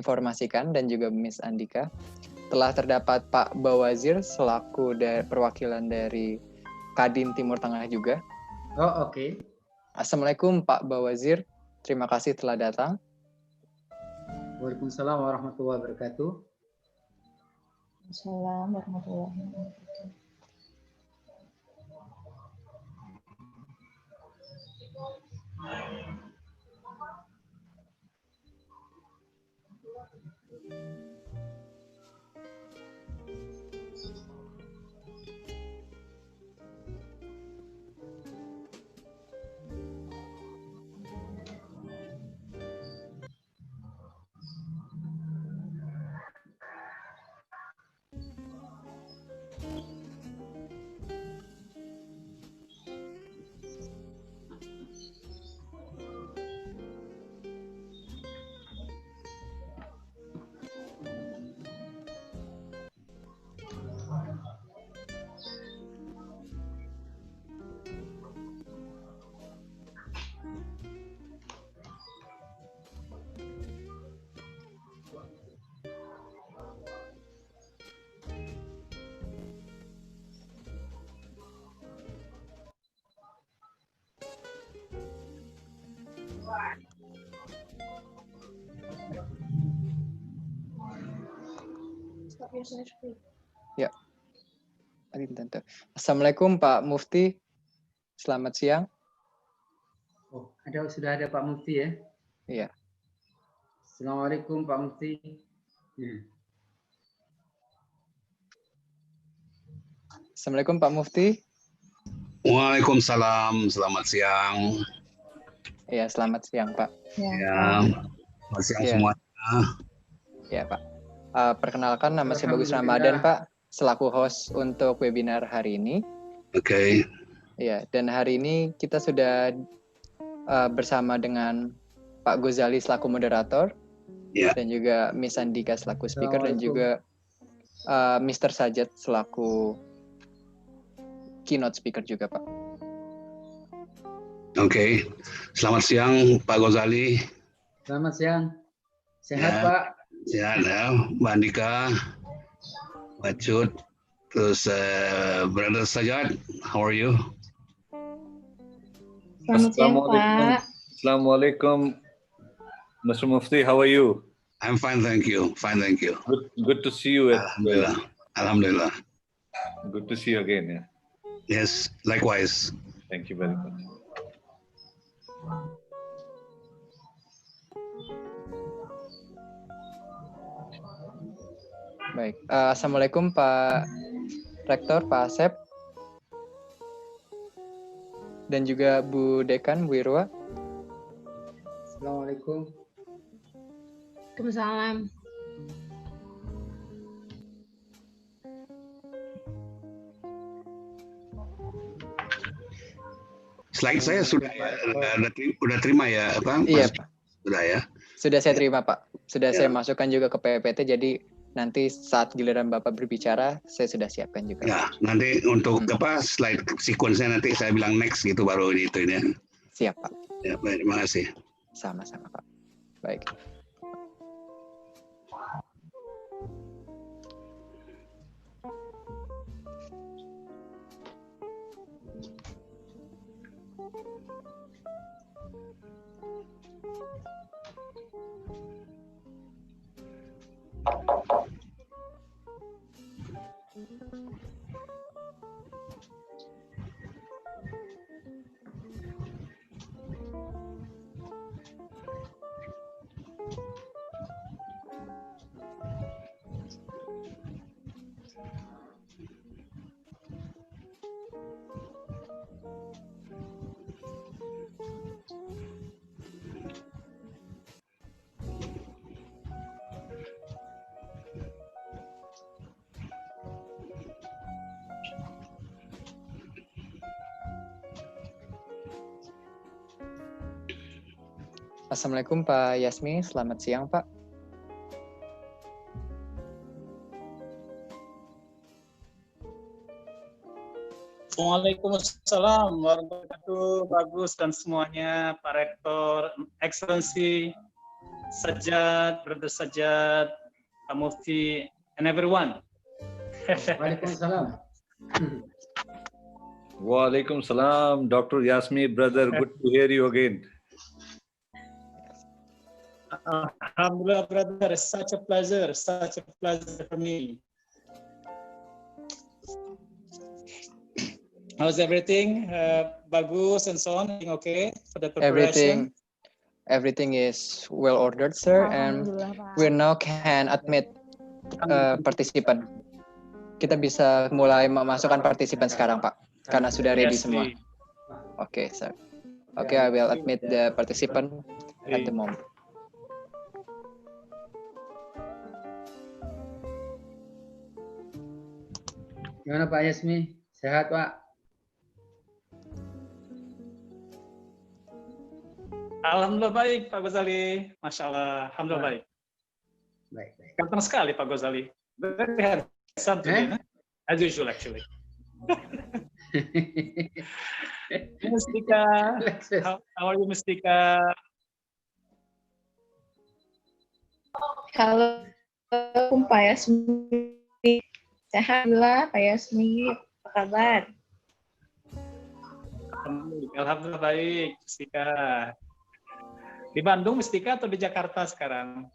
informasikan dan juga Miss Andika, telah terdapat Pak Bawazir selaku perwakilan dari Kadin Timur Tengah juga. Oh, oke. Assalamualaikum Pak Bawazir, terima kasih telah datang. Waalaikumsalam warahmatullahi wabarakatuh. Assalamualaikum warahmatullahi wabarakatuh. Ya. Assalamualaikum Pak Mufti. Selamat siang. Oh, sudah ada Pak Mufti ya? Iya. Assalamualaikum Pak Mufti. Assalamualaikum Pak Mufti. Waalaikumsalam, selamat siang. Iya, selamat siang Pak. Ya, selamat siang semuanya. Ya Pak. Perkenalkan, nama saya Bagus Ramadan Pak, selaku host untuk webinar hari ini. Oke. Ya, dan hari ini kita sudah bersama dengan Pak Ghazali selaku moderator, dan juga Miss Andika selaku speaker, dan juga Mr. Sajat selaku keynote speaker juga Pak. Oke. Selamat siang Pak Ghazali. Selamat siang. Sehat Pak? Sehat ya, Mbak Andika, Mbak Cut, terus Brother Sajat, how are you? Selamat siang Pak. Assalamualaikum, Mr. Mufti, how are you? I'm fine, thank you. Fine, thank you. Good to see you. Alhamdulillah. Alhamdulillah. Good to see you again. Yeah. Yes, likewise. Thank you very much. Baik, Assalamualaikum Pak Rektor, Pak Asep, dan juga Bu Dekan, Bu Irwa. Assalamualaikum. Waalaikumsalam. Slide saya sudah terima ya, Pak? Iya, Pak. Sudah ya. Sudah saya terima, Pak. Sudah saya masukkan juga ke PPT, jadi nanti saat giliran Bapak berbicara, saya sudah siapkan juga. Ya, nanti untuk slide sequence-nya nanti saya bilang next gitu baru itu ya. Siap, Pak. Ya, baik, terima kasih. Sama-sama, Pak. Baik. Assalamualaikum Pak Yasmi, selamat siang Pak. Waalaikumsalam warahmatullahi wabarakatuh, bagus dan semuanya, Pak Rektor, Excellency, Sajjad, Brother Sajjad, Pak Mufti, and everyone. Waalaikumsalam. Waalaikumsalam, Dr. Yasmi, brother. Good to hear you again. Alhamdulillah, brother. It's such a pleasure for me. How's everything? Bagus and so on. Okay for the preparation. Everything is well ordered, sir, and we now can admit partisipan. Kita bisa mulai memasukkan partisipan sekarang, Pak, karena sudah ready semua. Okay, sir. Okay, I will admit the participant at the moment. Gimana Pak Yasmi? Sehat, Pak? Alhamdulillah baik, Pak Ghazali. Masya Allah, alhamdulillah baik. Baik. Ganteng sekali, Pak Ghazali. Very handsome today, as usual actually. Mustika, how are you, Mustika? Halo, Pak Yasmi. Sehat lah, Pak Yasmi. Apa kabar? Alhamdulillah baik, Mustika. Di Bandung, Mustika, atau di Jakarta sekarang?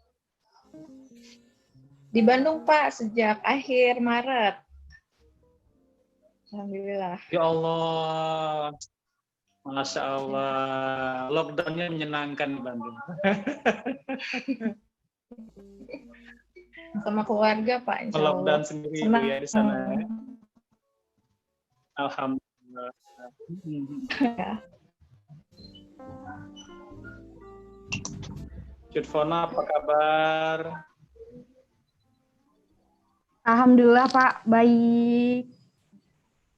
Di Bandung, Pak, sejak akhir Maret. Alhamdulillah. Ya Allah, Masya Allah, lockdownnya menyenangkan di Bandung. Sama keluarga, Pak, insya Allah. Lockdown sendiri Ibu, ya di sana. Ya? Alhamdulillah. Jutfona, apa kabar? Alhamdulillah, Pak, baik.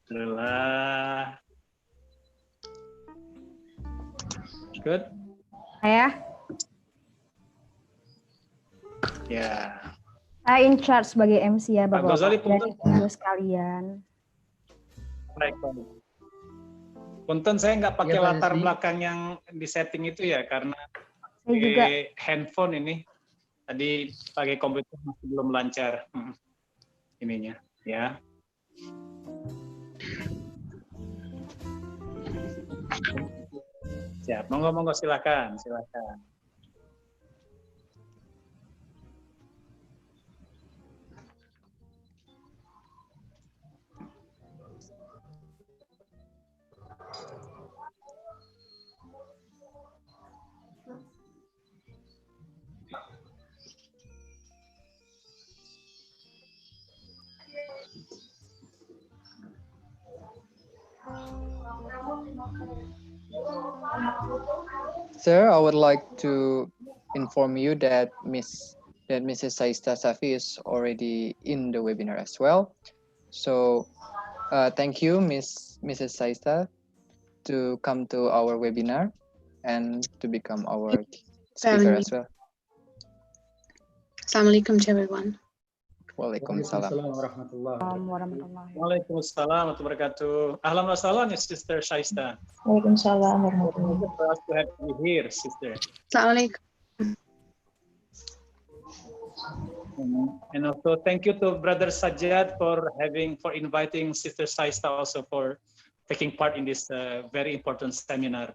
Alhamdulillah. Good. Saya saya in charge sebagai MC ya, Bapak. Ghazali, Dan Ibu sekalian. Baik, baik. Punten, saya nggak pakai latar belakang yang di setting itu ya, karena Saya juga handphone ini tadi pakai komputer masih belum lancar ininya, ya. Siap, monggo silakan. Sir, I would like to inform you that Mrs. Saista Safi is already in the webinar as well. So thank you, Mrs. Saista, to come to our webinar and to become our speaker as well. Assalamualaikum to everyone. Waalaikumsalam. warahmatullahi Waalaikumsalam warahmatullahi wabarakatuh. Ahlan wa sahlan, Sister Saista. Waalaikumsalam warahmatullahi wabarakatuh. For us to have you here, Sister. Assalamualaikum. And also thank you to Brother Sajjad for inviting Sister Saista also for taking part in this very important seminar.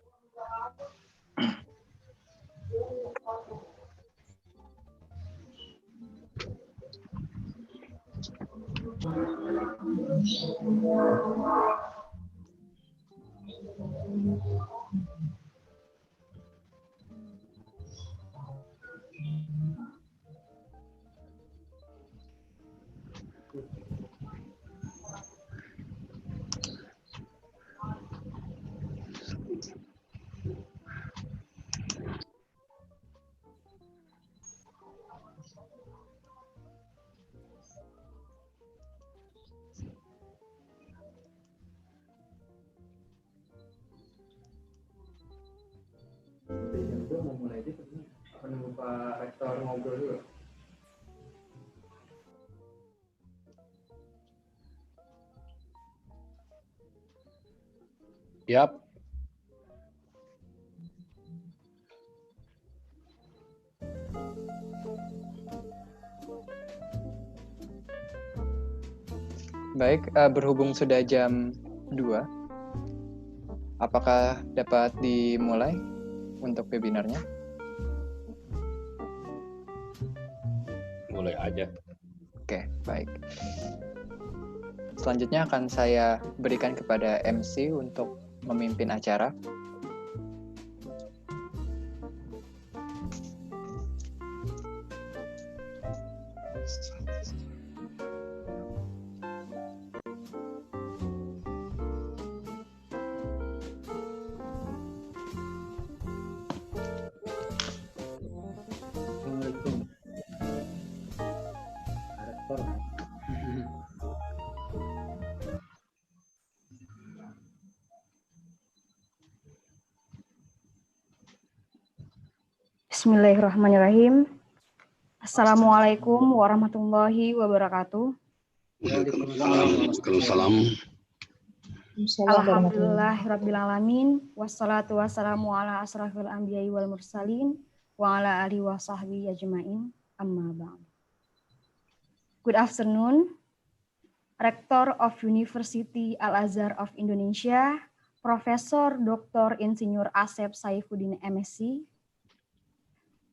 Mau mulai aja, menunggu Pak Rektor ngobrol dulu. Yap. Baik, berhubung sudah jam 2, apakah dapat dimulai untuk webinarnya? Mulai aja. Oke, baik. Selanjutnya akan saya berikan kepada MC untuk memimpin acara. Assalamualaikum. Rektor. Bismillahirrahmanirrahim. Assalamualaikum warahmatullahi wabarakatuh. Waalaikumsalam. Alhamdulillahirrabbilalamin. Wassalatu wassalamu ala asrafil anbiya'i wal mursalin wa ala alihi wa sahbihi ajma'in. Amma ba'd. Good afternoon, Rector of University Al-Azhar of Indonesia, Profesor Dr. Insinyur Asep Saifuddin MSc,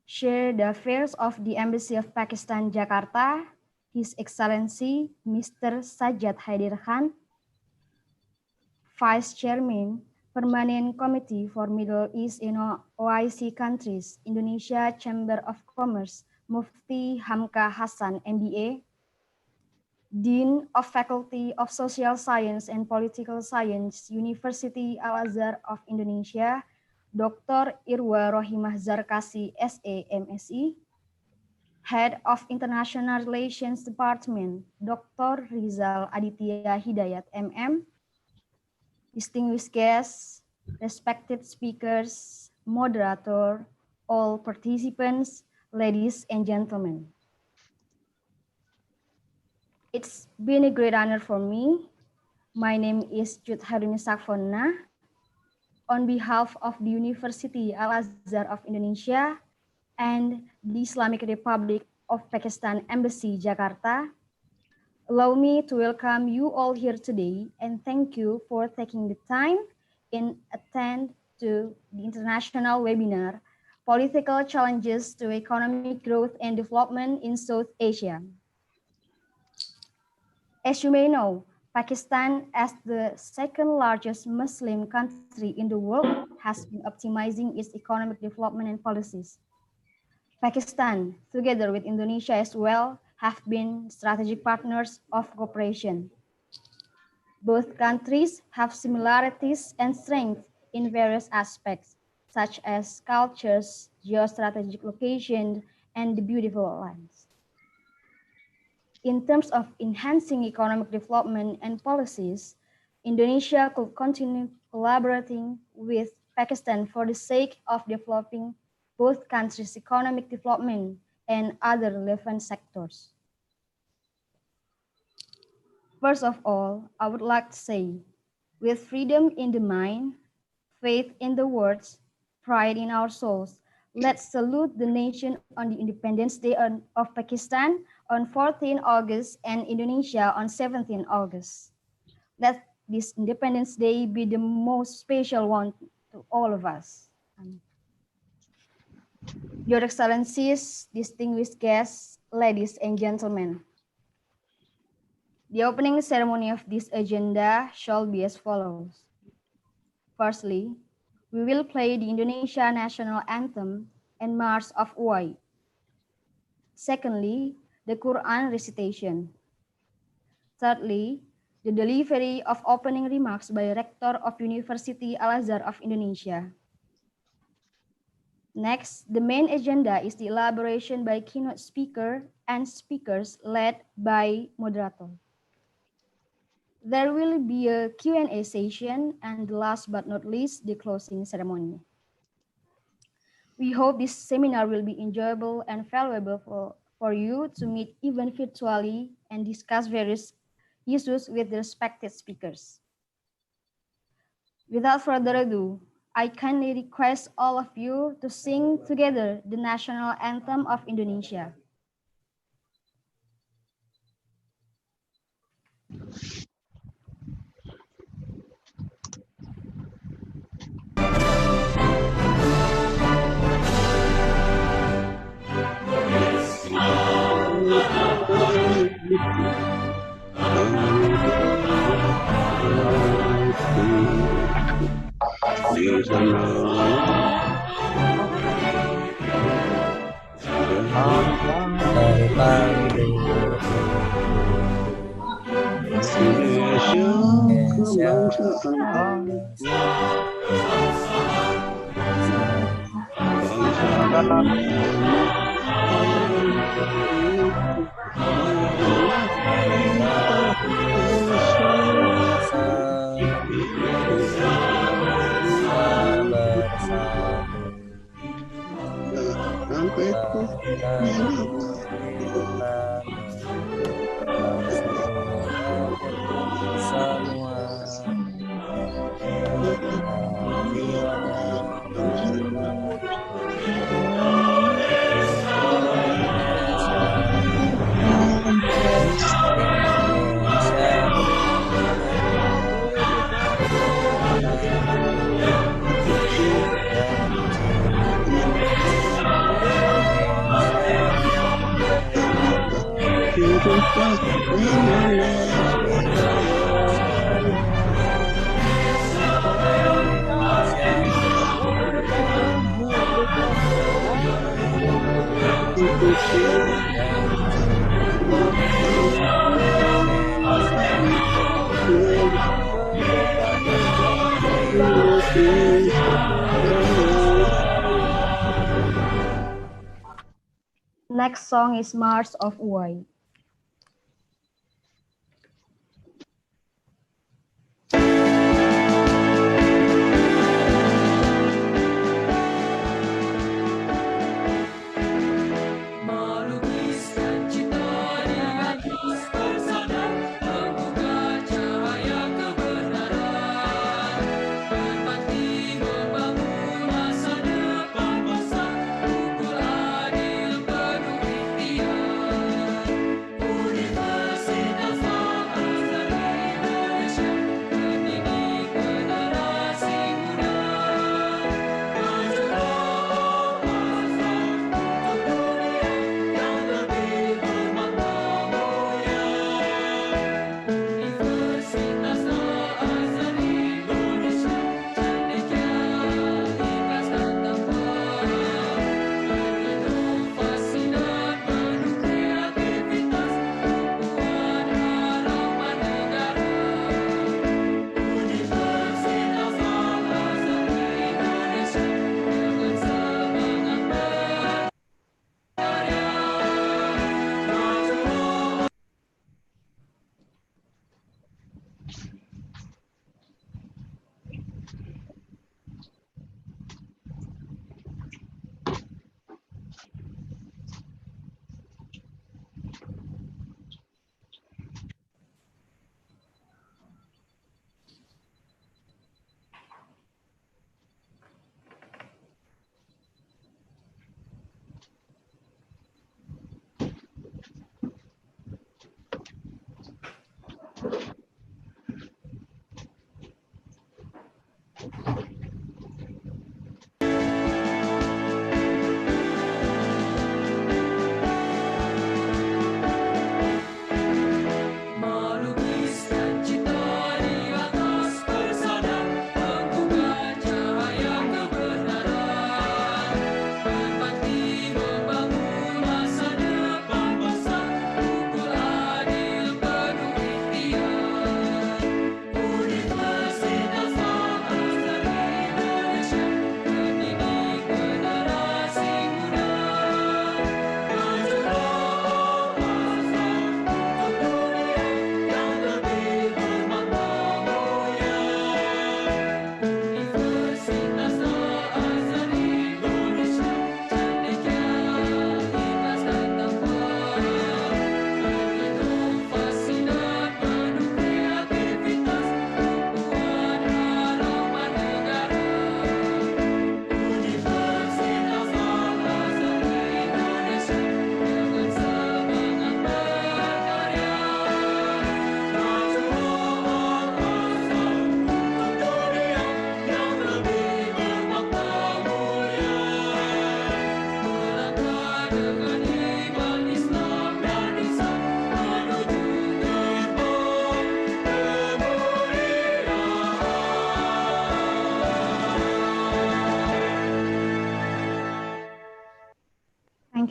Chair the Affairs of the Embassy of Pakistan, Jakarta, His Excellency Mr. Sajjad Haidir Khan, Vice Chairman, Permanent Committee for Middle East and OIC Countries, Indonesia Chamber of Commerce, Mufti Hamka Hasan, MBA, Dean of Faculty of Social Science and Political Science, University Al-Azhar of Indonesia, Dr. Irwa Rohimah Zarkasi, SA, MSc, Head of International Relations Department, Dr. Rizal Aditya Hidayat, MM, distinguished guests, respected speakers, moderator, all participants, ladies and gentlemen. It's been a great honor for me. My name is Jud Haruni Sakfona. On behalf of the University Al-Azhar of Indonesia and the Islamic Republic of Pakistan Embassy, Jakarta, allow me to welcome you all here today and thank you for taking the time and attend to the international webinar, Political Challenges to Economic Growth and Development in South Asia. As you may know, Pakistan, as the second largest Muslim country in the world, has been optimizing its economic development and policies. Pakistan, together with Indonesia as well, have been strategic partners of cooperation. Both countries have similarities and strengths in various aspects, such as cultures, geostrategic location, and the beautiful lands. In terms of enhancing economic development and policies, Indonesia could continue collaborating with Pakistan for the sake of developing both countries' economic development and other relevant sectors. First of all, I would like to say, with freedom in the mind, faith in the words, pride in our souls, let's salute the nation on the Independence Day of Pakistan on 14 August and Indonesia on 17 August. Let this Independence Day be the most special one to all of us. Your Excellencies, distinguished guests, ladies and gentlemen. The opening ceremony of this agenda shall be as follows. Firstly, we will play the Indonesia National Anthem and March of UI. Secondly, the Quran recitation. Thirdly, the delivery of opening remarks by Rector of University Al-Azhar of Indonesia. Next, the main agenda is the elaboration by keynote speaker and speakers led by moderator. There will be a Q&A session and last but not least, the closing ceremony. We hope this seminar will be enjoyable and valuable for you to meet even virtually and discuss various issues with the respected speakers. Without further ado, I kindly request all of you to sing together the national anthem of Indonesia. di sana. Indonesia kebangsaan, sampai ku Next song is March of Uwai.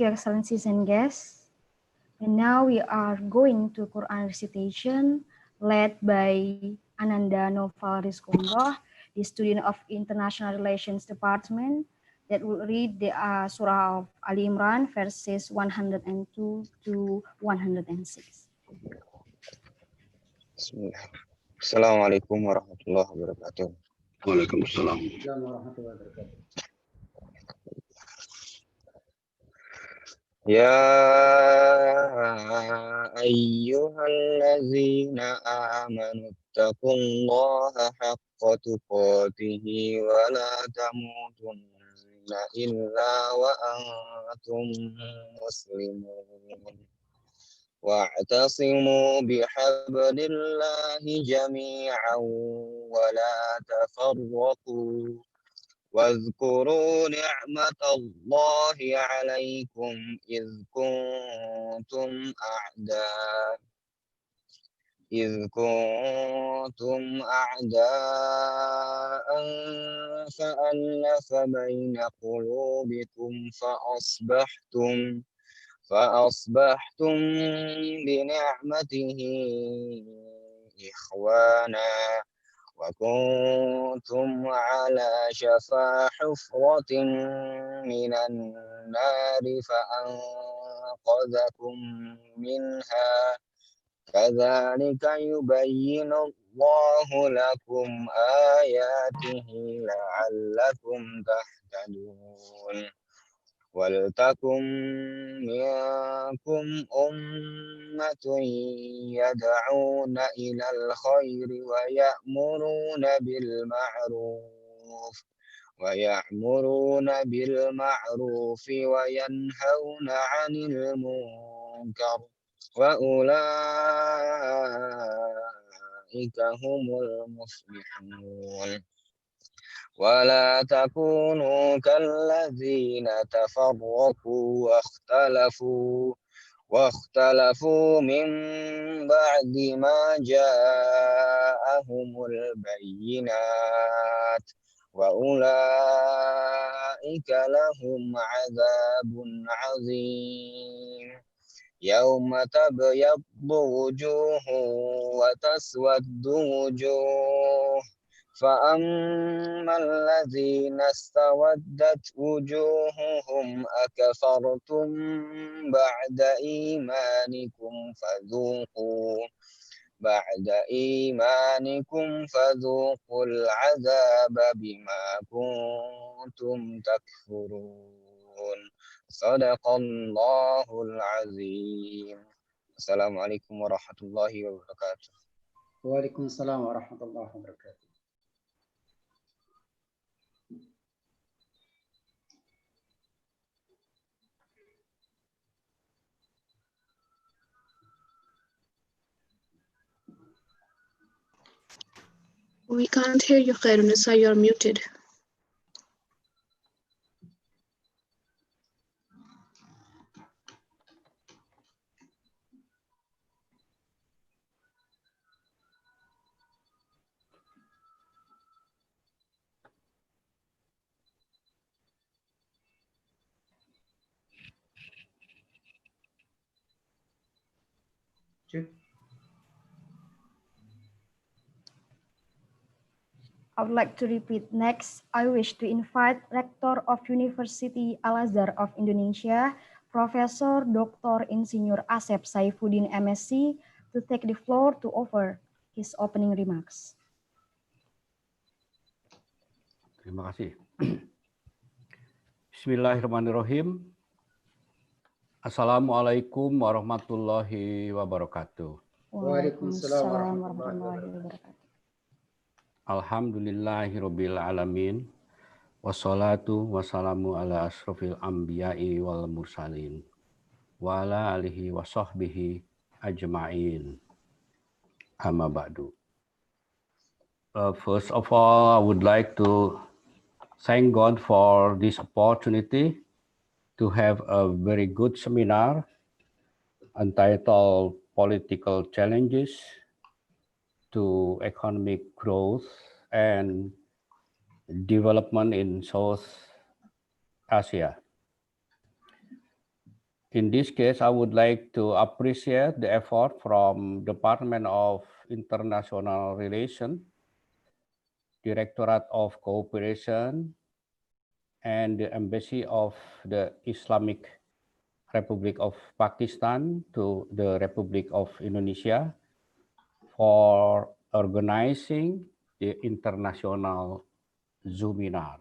Your Excellencies and guests. And now we are going to Quran recitation led by Ananda Noval Rizkundor, the student of International Relations Department, that will read the Surah of Ali Imran, verses 102 to 106. Bismillah. Assalamualaikum warahmatullahi wabarakatuh. Waalaikumsalam. Ya ayyuhallazina amanu taqullaha haqqa tuqatihi wa la tamutunna illa wa antum muslimun. واعتصموا بحبل الله جميعا ولا تفرقوا واذكروا نعمة الله عليكم إذ كنتم أعداء فألف بين قلوبكم فأصبحتم بنعمته إخوانا وكنتم على شفا حفرة من النار فأنقذكم منها كذلك يبين الله لكم آياته لعلكم تهتدون ولتكن منكم أمة يدعون إلى الخير ويأمرون بالمعروف وينهون عن المنكر وأولئك هم المفلحون ولا تكونوا كالذين تفرقوا واختلفوا من بعد ما جاءهم البينات وأولئك لهم عذاب عظيم يوم تبيض وجوه وتسود وجوه فأما الذين اسودت وجوههم أكفرتم بعد إيمانكم فذوقوا العذاب بما كنتم تكفرون صدق الله العظيم. Assalamualaikum warahmatullahi wabarakatuh. Waalaikumsalam warahmatullahi wabarakatuh. We can't hear you, Khairunisa. You're muted. I would like to repeat next. I wish to invite Rector of University Al-Azhar of Indonesia, Professor Dr. Insinyur Asep Saifuddin MSc, to take the floor to offer his opening remarks. Terima kasih. Bismillahirrahmanirrahim. Assalamualaikum warahmatullahi wabarakatuh. Waalaikumsalam warahmatullahi wabarakatuh. Alhamdulillahirabbil alamin. Wassalatu wassalamu ala asrofil anbiya'i wal mursalin wa ala alihi wa sahbihi ajma'in. Amma ba'du. First of all, I would like to thank God for this opportunity to have a very good seminar entitled Political Challenges to Economic Growth and Development in South Asia. In this case, I would like to appreciate the effort from Department of International Relations, Directorate of Cooperation, and the Embassy of the Islamic Republic of Pakistan to the Republic of Indonesia for organizing the international Zoominar.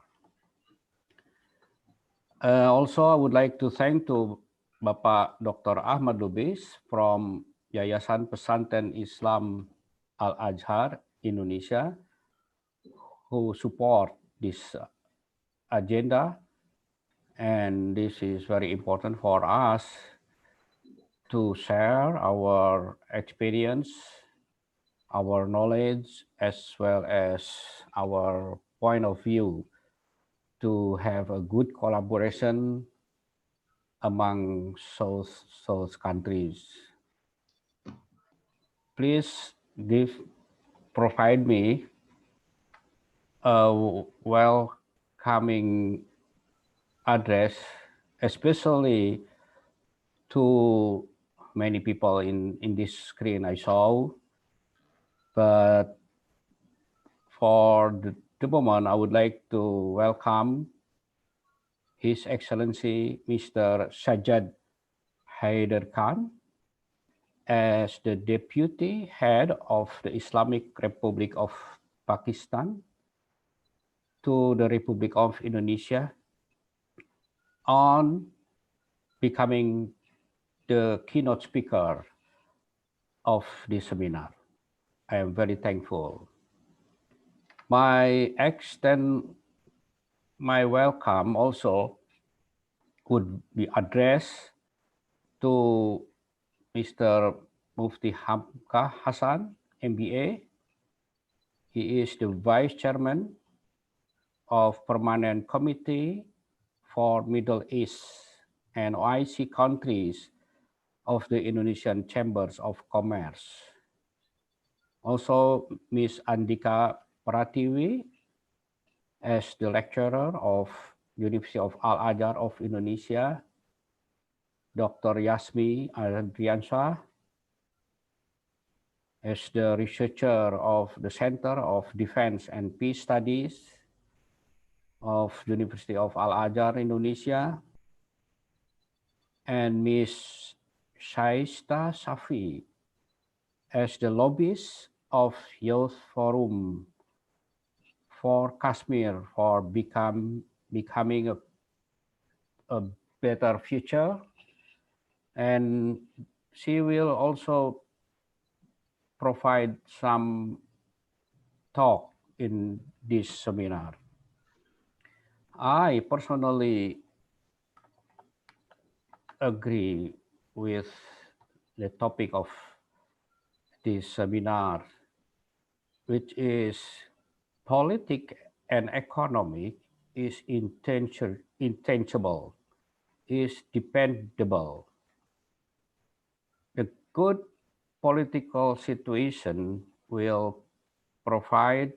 Also, I would like to thank to Bapak Dr. Ahmad Lubis from Yayasan Pesantren Islam Al-Azhar Indonesia who support this agenda, and this is very important for us to share our experience, our knowledge, as well as our point of view to have a good collaboration among those countries. Please provide me a welcoming address, especially to many people in this screen I saw, but for the moment, I would like to welcome His Excellency Mr. Sajjad Haider Khan as the Deputy Head of the Islamic Republic of Pakistan to the Republic of Indonesia on becoming the keynote speaker of this seminar. I am very thankful. My welcome also would be addressed to Mr. Mufti Hamka Hassan, MBA. He is the Vice Chairman of Permanent Committee for Middle East and OIC countries of the Indonesian Chambers of Commerce. Also, Ms. Andika Pratiwi as the lecturer of University of Al-Azhar of Indonesia, Dr. Yasmi Adriansyah as the researcher of the Center of Defense and Peace Studies of University of Al-Azhar Indonesia, and Ms. Shaista Safi as the lobbyist of Youth Forum for Kashmir for becoming a better future, and she will also provide some talk in this seminar. I personally agree with the topic of this seminar, which is politics and economic is intangible, is dependable. The good political situation will provide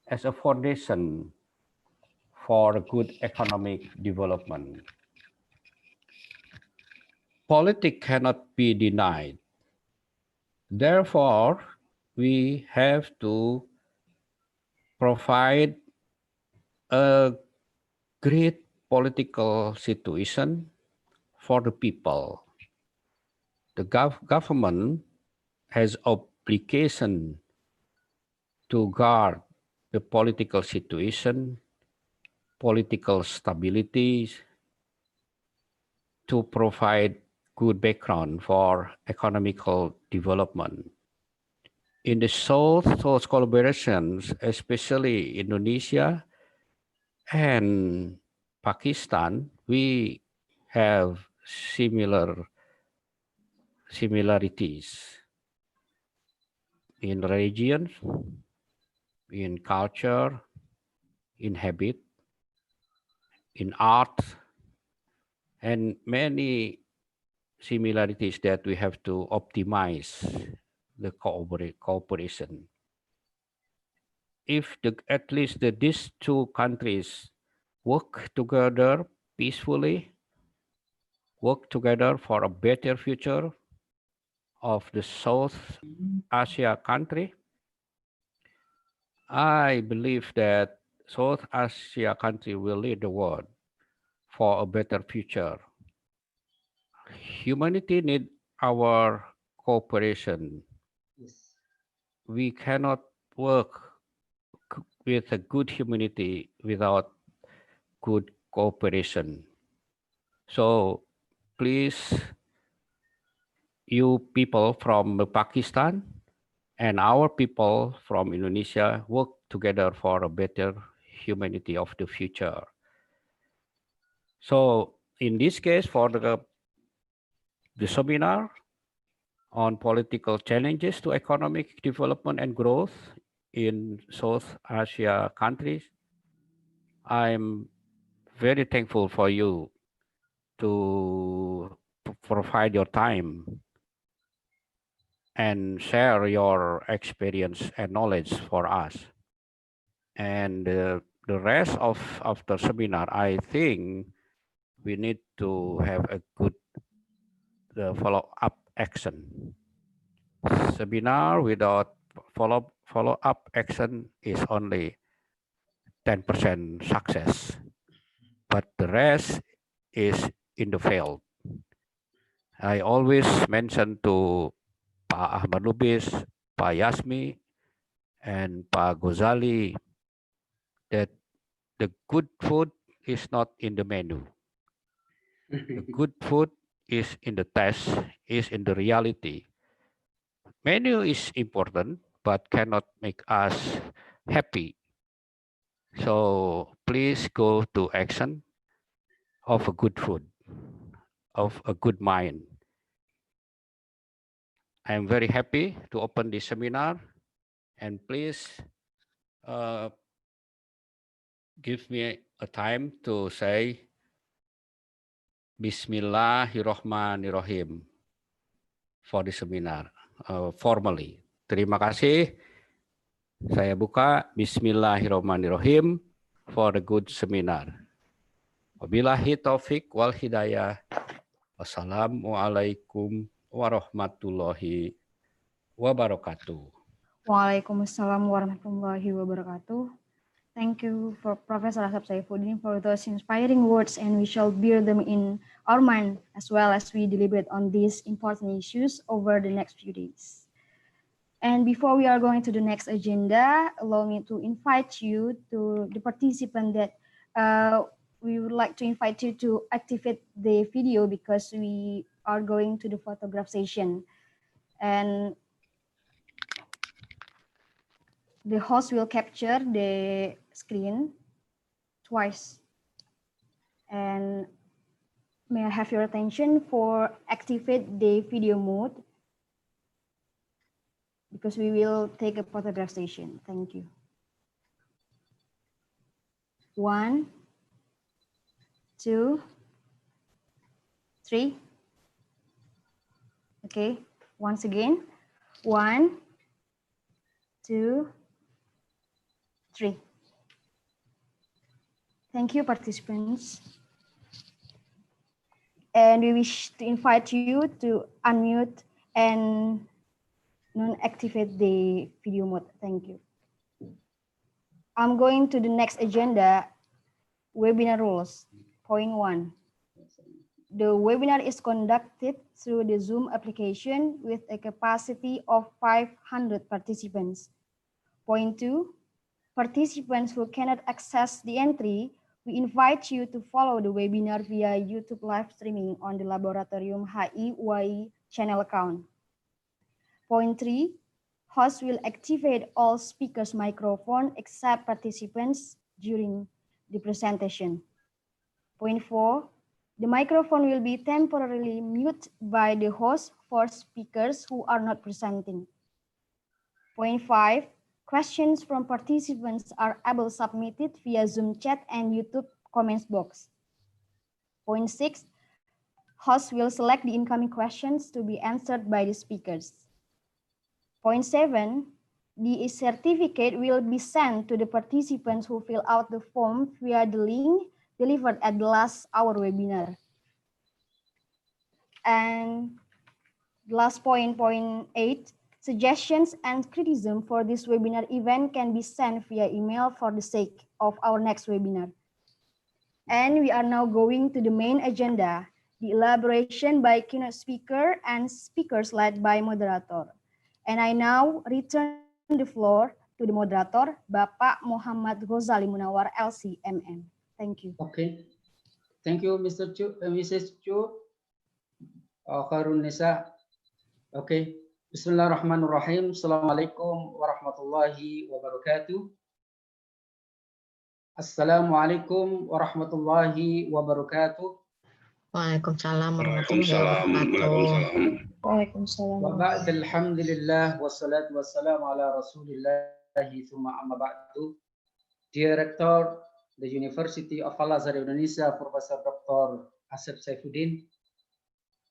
as a foundation for good economic development. Politics cannot be denied. Therefore, we have to provide a great political situation for the people. The government has obligation to guard the political situation, political stability, to provide good background for economical development. In the South collaborations, especially Indonesia and Pakistan, we have similarities in region, in culture, in habit, in art, and many similarities that we have to optimize the cooperation. If at least these two countries work together peacefully, work together for a better future of the South Asia country. I believe that South Asia country will lead the world for a better future. Humanity need our cooperation. We cannot work with a good humanity without good cooperation. So please, you people from Pakistan and our people from Indonesia work together for a better humanity of the future. So in this case, for the seminar on political challenges to economic development and growth in South Asia countries, I'm very thankful for you to provide your time and share your experience and knowledge for us. And the rest of the seminar, I think we need to have a good follow-up action. Seminar without follow-up action is only 10% success, but the rest is in the field. I always mention to Pak Ahmad Lubis, Pak Yasmi, and Pak Ghazali that the good food is not in the menu. The good food is in the taste, is in the reality. Menu is important, but cannot make us happy. So please go to action of a good food, of a good mind. I am very happy to open this seminar, and please give me a time to say Bismillahirrahmanirrahim for the seminar formally. Terima kasih. Saya buka Bismillahirrahmanirrahim for the good seminar. Wabillahi taufik wal hidayah. Wassalamualaikum warahmatullahi wabarakatuh. Waalaikumsalam warahmatullahi wabarakatuh. Thank you for Professor Asap Saifuddin for those inspiring words, and we shall bear them in our mind as well as we deliberate on these important issues over the next few days. And before we are going to the next agenda, allow me to invite you to the participant that we would like to invite you to activate the video because we are going to the photograph session. And the host will capture the screen twice. And may I have your attention for activate the video mode because we will take a photograph session. Thank you. 1, 2, 3. Okay, once again. 1, 2, 3. Thank you, participants. And we wish to invite you to unmute and non-activate the video mode. Thank you. I'm going to the next agenda, webinar rules. Point 1. The webinar is conducted through the Zoom application with a capacity of 500 participants. Point 2. Participants who cannot access the entry, we invite you to follow the webinar via YouTube live streaming on the Laboratorium HI-UI channel account. Point 3, host will activate all speakers' microphone except participants during the presentation. Point 4, the microphone will be temporarily muted by the host for speakers who are not presenting. Point 5, questions from participants are able submitted via Zoom chat and YouTube comments box. Point 6, host will select the incoming questions to be answered by the speakers. Point 7, the certificate will be sent to the participants who fill out the form via the link delivered at the last hour webinar. And last point, point 8, suggestions and criticism for this webinar event can be sent via email for the sake of our next webinar. And we are now going to the main agenda, the elaboration by keynote speaker and speakers led by moderator. And I now return the floor to the moderator, Bapak Muhammad Ghazali Munawar, LC-MM. Thank you. Okay. Thank you, Mr. Chu, Mrs. Chu, Khairun Nisa. Okay. Bismillahirrahmanirrahim. Assalamualaikum warahmatullahi wabarakatuh. Assalamualaikum warahmatullahi wabarakatuh. Waalaikumsalam warahmatullahi wabarakatuh. Waalaikumsalam. Wa ba'd alhamdulillah wassalatu wassalamu ala rasulillahi thumma amma ba'du. Dear Rector, the University of Al-Azhar Indonesia, Professor Dr. Asep Saifuddin,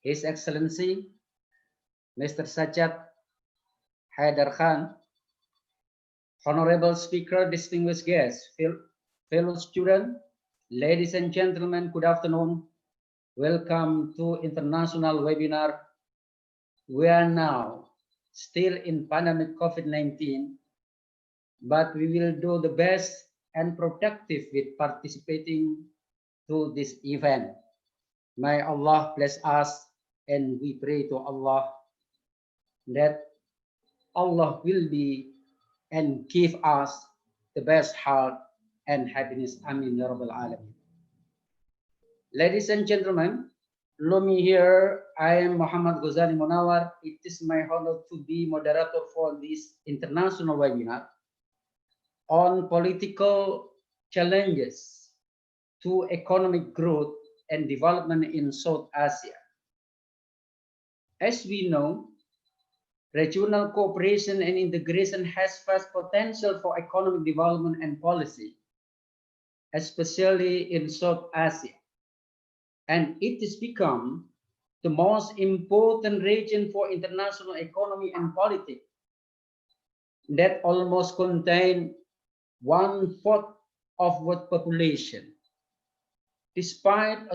His Excellency, Mr. Sajjad Haidar Khan, Honorable Speaker, distinguished guests, fellow students, ladies and gentlemen, good afternoon. Welcome to international webinar. We are now still in pandemic COVID-19, but we will do the best and productive with participating to this event. May Allah bless us, and we pray to Allah that Allah will be and give us the best health and happiness. Amin ya Rabbal Alamin. Ladies and gentlemen, allow me here, I am Muhammad Ghazali Munawar. It is my honor to be moderator for this international webinar on political challenges to economic growth and development in South Asia. As we know, regional cooperation and integration has vast potential for economic development and policy, especially in South Asia. And it has become the most important region for international economy and politics that almost contain 1/4 of world population. Despite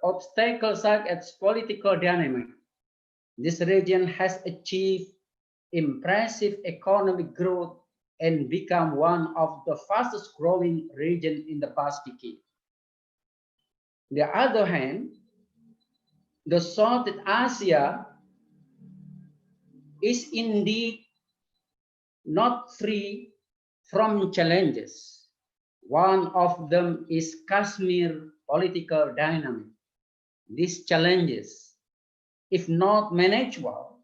obstacles such as political dynamic, this region has achieved impressive economic growth and become one of the fastest growing regions in the past decade. On the other hand, the South Asia is indeed not free from challenges. One of them is Kashmir political dynamic. These challenges, if not managed well,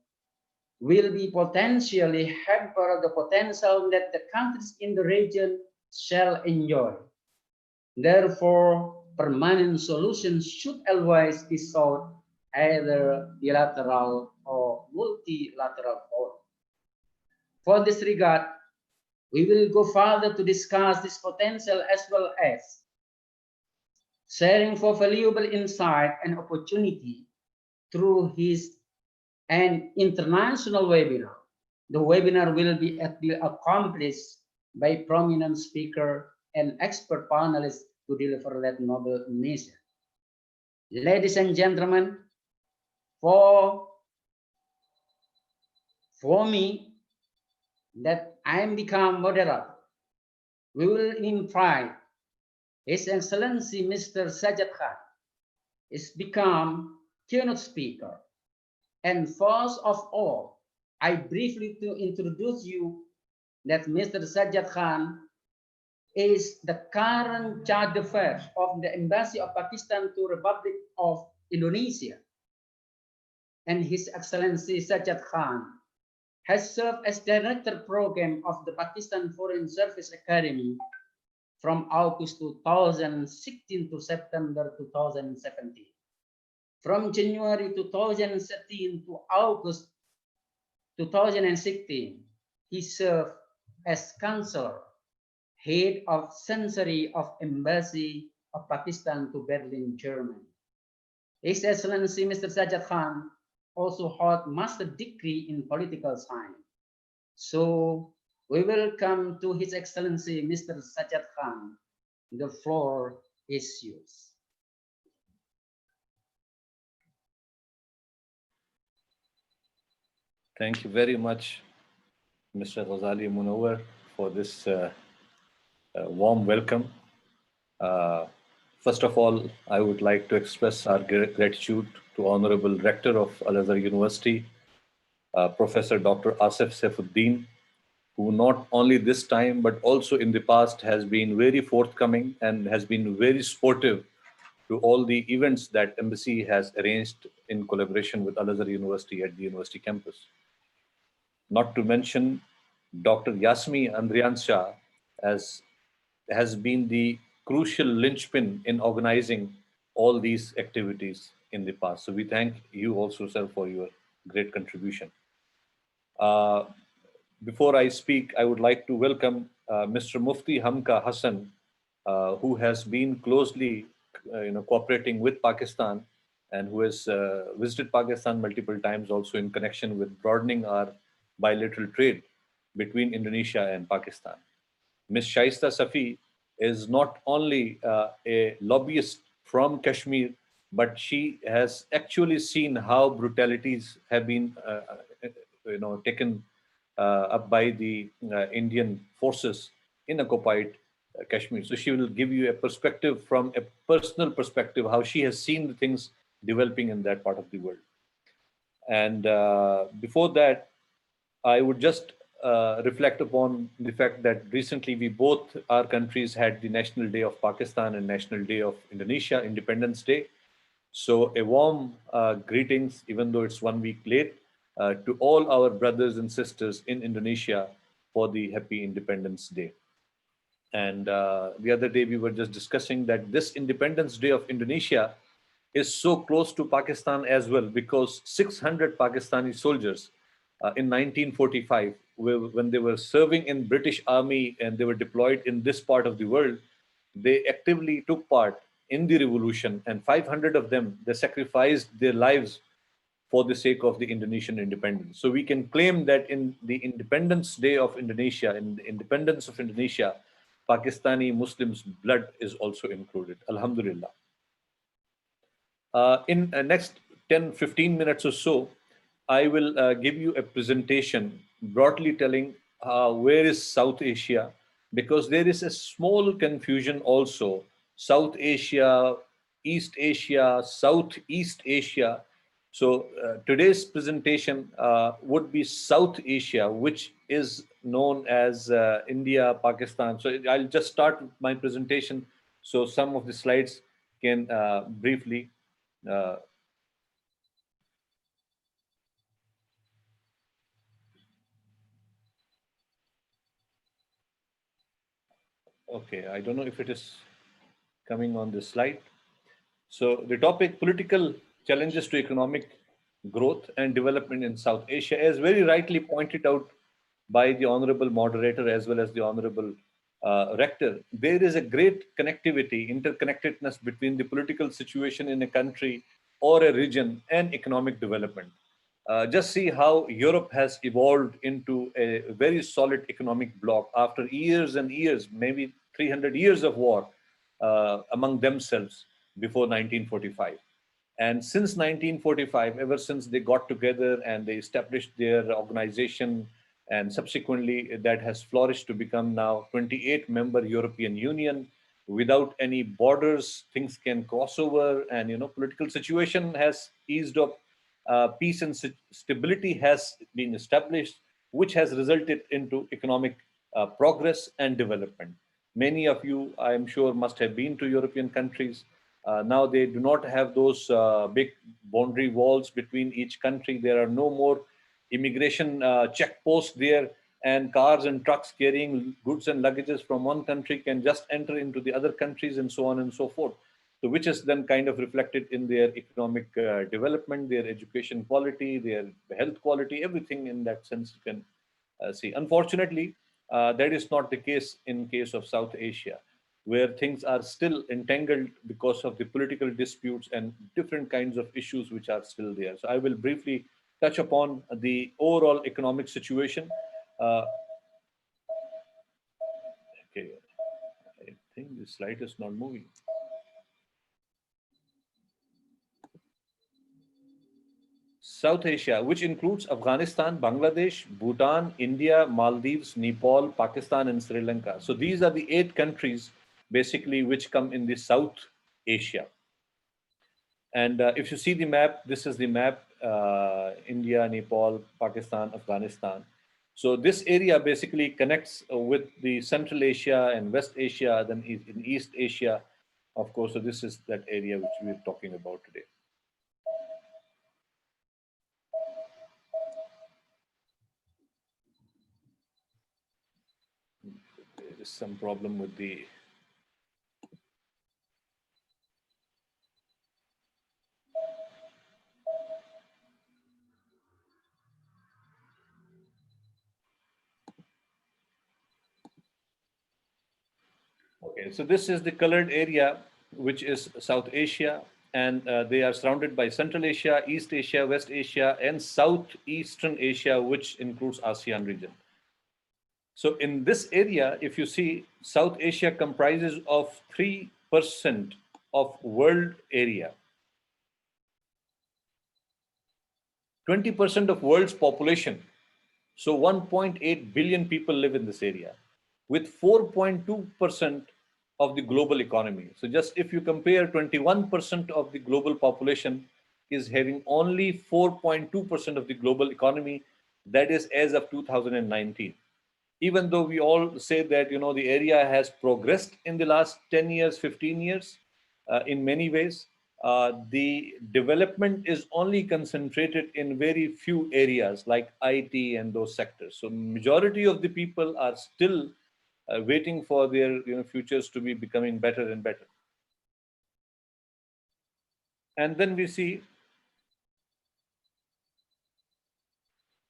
will be potentially hamper the potential that the countries in the region shall enjoy. Therefore, permanent solutions should always be sought either bilateral or multilateral forum. For this regard, we will go further to discuss this potential as well as sharing for valuable insight and opportunity through an international webinar. The webinar will be accomplished by prominent speaker and expert panelists to deliver that noble mission. Ladies and gentlemen, for me, that I am become moderator, we will invite His Excellency Mr. Sajjad Khan is become keynote speaker. And first of all, I briefly to introduce you that Mr. Sajjad Khan is the current charge d'affaires of the Embassy of Pakistan to Republic of Indonesia. And His Excellency Sajjad Khan has served as Director Program of the Pakistan Foreign Service Academy from August 2016 to September 2017. From January 2013 to August 2016, he served as Counselor, Head of Chancery of Embassy of Pakistan to Berlin, Germany. His Excellency Mr. Sajjad Khan also holds master degree in political science. So we will come to His Excellency Mr. Sajjad Khan. The floor is yours. Thank you very much, Mr. Ghazali Munawar, for this warm welcome. First of all, I would like to express our gratitude to Honorable Rector of Al-Azhar University, Professor Dr. Asif Saifuddin, who not only this time but also in the past has been very forthcoming and has been very supportive to all the events that Embassy has arranged in collaboration with Al-Azhar University at the university campus. Not to mention Dr. Yasmi Andrian Shah has been the crucial linchpin in organizing all these activities in the past. So we thank you also, sir, for your great contribution. Before I speak, I would like to welcome Mr. Mufti Hamka Hassan, who has been closely cooperating with Pakistan and who has visited Pakistan multiple times also in connection with broadening our bilateral trade between Indonesia and Pakistan. Ms. Shaista Safi is not only a lobbyist from Kashmir, but she has actually seen how brutalities have been taken up by the Indian forces in occupied Kashmir. So she will give you a perspective from a personal perspective, how she has seen the things developing in that part of the world. And before that, I would just reflect upon the fact that recently both our countries had the National Day of Pakistan and National Day of Indonesia, Independence Day. So a warm greetings, even though it's 1 week late, to all our brothers and sisters in Indonesia for the happy Independence Day. And the other day we were just discussing that this Independence Day of Indonesia is so close to Pakistan as well, because 600 Pakistani soldiers in 1945, when they were serving in British Army and they were deployed in this part of the world, they actively took part in the revolution, and 500 of them, they sacrificed their lives for the sake of the Indonesian independence. So we can claim that in the Independence Day of Indonesia, in the independence of Indonesia, Pakistani Muslims' blood is also included. Alhamdulillah. In the next 10-15 minutes or so, I will give you a presentation broadly telling where is South Asia, because there is a small confusion also. South Asia, East Asia, Southeast Asia. So today's presentation would be South Asia, which is known as India, Pakistan. So I'll just start my presentation so some of the slides can briefly okay, I don't know if it is coming on this slide. So the topic, political challenges to economic growth and development in South Asia, is very rightly pointed out by the honorable moderator as well as the honorable rector. There is a great connectivity, interconnectedness between the political situation in a country or a region and economic development. Just see how Europe has evolved into a very solid economic bloc after years and years, maybe 300 years of war among themselves before 1945. And since 1945, ever since they got together and they established their organization, and subsequently that has flourished to become now 28-member European Union without any borders. Things can cross over, and political situation has eased up. Peace and stability has been established, which has resulted into economic progress and development. Many of you, I am sure, must have been to European countries. Now they do not have those big boundary walls between each country. There are no more immigration checkposts there, and cars and trucks carrying goods and luggages from one country can just enter into the other countries, and so on and so forth. So which is then kind of reflected in their economic development, their education quality, their health quality, everything in that sense you can see. Unfortunately, that is not the case in case of South Asia, where things are still entangled because of the political disputes and different kinds of issues which are still there. So I will briefly touch upon the overall economic situation. Okay, I think the slide is not moving. South Asia, which includes Afghanistan, Bangladesh, Bhutan, India, Maldives, Nepal, Pakistan, and Sri Lanka. So these are the 8 countries basically which come in the South Asia. And if you see the map, this is the map, India, Nepal, Pakistan, Afghanistan. So this area basically connects with the Central Asia and West Asia, then in East Asia, of course. So this is that area which we're talking about today. There is some problem with the Okay, so this is the colored area, which is South Asia, and they are surrounded by Central Asia, East Asia, West Asia, and Southeastern Asia, which includes ASEAN region. So in this area, if you see, South Asia comprises of 3% of world area. 20% of world's population. So 1.8 billion people live in this area, with 4.2% of the global economy. So just if you compare, 21% of the global population is having only 4.2% of the global economy. That is as of 2019. Even though we all say that, you know, the area has progressed in the last 10 years, 15 years, in many ways, the development is only concentrated in very few areas like IT and those sectors. So majority of the people are still waiting for their futures to be becoming better and better. And then we see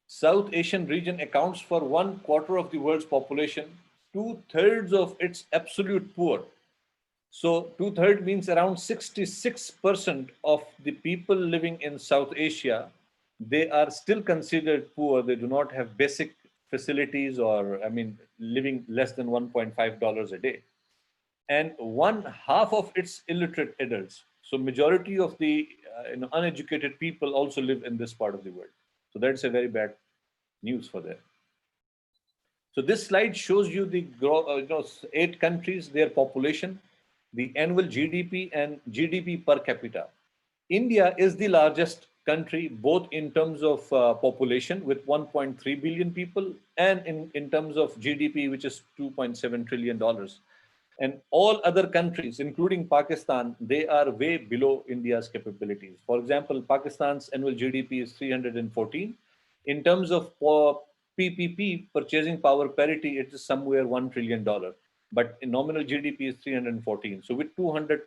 South Asian region accounts for 1/4 of the world's population, 2/3 of its absolute poor. So 2/3 means around 66% of the people living in South Asia, they are still considered poor. They do not have basic facilities, or living less than $1.5 a day. And 1/2 of its illiterate adults. So majority of the uneducated people also live in this part of the world. So that's a very bad news for them. So this slide shows you the 8 countries, their population, the annual GDP and GDP per capita. India is the largest country, both in terms of population with 1.3 billion people, and in terms of GDP, which is $2.7 trillion. And all other countries, including Pakistan, they are way below India's capabilities. For example, Pakistan's annual GDP is 314. In terms of PPP, purchasing power parity, it is somewhere $1 trillion. But in nominal GDP is 314. So with 200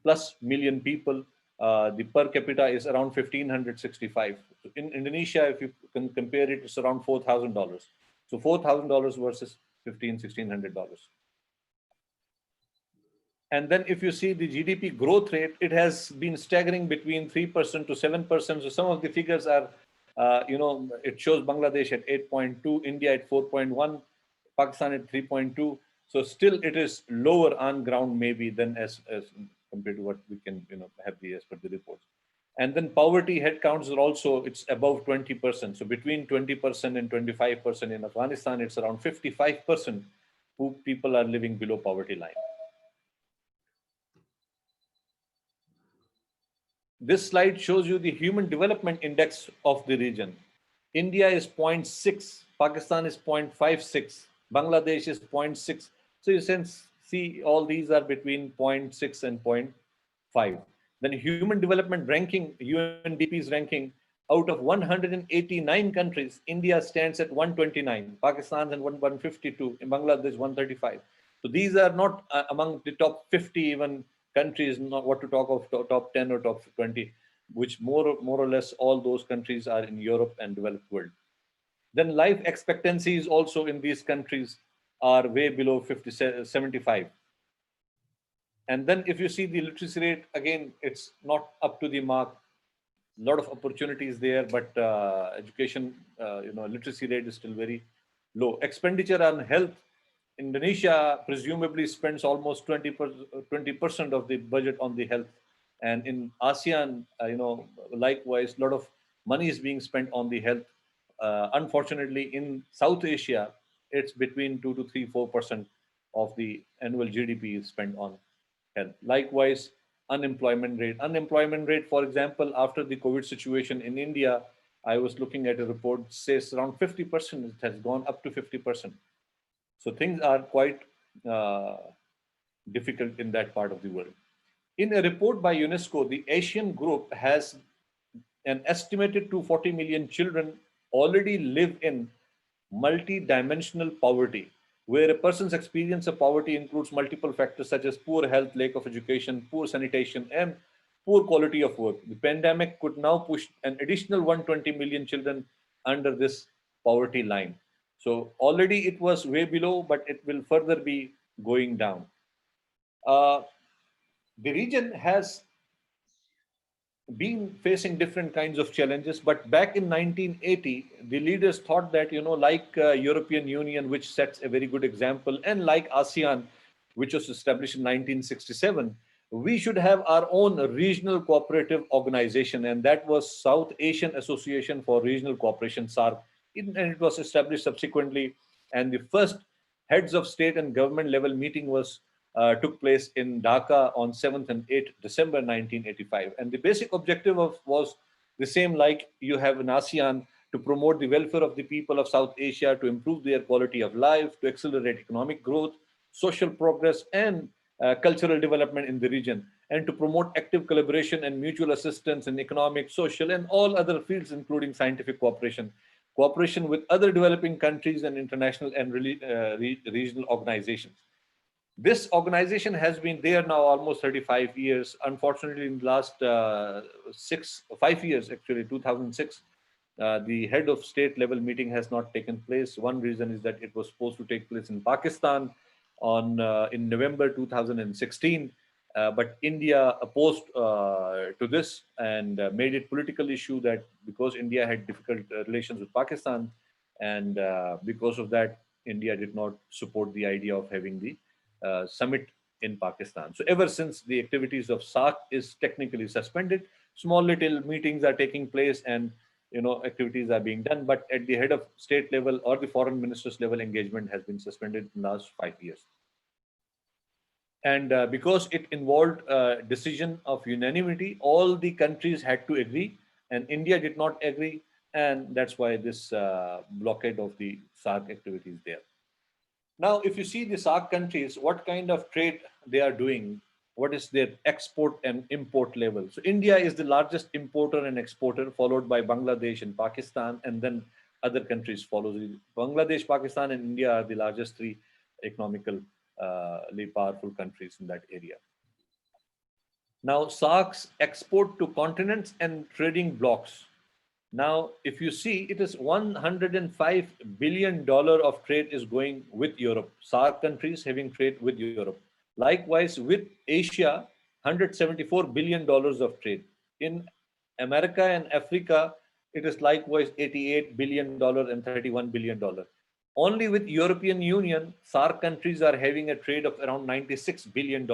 plus million people, the per capita is around 1,565. In Indonesia, if you can compare it, it's around $4,000. So $4,000 versus $1,600. And then if you see the GDP growth rate, it has been staggering between 3% to 7%. So some of the figures are, it shows Bangladesh at 8.2, India at 4.1, Pakistan at 3.2. So still it is lower on ground maybe than as compared to what we can have as per the reports. And then poverty headcounts are also, it's above 20%. So between 20% and 25% in Afghanistan, it's around 55% who people are living below poverty line. This slide shows you the Human Development Index of the region. India is 0.6, Pakistan is 0.56, Bangladesh is 0.6. So you can see all these are between 0.6 and 0.5. Then Human Development Ranking, UNDP's ranking, out of 189 countries, India stands at 129, Pakistan at 152, in Bangladesh 135. So these are not among the top 50 even countries, not what to talk of top 10 or top 20, which more or less all those countries are in Europe and developed world. Then life expectancies also in these countries are way below 75. And then if you see the literacy rate, again, it's not up to the mark. A lot of opportunities there, but education, literacy rate is still very low. Expenditure on health, Indonesia presumably spends almost 20% of the budget on the health. And in ASEAN, likewise, a lot of money is being spent on the health. Unfortunately, in South Asia, it's between 2 to 3, 4% of the annual GDP is spent on health. Likewise, unemployment rate. Unemployment rate, for example, after the COVID situation in India, I was looking at a report says around 50%. It has gone up to 50%. So things are quite difficult in that part of the world. In a report by UNESCO, the Asian group has an estimated 240 million children already live in multi-dimensional poverty, where a person's experience of poverty includes multiple factors such as poor health, lack of education, poor sanitation, and poor quality of work. The pandemic could now push an additional 120 million children under this poverty line. So already it was way below, but it will further be going down. The region has been facing different kinds of challenges, but back in 1980 the leaders thought that, like European Union, which sets a very good example, and like ASEAN, which was established in 1967, we should have our own regional cooperative organization, and that was South Asian Association for Regional Cooperation, SARC, and it was established subsequently, and the first heads of state and government level meeting was took place in Dhaka on 7th and 8th December 1985. And the basic objective was the same like you have in ASEAN, to promote the welfare of the people of South Asia, to improve their quality of life, to accelerate economic growth, social progress, and cultural development in the region, and to promote active collaboration and mutual assistance in economic, social, and all other fields, including scientific cooperation, cooperation with other developing countries and international and regional organizations. This organization has been there now almost 35 years. Unfortunately, in the last 5 years, actually, 2006, the head of state level meeting has not taken place. One reason is that it was supposed to take place in Pakistan in November 2016, but India opposed to this and made it political issue, that because India had difficult relations with Pakistan, and because of that, India did not support the idea of having the summit in Pakistan. So ever since, the activities of SARC is technically suspended. Small little meetings are taking place, and activities are being done, but at the head of state level or the foreign ministers level, engagement has been suspended in the last 5 years. And because it involved a decision of unanimity, all the countries had to agree, and India did not agree, and that's why this blockade of the SARC activity is there. Now, if you see the SARC countries, what kind of trade they are doing, what is their export and import level? So India is the largest importer and exporter, followed by Bangladesh and Pakistan, and then other countries follow. Bangladesh, Pakistan, and India are the largest three economically powerful countries in that area. Now, SARC's export to continents and trading blocks. Now, if you see, it is $105 billion of trade is going with Europe. SARC countries having trade with Europe. Likewise, with Asia, $174 billion of trade. In America and Africa, it is likewise $88 billion and $31 billion. Only with European Union, SARC countries are having a trade of around $96 billion.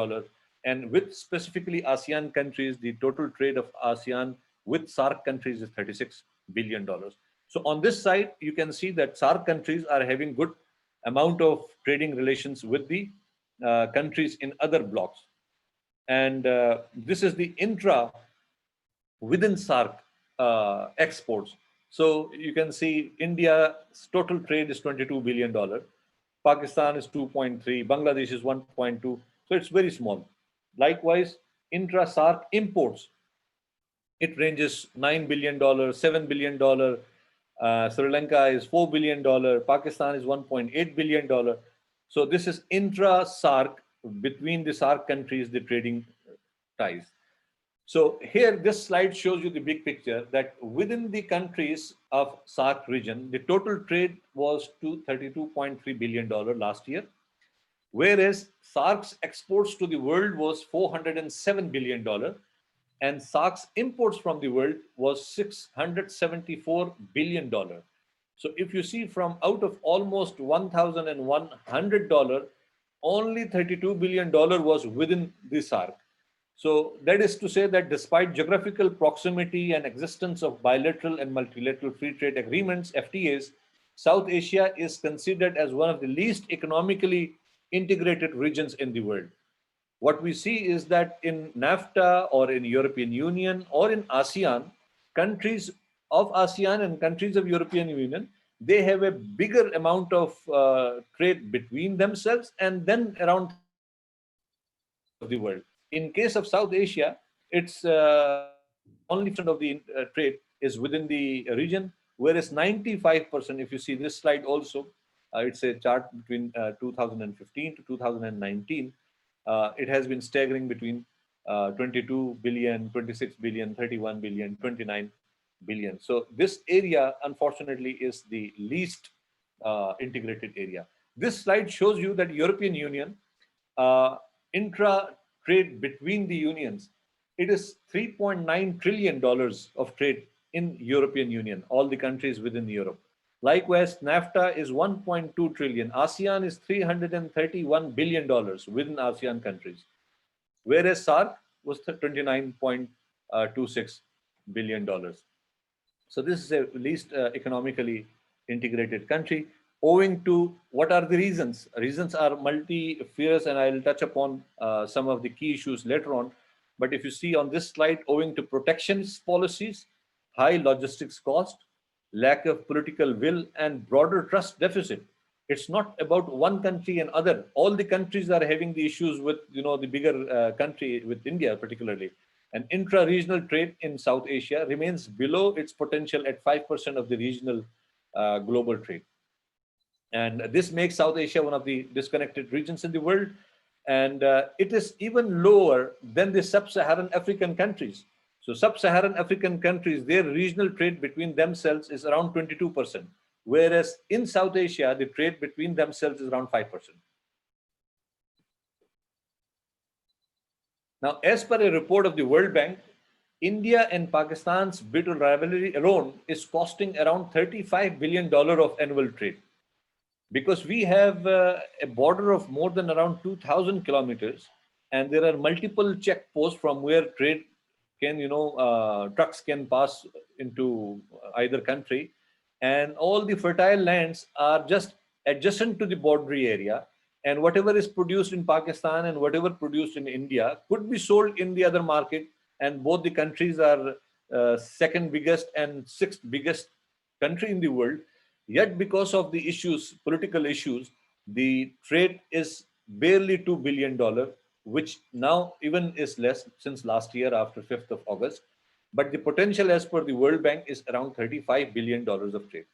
And with specifically ASEAN countries, the total trade of ASEAN with SARC countries is $36 billion. So on this side, you can see that SARC countries are having good amount of trading relations with the countries in other blocks. And this is the intra within SARC exports. So you can see India's total trade is $22 billion. Pakistan is 2.3, Bangladesh is 1.2. So it's very small. Likewise, intra-SARC imports, it ranges $9 billion, $7 billion. Sri Lanka is $4 billion. Pakistan is $1.8 billion. So this is intra-SARC, between the SARC countries, the trading ties. So here, this slide shows you the big picture that within the countries of SARC region, the total trade was to $32.3 billion last year, whereas SARC's exports to the world was $407 billion, and SARC's imports from the world was $674 billion. So if you see, from out of almost $1,100, only $32 billion was within the SARC. So that is to say that despite geographical proximity and existence of bilateral and multilateral free trade agreements, FTAs, South Asia is considered as one of the least economically integrated regions in the world. What we see is that in NAFTA or in European Union or in ASEAN, countries of ASEAN and countries of European Union, they have a bigger amount of trade between themselves and then around of the world. In case of South Asia, it's only percent of the trade is within the region, whereas 95%, if you see this slide also, it's a chart between 2015 to 2019. It has been staggering between 22 billion, 26 billion, 31 billion, 29 billion. So this area, unfortunately, is the least integrated area. This slide shows you that European Union intra-trade between the unions, it is $3.9 trillion of trade in European Union, all the countries within Europe. Likewise, NAFTA is 1.2 trillion. ASEAN is $331 billion within ASEAN countries, whereas SAARC was $29.26 billion. So this is a least economically integrated country. Owing to what are the reasons? Reasons are multifarious, and I'll touch upon some of the key issues later on. But if you see on this slide, owing to protectionist policies, high logistics cost, lack of political will, and broader trust deficit. It's not about one country and other. All the countries are having the issues with, the bigger country, with India particularly. And intra-regional trade in South Asia remains below its potential at 5% of the regional global trade. And this makes South Asia one of the disconnected regions in the world. And it is even lower than the sub-Saharan African countries. So sub-Saharan African countries, their regional trade between themselves is around 22%, whereas in South Asia, the trade between themselves is around 5%. Now, as per a report of the World Bank, India and Pakistan's bitter rivalry alone is costing around $35 billion of annual trade. Because we have a border of more than around 2,000 kilometers, and there are multiple checkposts from where trade can, trucks can pass into either country, and all the fertile lands are just adjacent to the boundary area, and whatever is produced in Pakistan and whatever produced in India could be sold in the other market, and both the countries are second biggest and sixth biggest country in the world. Yet because of the issues, political issues, the trade is barely $2 billion, which now even is less since last year after 5th of August. But the potential as per the World Bank is around $35 billion of trade.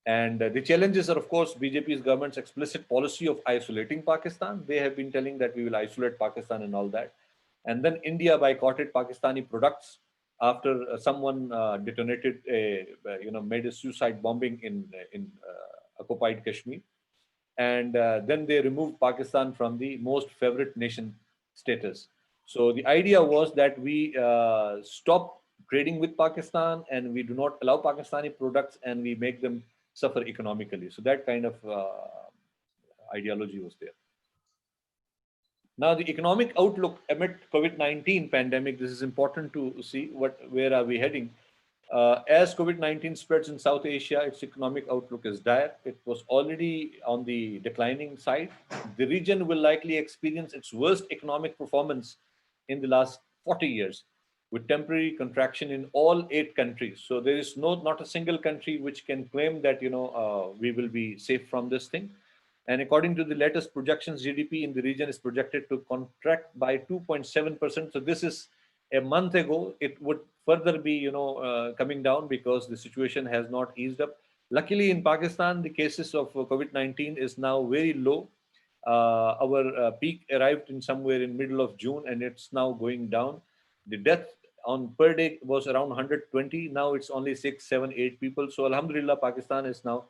And the challenges are, of course, BJP's government's explicit policy of isolating Pakistan. They have been telling that we will isolate Pakistan and all that. And then India boycotted Pakistani products after someone detonated made a suicide bombing in occupied Kashmir. And then they removed Pakistan from the most favorite nation status. So the idea was that we stop trading with Pakistan and we do not allow Pakistani products and we make them suffer economically. So that kind of ideology was there. Now, the economic outlook amid COVID-19 pandemic, this is important to see where are we heading. As COVID-19 spreads in South Asia, its economic outlook is dire. It was already on the declining side. The region will likely experience its worst economic performance in the last 40 years, with temporary contraction in all 8 countries. So there is not a single country which can claim that we will be safe from this thing. And according to the latest projections, GDP in the region is projected to contract by 2.7%. So this is a month ago. It would further be, coming down because the situation has not eased up. Luckily, in Pakistan, the cases of COVID-19 is now very low. Our peak arrived in somewhere in middle of June, and it's now going down. The death on per day was around 120. Now it's only 6, 7, 8 people. So Alhamdulillah, Pakistan is now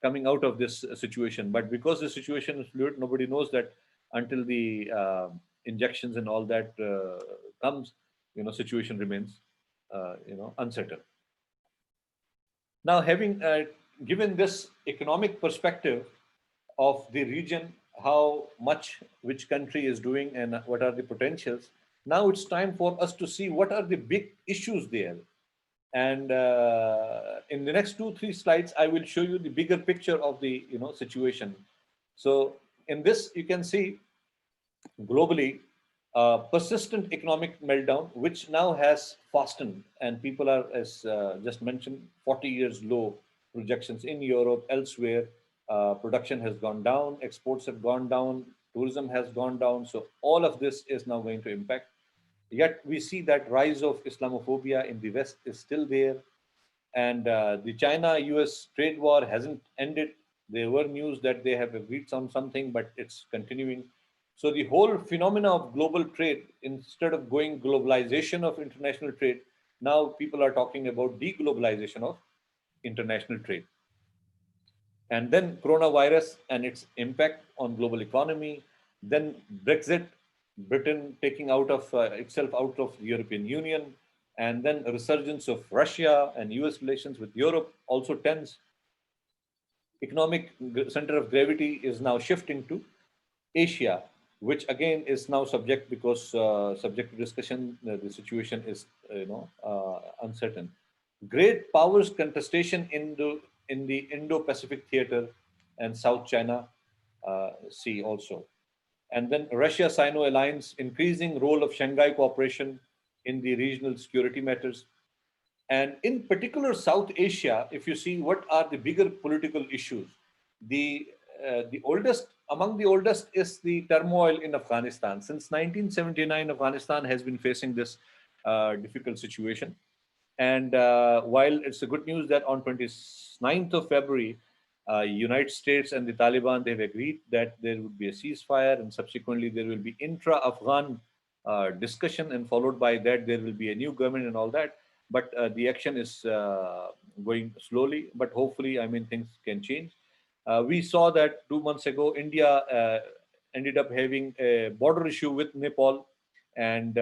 coming out of this situation. But because the situation is fluid, nobody knows that until the injections and all that comes, situation remains, uncertain. Now, having given this economic perspective of the region, how much which country is doing and what are the potentials, Now it's time for us to see what are the big issues there. And in the next 2-3 slides, I will show you the bigger picture of the situation. So in this, you can see globally, persistent economic meltdown, which now has fastened, and people are, as just mentioned, 40 years low projections in Europe, elsewhere. Production has gone down, exports have gone down, tourism has gone down. So all of this is now going to impact. Yet we see that rise of Islamophobia in the West is still there. And the China-US trade war hasn't ended. There were news that they have agreed on something, but it's continuing. So the whole phenomena of global trade, instead of going globalization of international trade, now people are talking about deglobalization of international trade. And then coronavirus and its impact on global economy, then Brexit, Britain taking out of itself out of the European Union, and then a resurgence of Russia and US relations with Europe also tense. Economic center of gravity is now shifting to Asia, which again is now subject because subject to discussion. The situation is uncertain. Great powers contestation in the Indo-Pacific theater and South China Sea also. And then Russia-Sino alliance, increasing role of Shanghai cooperation in the regional security matters. And in particular, South Asia, if you see what are the bigger political issues, the oldest, among the oldest is the turmoil in Afghanistan. Since 1979, Afghanistan has been facing this difficult situation. And while it's a good news that on 29th of February, United States and the Taliban, they've agreed that there would be a ceasefire, and subsequently there will be intra-Afghan discussion, and followed by that there will be a new government and all that. But the action is going slowly, but hopefully, I mean, things can change. We saw that 2 months ago, India ended up having a border issue with Nepal, and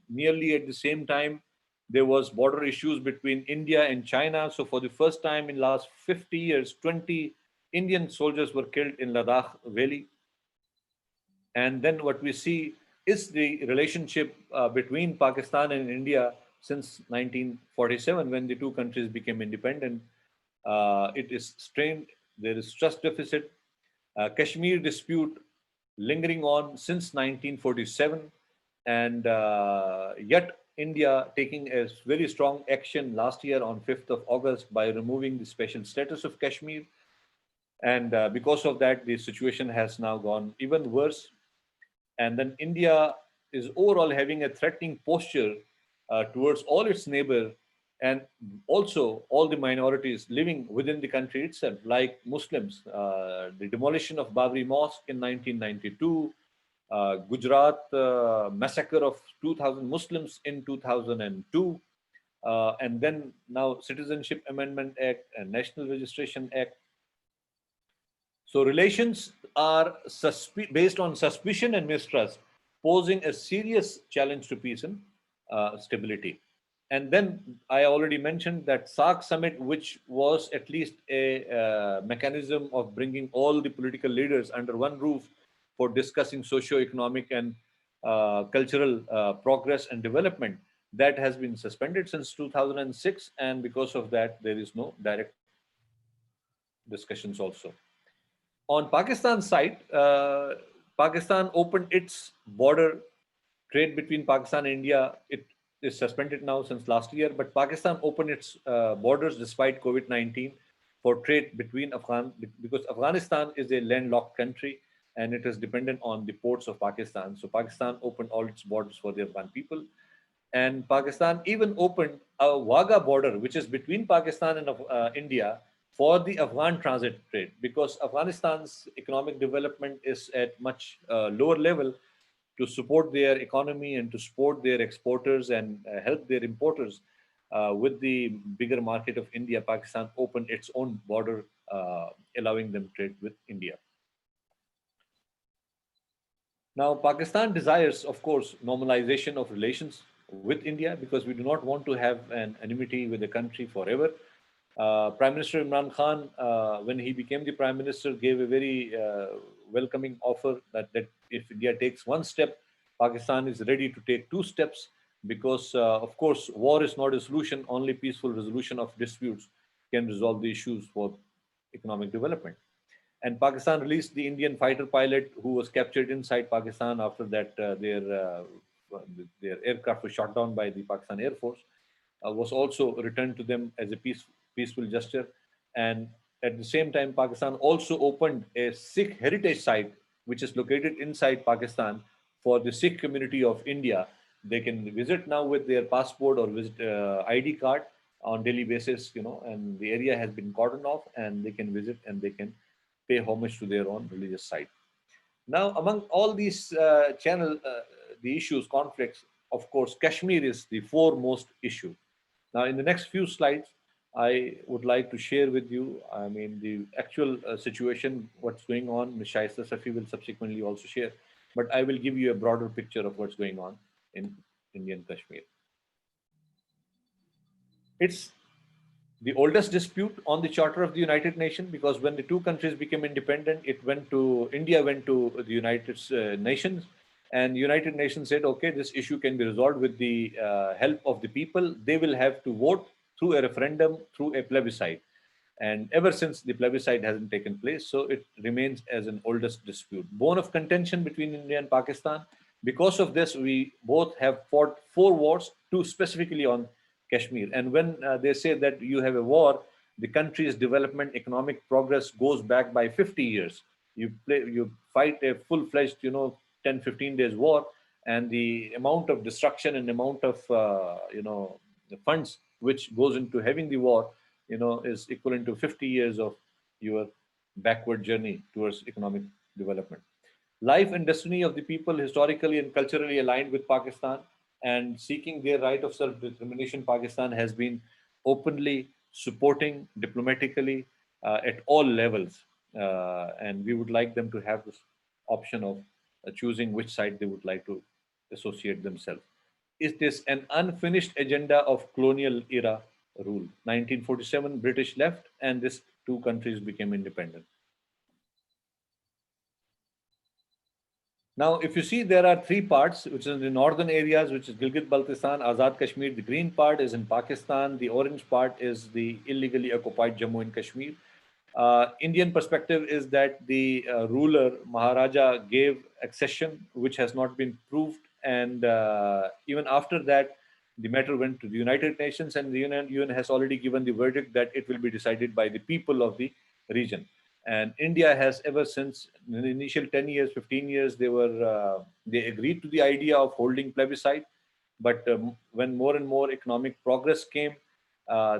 nearly at the same time, there was border issues between India and China. So for the first time in last 50 years, 20 Indian soldiers were killed in Ladakh Valley. And then what we see is the relationship between Pakistan and India since 1947, when the two countries became independent. It is strained. There is trust deficit. Kashmir dispute lingering on since 1947. And yet India taking a very strong action last year on 5th of August by removing the special status of Kashmir. And because of that, the situation has now gone even worse. And then India is overall having a threatening posture towards all its neighbors, and also all the minorities living within the country itself, like Muslims. The demolition of Babri Mosque in 1992, Gujarat massacre of 2,000 Muslims in 2002, and then now Citizenship Amendment Act and National Registration Act. So relations are based on suspicion and mistrust, posing a serious challenge to peace and stability. And then I already mentioned that SAARC summit, which was at least a mechanism of bringing all the political leaders under one roof for discussing socio-economic and cultural progress and development, that has been suspended since 2006. And because of that, there is no direct discussions also. On Pakistan's side, Pakistan opened its border. Trade between Pakistan and India, it is suspended now since last year, but Pakistan opened its borders despite COVID-19 for trade between because Afghanistan is a landlocked country and it is dependent on the ports of Pakistan. So Pakistan opened all its borders for the Afghan people. And Pakistan even opened a Wagah border, which is between Pakistan and India, for the Afghan transit trade, because Afghanistan's economic development is at much lower level. To support their economy and to support their exporters and help their importers with the bigger market of India, Pakistan opened its own border, allowing them trade with India. Now, Pakistan desires, of course, normalization of relations with India, because we do not want to have an enmity with the country forever. Prime Minister Imran Khan, when he became the Prime Minister, gave a very welcoming offer that if India takes one step, Pakistan is ready to take 2 steps because, of course, war is not a solution. Only peaceful resolution of disputes can resolve the issues for economic development. And Pakistan released the Indian fighter pilot who was captured inside Pakistan after that their aircraft was shot down by the Pakistan Air Force, was also returned to them as a peaceful gesture. And at the same time, Pakistan also opened a Sikh heritage site, which is located inside Pakistan for the Sikh community of India. They can visit now with their passport or visit ID card on daily basis, and the area has been cordoned off, and they can visit and they can pay homage to their own religious site. Now, among all these the issues, conflicts, of course, Kashmir is the foremost issue. Now, in the next few slides, I would like to share with you, the actual situation, what's going on. Ms. Shaista Safi will subsequently also share, but I will give you a broader picture of what's going on in Indian Kashmir. It's the oldest dispute on the Charter of the United Nations, because when the two countries became independent, India went to the United Nations, and United Nations said, okay, this issue can be resolved with the help of the people. They will have to vote through a referendum, through a plebiscite. And ever since, the plebiscite hasn't taken place, so it remains as an oldest dispute. Bone of contention between India and Pakistan. Because of this, we both have fought 4 wars, 2 specifically on Kashmir. And when they say that you have a war, the country's development, economic progress goes back by 50 years. You fight a full-fledged, 10, 15 days war, and the amount of destruction and amount of, the funds which goes into having the war, is equivalent to 50 years of your backward journey towards economic development. Life and destiny of the people historically and culturally aligned with Pakistan, and seeking their right of self-determination, Pakistan has been openly supporting diplomatically at all levels. And we would like them to have this option of choosing which side they would like to associate themselves. It is an unfinished agenda of colonial era rule. 1947, British left, and these 2 countries became independent. Now, if you see, there are 3 parts, which is in the northern areas, which is Gilgit-Baltistan, Azad Kashmir. The green part is in Pakistan. The orange part is the illegally occupied Jammu and Kashmir. Indian perspective is that the ruler, Maharaja, gave accession, which has not been proved. And even after that, the matter went to the United Nations, and the UN has already given the verdict that it will be decided by the people of the region. And India has ever since, in the initial 10 years, 15 years, they agreed to the idea of holding plebiscite. But when more and more economic progress came,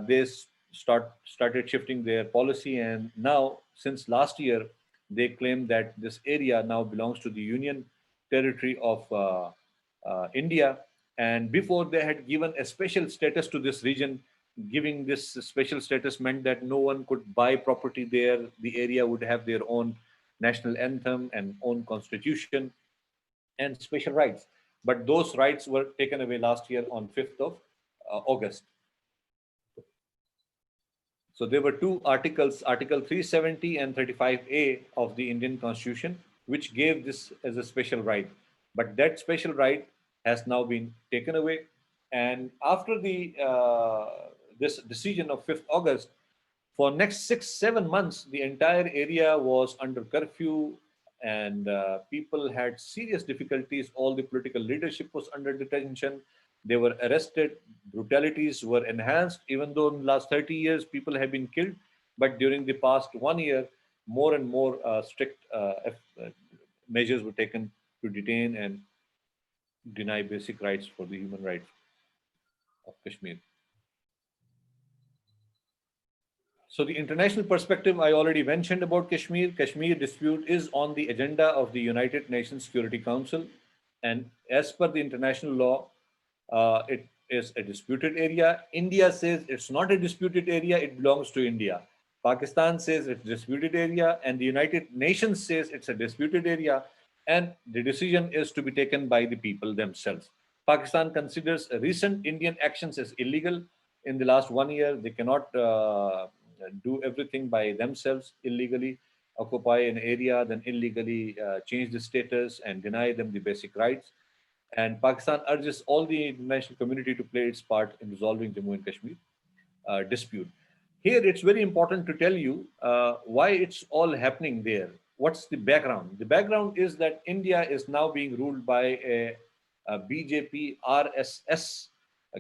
they started shifting their policy. And now, since last year, they claim that this area now belongs to the Union territory of India. And before, they had given a special status to this region. Giving this special status meant that no one could buy property there. The area would have their own national anthem and own constitution and special rights. But those rights were taken away last year on 5th of August. So there were 2 articles, Article 370 and 35A of the Indian Constitution, which gave this as a special right. But that special right has now been taken away. And after this decision of 5th August, for next 6-7 months, the entire area was under curfew, and people had serious difficulties. All the political leadership was under detention. They were arrested. Brutalities were enhanced, even though in the last 30 years, people have been killed. But during the past 1 year, more and more strict measures were taken to detain and deny basic rights for the human rights of Kashmir. So the international perspective, I already mentioned about Kashmir. Kashmir dispute is on the agenda of the United Nations Security Council. And as per the international law, it is a disputed area. India says it's not a disputed area, it belongs to India. Pakistan says it's a disputed area, and the United Nations says it's a disputed area, and the decision is to be taken by the people themselves. Pakistan considers recent Indian actions as illegal. In the last 1 year, they cannot do everything by themselves, illegally occupy an area, then illegally change the status and deny them the basic rights. And Pakistan urges all the international community to play its part in resolving Jammu and Kashmir dispute. Here, it's very important to tell you why it's all happening there. What's the background? The background is that India is now being ruled by a BJP RSS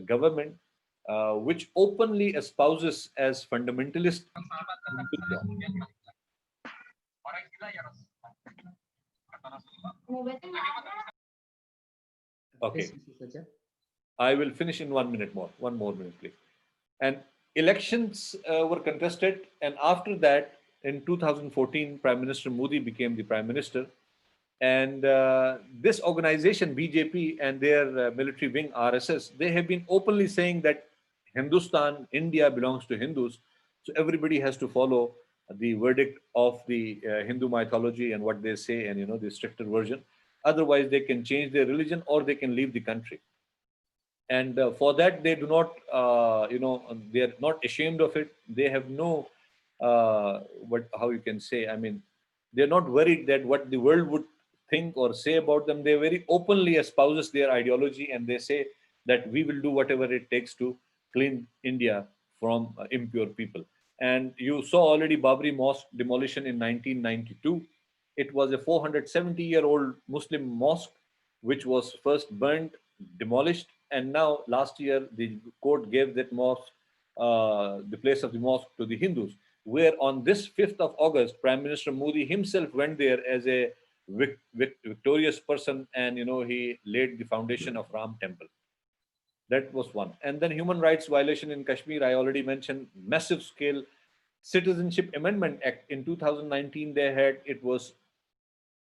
government, which openly espouses as fundamentalist. Okay. I will finish in 1 minute more. One more minute, please. And elections were contested. And after that, in 2014, Prime Minister Modi became the Prime Minister. And this organization, BJP, and their military wing, RSS, they have been openly saying that Hindustan, India belongs to Hindus. So everybody has to follow the verdict of the Hindu mythology and what they say, and the stricter version. Otherwise, they can change their religion or they can leave the country. And for that, they do not, they are not ashamed of it. They have no, how you can say, I mean, they're not worried that what the world would think or say about them. They very openly espouses their ideology, and they say that we will do whatever it takes to clean India from impure people. And you saw already Babri Mosque demolition in 1992. It was a 470-year-old Muslim mosque, which was first burnt, demolished, and now last year the court gave that mosque, the place of the mosque, to the Hindus, where on this 5th of August, Prime Minister Modi himself went there as a victorious person, and he laid the foundation of Ram Temple. That was one. And then human rights violation in Kashmir, I already mentioned, massive scale. Citizenship Amendment Act in 2019, they had, it was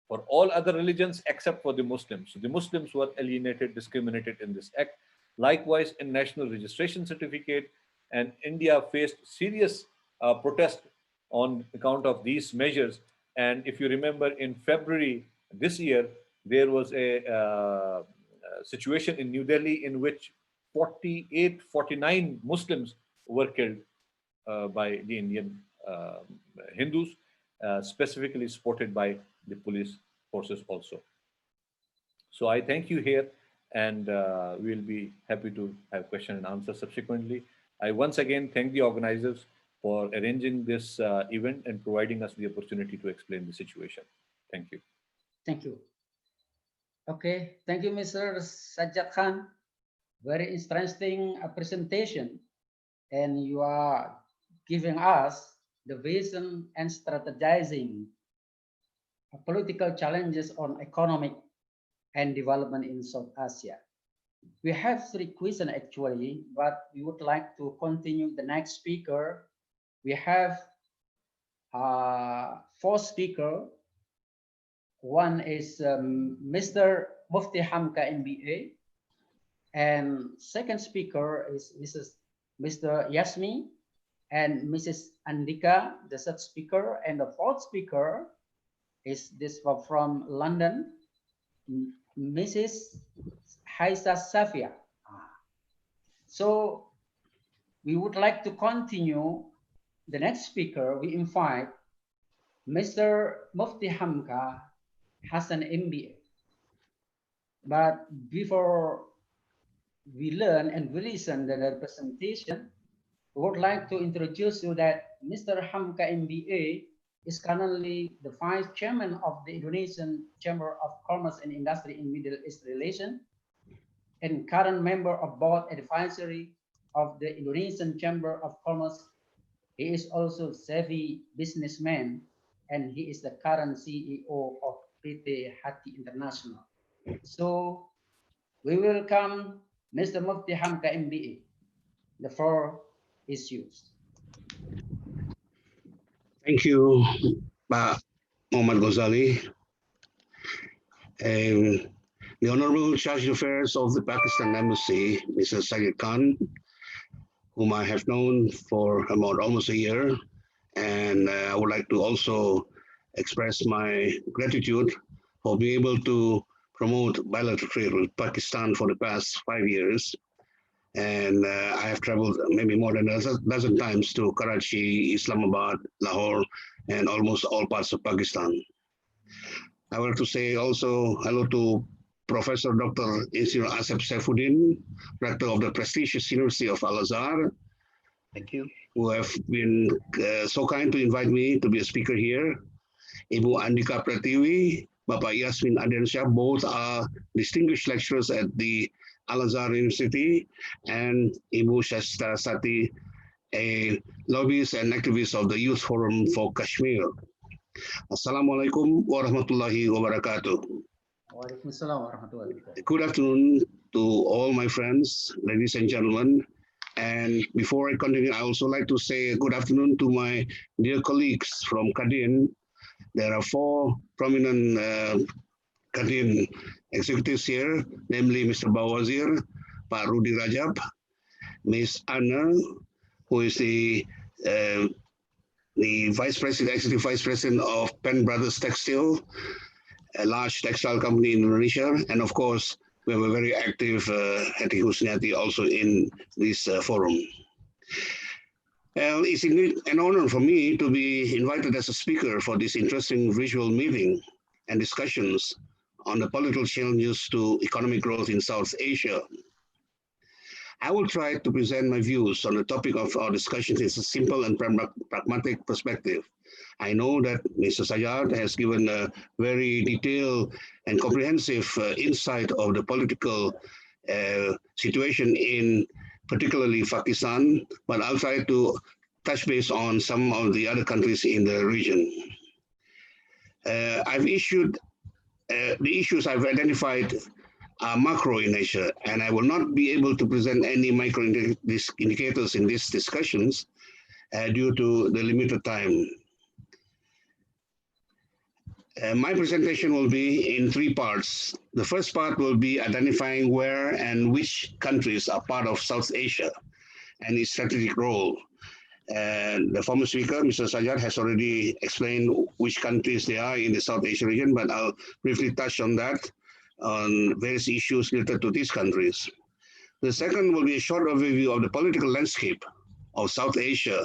for all other religions except for the Muslims. So the Muslims were alienated, discriminated in this act. Likewise, in national registration certificate, and India faced serious protest on account of these measures. And if you remember, in February this year, there was a situation in New Delhi in which 49 Muslims were killed by the Indian Hindus, specifically supported by the police forces also. So I thank you here, and we'll be happy to have question and answer subsequently. I once again thank the organizers for arranging this event and providing us the opportunity to explain the situation. Thank you. Thank you. Okay, thank you, Mr. Sajjad Khan. Very interesting presentation, and you are giving us the vision and strategizing political challenges on economic and development in South Asia. We have 3 questions actually, but we would like to continue the next speaker. We have 4 speakers. One is Mr. Mufti Hamka MBA, and second speaker is Mr. Yasmi and Mrs. Andika, the third speaker, and the fourth speaker is this one from London, Mrs. Haisa Safia. So we would like to continue the next speaker. We invite Mr. Mufti Hamka Hassan MBA. But before we learn and we listen to the presentation, we would like to introduce you that Mr. Hamka MBA is currently the Vice Chairman of the Indonesian Chamber of Commerce and Industry in Middle East Relations and current member of Board Advisory of the Indonesian Chamber of Commerce. He is also a savvy businessman, and he is the current CEO of PT Hati International. So we welcome Mr. Mufti Hamka MBA. The floor is yours. Thank you, Pak Muhammad Ghazali. The Honorable Charge d'Affaires of the Pakistan Embassy, Mr. Sajjad Khan, whom I have known for about almost a year. And I would like to also express my gratitude for being able to promote bilateral trade with Pakistan for the past 5 years. And I have traveled maybe more than a dozen times to Karachi, Islamabad, Lahore, and almost all parts of Pakistan. I would like to say also hello to Professor Dr. Insinyur Asep Saifuddin, Rector of the prestigious University of Al-Azhar. Thank you. Who have been so kind to invite me to be a speaker here. Ibu Andika Pratiwi, Bapak Yasmin Ardiansyah, both are distinguished lecturers at the Al-Azhar University, and Ibu Shasta Sati, a lobbyist and activist of the Youth Forum for Kashmir. Assalamualaikum warahmatullahi wabarakatuh. Good afternoon to all my friends, ladies and gentlemen. And before I continue, I also like to say good afternoon to my dear colleagues from Kadin. There are four prominent Kadin executives here, namely Mr. Bawazir, Pak Rudi Rajab, Ms. Anna, who is the Vice President, Executive Vice President of Penn Brothers Textile, a large textile company in Indonesia, and of course, we have a very active Heti Husniati also in this forum. It's an honor for me to be invited as a speaker for this interesting visual meeting and discussions on the political challenges to economic growth in South Asia. I will try to present my views on the topic of our discussion in a simple and pragmatic perspective. I know that Mr. Sajjad has given a very detailed and comprehensive insight of the political situation in particularly Pakistan, but I'll try to touch base on some of the other countries in the region. The issues I've identified are macro in nature, and I will not be able to present any micro indicators in these discussions due to the limited time. My presentation will be in three parts. The first part will be identifying where and which countries are part of South Asia and its strategic role. And the former speaker, Mr. Sajjad, has already explained which countries they are in the South Asia region, but I'll briefly touch on that, on various issues related to these countries. The second will be a short overview of the political landscape of South Asia,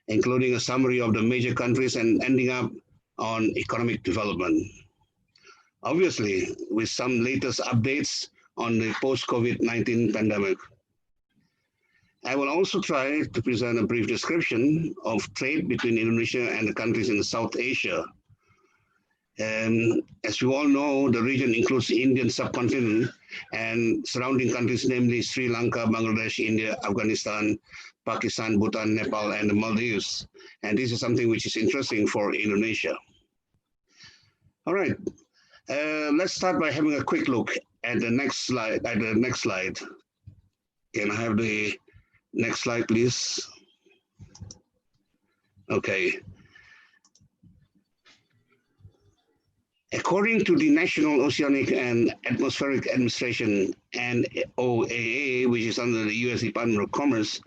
including a summary of the major countries and ending up on economic development. Obviously, with some latest updates on the post-COVID-19 pandemic. I will also try to present a brief description of trade between Indonesia and the countries in South Asia. As we all know, the region includes the Indian subcontinent and surrounding countries, namely Sri Lanka, Bangladesh, India, Afghanistan, Pakistan, Bhutan, Nepal, and the Maldives. And this is something which is interesting for Indonesia. All right, let's start by having a quick look at the next slide. Can I have the next slide, please? Okay. According to the National Oceanic and Atmospheric Administration, NOAA, which is under the U.S. Department of Commerce,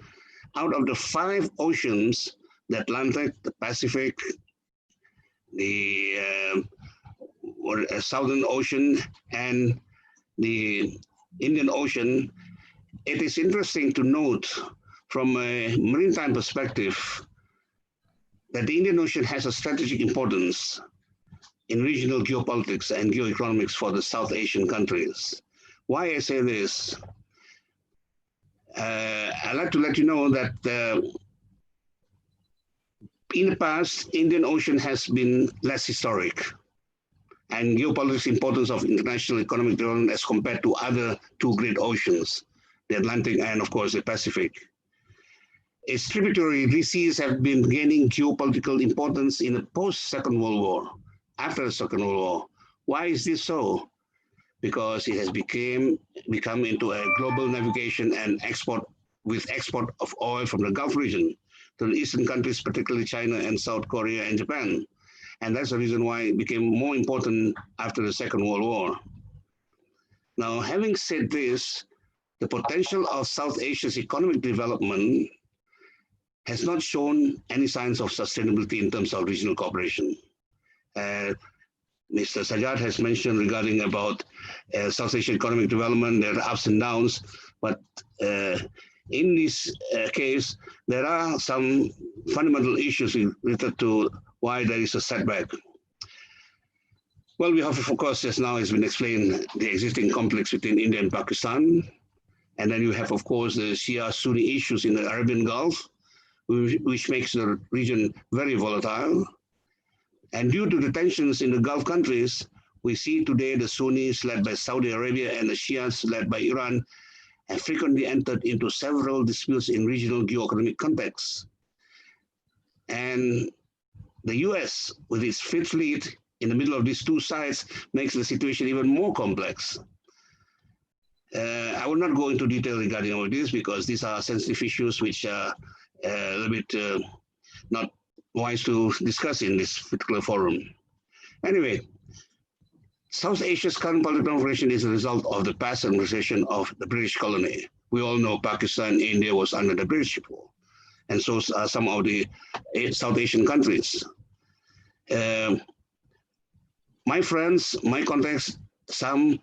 out of the 5 oceans, the Atlantic, the Pacific, the Southern Ocean, and the Indian Ocean, it is interesting to note from a maritime perspective that the Indian Ocean has a strategic importance in regional geopolitics and geoeconomics for the South Asian countries. Why I say this? I'd like to let you know that in the past, Indian Ocean has been less historic and geopolitics importance of international economic development as compared to other 2 great oceans, the Atlantic and of course the Pacific. Its tributary seas have been gaining geopolitical importance in the post-Second World War, after the Second World War. Why is this so? Because it has become into a global navigation and export of oil from the Gulf region to the eastern countries, particularly China and South Korea and Japan. And that's the reason why it became more important after the Second World War. Now, having said this, the potential of South Asia's economic development has not shown any signs of sustainability in terms of regional cooperation. Mr. Sajjad has mentioned regarding about South Asian economic development, there are ups and downs, but in this case, there are some fundamental issues related to why there is a setback. Well, we have, of course, just now has been explained, the existing conflicts between India and Pakistan. And then you have, of course, the Shia-Sunni issues in the Arabian Gulf, which makes the region very volatile. And due to the tensions in the Gulf countries, we see today the Sunnis led by Saudi Arabia and the Shias led by Iran have frequently entered into several disputes in regional geoeconomic contexts. And the US, with its Fifth Fleet in the middle of these two sides, makes the situation even more complex. I will not go into detail regarding all this because these are sensitive issues which are a little bit not wise to discuss in this particular forum. Anyway, South Asia's current political configuration is a result of the past administration of the British colony. We all know Pakistan, India was under the British rule, and so are some of the South Asian countries. My friends, my contacts, some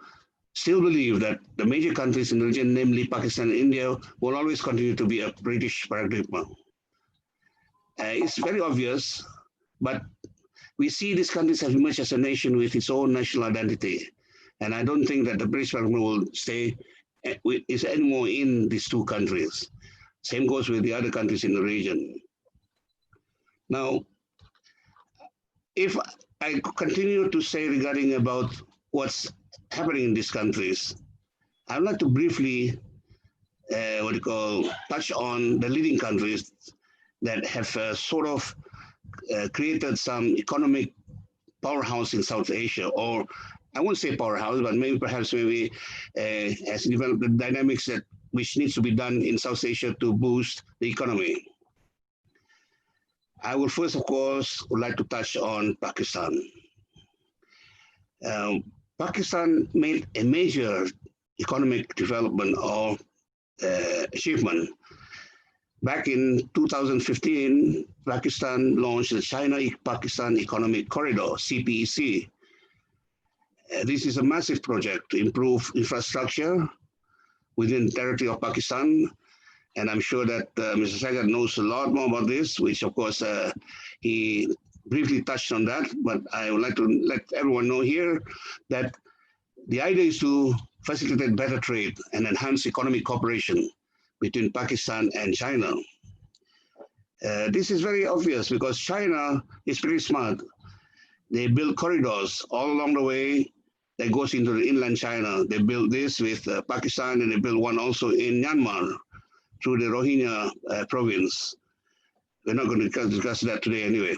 still believe that the major countries in the region, namely Pakistan and India, will always continue to be a British paradigm. It's very obvious, but we see these countries have emerged as a nation with its own national identity. And I don't think that the British paradigm will stay is anymore in these two countries. Same goes with the other countries in the region. Now, if I continue to say regarding about what's happening in these countries, I'd like to briefly touch on the leading countries that have sort of created some economic powerhouse in South Asia, or I won't say powerhouse, but perhaps has developed the dynamics that which needs to be done in South Asia to boost the economy. I will first, of course, would like to touch on Pakistan. Pakistan made a major economic development or achievement. Back in 2015, Pakistan launched the China-Pakistan Economic Corridor, CPEC. This is a massive project to improve infrastructure within the territory of Pakistan. And I'm sure that Mr. Sagar knows a lot more about this, which of course he briefly touched on that, but I would like to let everyone know here that the idea is to facilitate better trade and enhance economic cooperation between Pakistan and China. This is very obvious because China is pretty smart. They build corridors all along the way that goes into the inland China. They built this with Pakistan, and they built one also in Myanmar through the Rohingya province. We're not going to discuss that today anyway.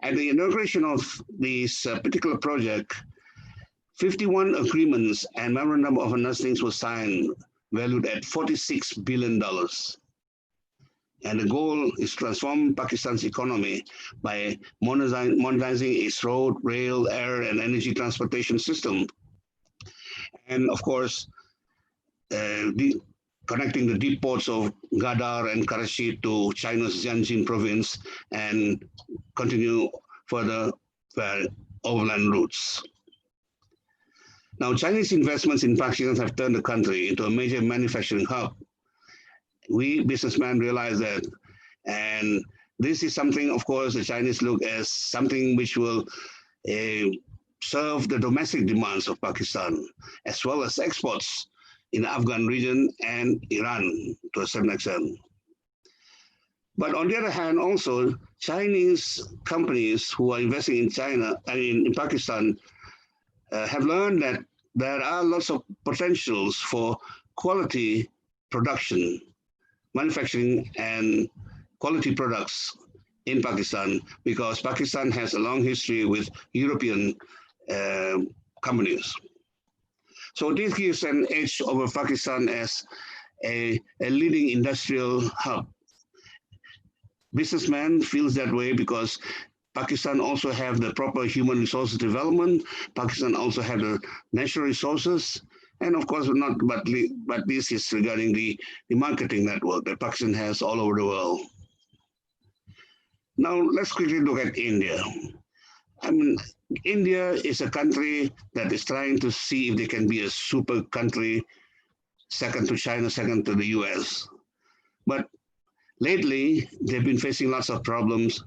At the inauguration of this particular project, 51 agreements and memorandum of understandings were signed, valued at $46 billion. And the goal is to transform Pakistan's economy by modernizing its road, rail, air, and energy transportation system. And of course, connecting the deep ports of Gadar and Karachi to China's Jiangxi province and continue further overland routes. Now, Chinese investments in Pakistan have turned the country into a major manufacturing hub. We businessmen realize that, and this is something, of course, the Chinese look as something which will serve the domestic demands of Pakistan, as well as exports in the Afghan region and Iran to a certain extent. But on the other hand, also, Chinese companies who are investing in in Pakistan, have learned that there are lots of potentials for quality production, manufacturing, and quality products in Pakistan, because Pakistan has a long history with European companies. So this gives an edge over Pakistan as a leading industrial hub. Businessman feels that way because Pakistan also have the proper human resources development. Pakistan also have the natural resources. And of course, but this is regarding the marketing network that Pakistan has all over the world. Now, let's quickly look at India. I mean, India is a country that is trying to see if they can be a super country, second to China, second to the US. But lately, they've been facing lots of problems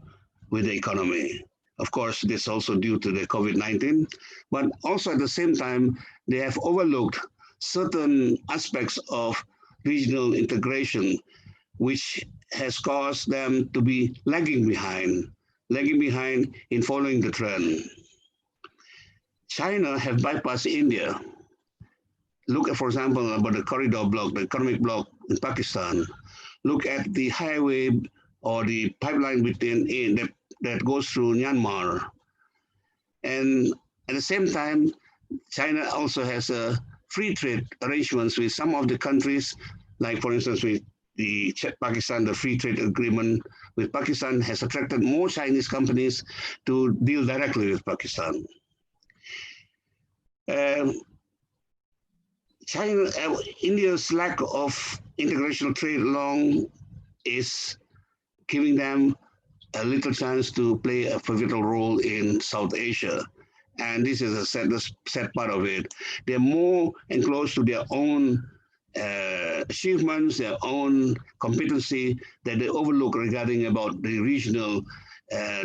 with the economy. Of course, this is also due to the COVID-19, but also at the same time, they have overlooked certain aspects of regional integration, which has caused them to be lagging behind in following the trend. China have bypassed India. Look at, for example, about the corridor block, the economic block in Pakistan. Look at the highway or the pipeline that goes through Myanmar. And at the same time, China also has a free trade arrangements with some of the countries, like for instance with the Pakistan, the free trade agreement with Pakistan has attracted more Chinese companies to deal directly with Pakistan. India's lack of international trade along is giving them a little chance to play a pivotal role in South Asia. And this is a sad part of it. They're more enclosed to their own achievements, their own competency that they overlook regarding about the regional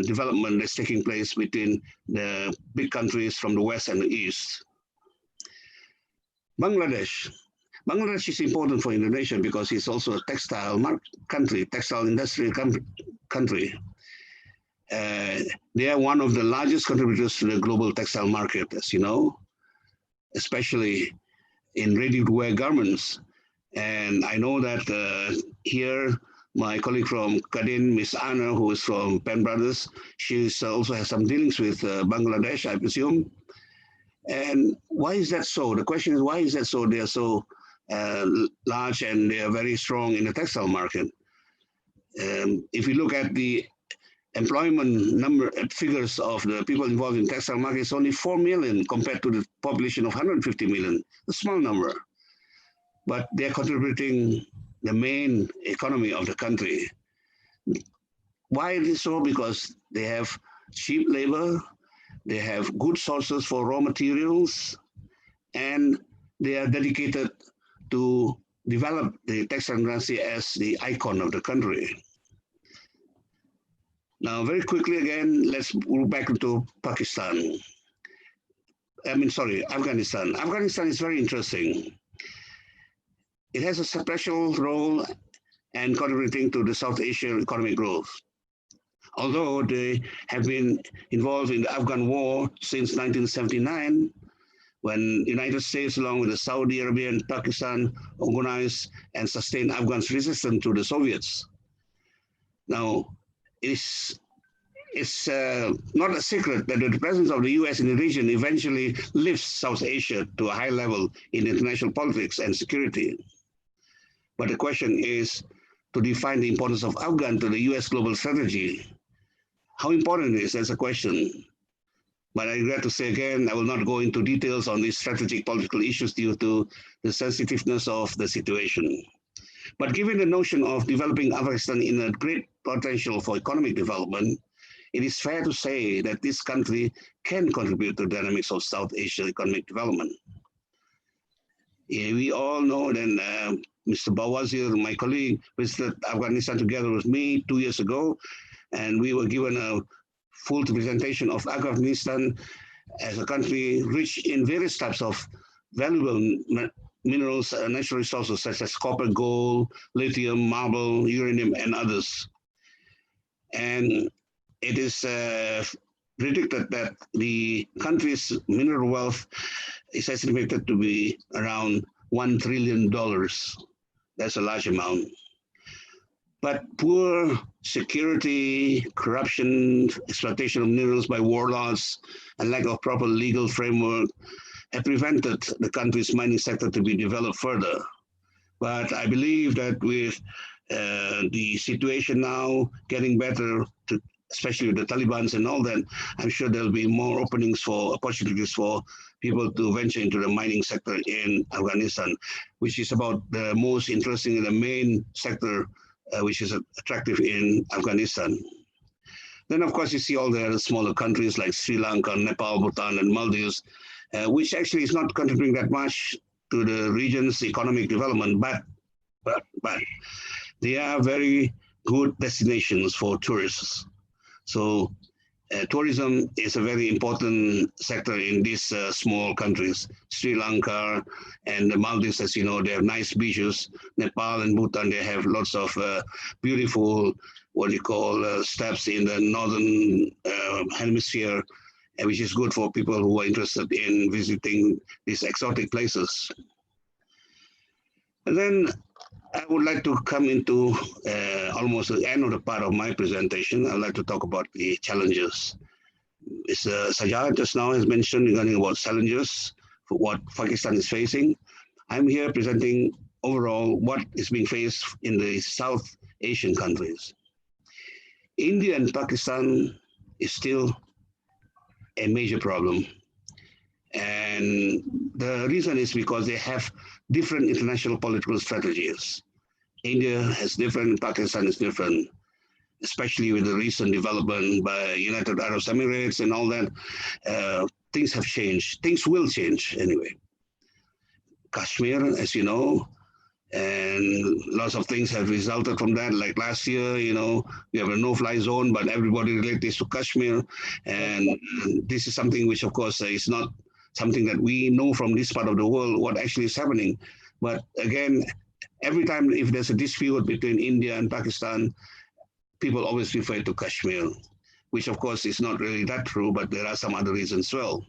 development that's taking place between the big countries from the West and the East. Bangladesh. Bangladesh is important for Indonesia because it's also a textile country, textile industrial country. They are one of the largest contributors to the global textile market, as you know, especially in ready-to-wear garments. And I know that here, my colleague from Kadin, Miss Anna, who is from Penn Brothers, she also has some dealings with Bangladesh, I presume. And why is that so? The question is, why is that so? They are so large and they are very strong in the textile market. If you look at the employment number figures of the people involved in textile market, it's only 4 million compared to the population of 150 million, a small number. But they're contributing the main economy of the country. Why is it so? Because they have cheap labor, they have good sources for raw materials, and they are dedicated to develop the textile industry as the icon of the country. Now, very quickly again, let's go back to Afghanistan. Afghanistan is very interesting. It has a special role and contributing to the South Asian economic growth. Although they have been involved in the Afghan war since 1979, when the United States, along with the Saudi Arabia and Pakistan, organized and sustained Afghans' resistance to the Soviets. Now, it's not a secret that the presence of the US in the region eventually lifts South Asia to a high level in international politics and security. But the question is to define the importance of Afghan to the US global strategy. How important it is, that's a question. But I regret to say again, I will not go into details on these strategic political issues due to the sensitiveness of the situation. But given the notion of developing Afghanistan in a great potential for economic development, it is fair to say that this country can contribute to the dynamics of South Asian economic development. We all know that Mr. Bawazir, my colleague, visited Afghanistan together with me 2 years ago, and we were given a full presentation of Afghanistan as a country rich in various types of valuable minerals and natural resources such as copper, gold, lithium, marble, uranium, and others. And it is predicted that the country's mineral wealth is estimated to be around $1 trillion. That's a large amount. But poor security, corruption, exploitation of minerals by warlords, and lack of proper legal framework have prevented the country's mining sector to be developed further. But I believe that with the situation now getting better, especially with the Taliban and all that, I'm sure there'll be more openings for opportunities for people to venture into the mining sector in Afghanistan, which is about the most interesting and the main sector which is attractive in Afghanistan. Then, of course, you see all the other smaller countries like Sri Lanka, Nepal, Bhutan, and Maldives, which actually is not contributing that much to the region's economic development, but they are very good destinations for tourists. So tourism is a very important sector in these small countries. Sri Lanka and the Maldives, as you know, they have nice beaches. Nepal and Bhutan, they have lots of beautiful, what you call, steps in the northern hemisphere, which is good for people who are interested in visiting these exotic places. And then I would like to come into almost the end of the part of my presentation. I'd like to talk about the challenges. Sajjad just now has mentioned regarding about challenges for what Pakistan is facing. I'm here presenting overall what is being faced in the South Asian countries. India and Pakistan is still a major problem. And the reason is because they have different international political strategies. India has different, Pakistan is different, especially with the recent development by United Arab Emirates and all that. Things have changed. Things will change anyway. Kashmir, as you know, and lots of things have resulted from that. Like last year, you know, we have a no-fly zone, but everybody relates to Kashmir. And this is something which, of course, is not something that we know from this part of the world what actually is happening. But again, every time if there's a dispute between India and Pakistan, people always refer to Kashmir, which of course is not really that true, but there are some other reasons as well.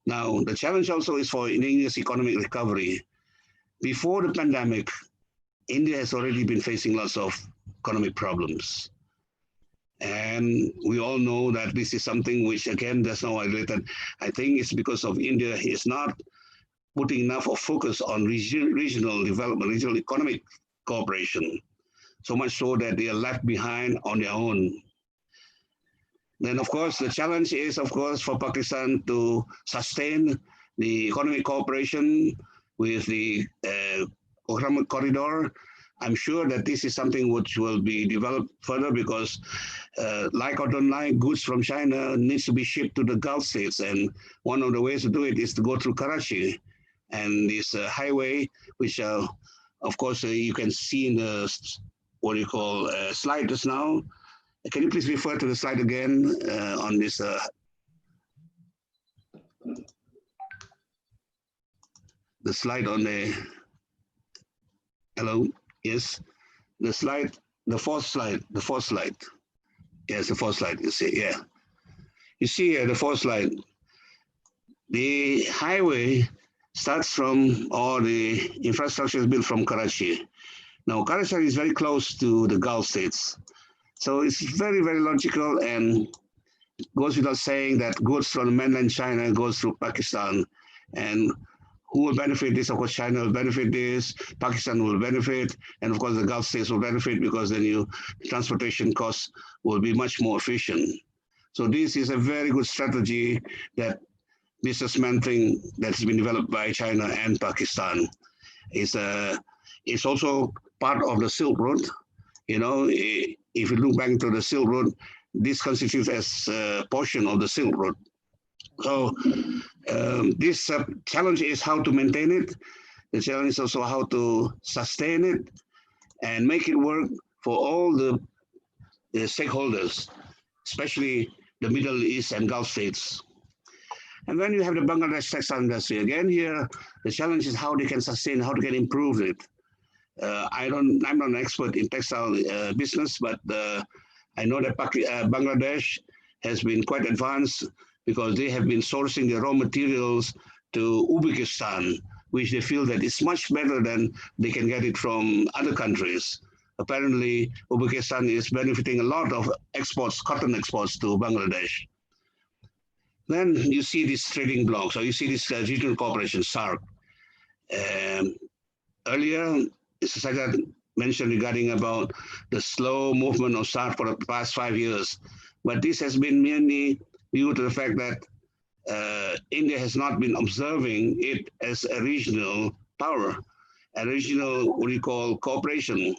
Now, the challenge also is for India's economic recovery. Before the pandemic, India has already been facing lots of economic problems. And we all know that this is something which, again, that's not related. I think it's because of India is not putting enough of focus on regional development, regional economic cooperation, so much so that they are left behind on their own. Then, of course, the challenge is, of course, for Pakistan to sustain the economic cooperation with the economic corridor. I'm sure that this is something which will be developed further because, like or don't like, goods from China needs to be shipped to the Gulf states. And one of the ways to do it is to go through Karachi. And this highway, which, of course, you can see in the, what you call, slide just now. Can you please refer to the slide again on this? The slide on the, hello, yes, the slide, the fourth slide. Yes, the fourth slide, you see, yeah. You see here, the fourth slide. The highway starts from, or the infrastructure is built from Karachi. Now, Karachi is very close to the Gulf states. So it's very, very logical and goes without saying that goods from mainland China goes through Pakistan. And who will benefit this? Of course, China will benefit this, Pakistan will benefit, and of course the Gulf states will benefit because then transportation costs will be much more efficient. So this is a very good strategy that businessman thing that's been developed by China and Pakistan. It's also part of the Silk Road. You know, if you look back to the Silk Road, this constitutes as a portion of the Silk Road. So this challenge is how to maintain it. The challenge is also how to sustain it and make it work for all the stakeholders, especially the Middle East and Gulf states. And then you have the Bangladesh textile industry. Again, here, the challenge is how they can sustain, how they can improve it. I'm not an expert in textile business, but I know that Bangladesh has been quite advanced because they have been sourcing the raw materials to Uzbekistan, which they feel that it's much better than they can get it from other countries. Apparently, Uzbekistan is benefiting a lot of exports, cotton exports to Bangladesh. Then you see these trading blocks, or you see this regional cooperation, SAARC. Earlier, Sajjad mentioned regarding about the slow movement of SAARC for the past 5 years, but this has been mainly due to the fact that India has not been observing it as a regional power, a regional, what we call, cooperation.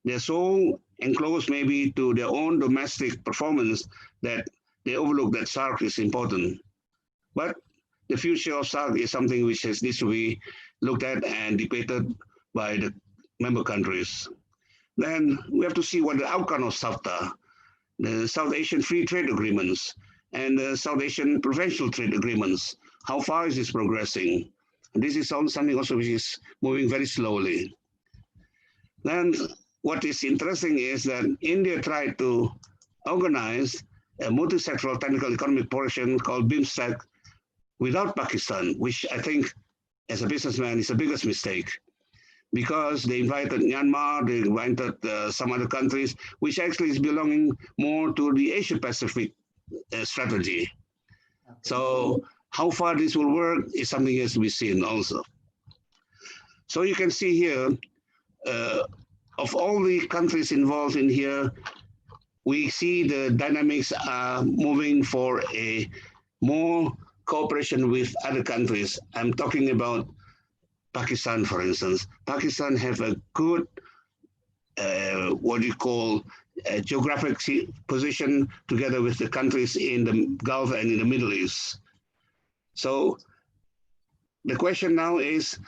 They're so enclosed maybe to their own domestic performance that they overlook that SAARC is important. But the future of SAARC is something which needs to be looked at and debated by the member countries. Then we have to see what the outcome of SAFTA. the South Asian Free Trade Agreements and the South Asian Preferential Trade Agreements. How far is this progressing? This is something also which is moving very slowly. Then what is interesting is that India tried to organize a multi-sectoral technical economic portion called BIMSTEC without Pakistan, which I think as a businessman is the biggest mistake, because they invited Myanmar, they invited some other countries, which actually is belonging more to the Asia Pacific strategy. Okay. So how far this will work is something has to be seen also. So you can see here, of all the countries involved in here, we see the dynamics are moving for a more cooperation with other countries. I'm talking about Pakistan, for instance. Pakistan have a good, what do you call, geographic position together with the countries in the Gulf and in the Middle East. So the question now is,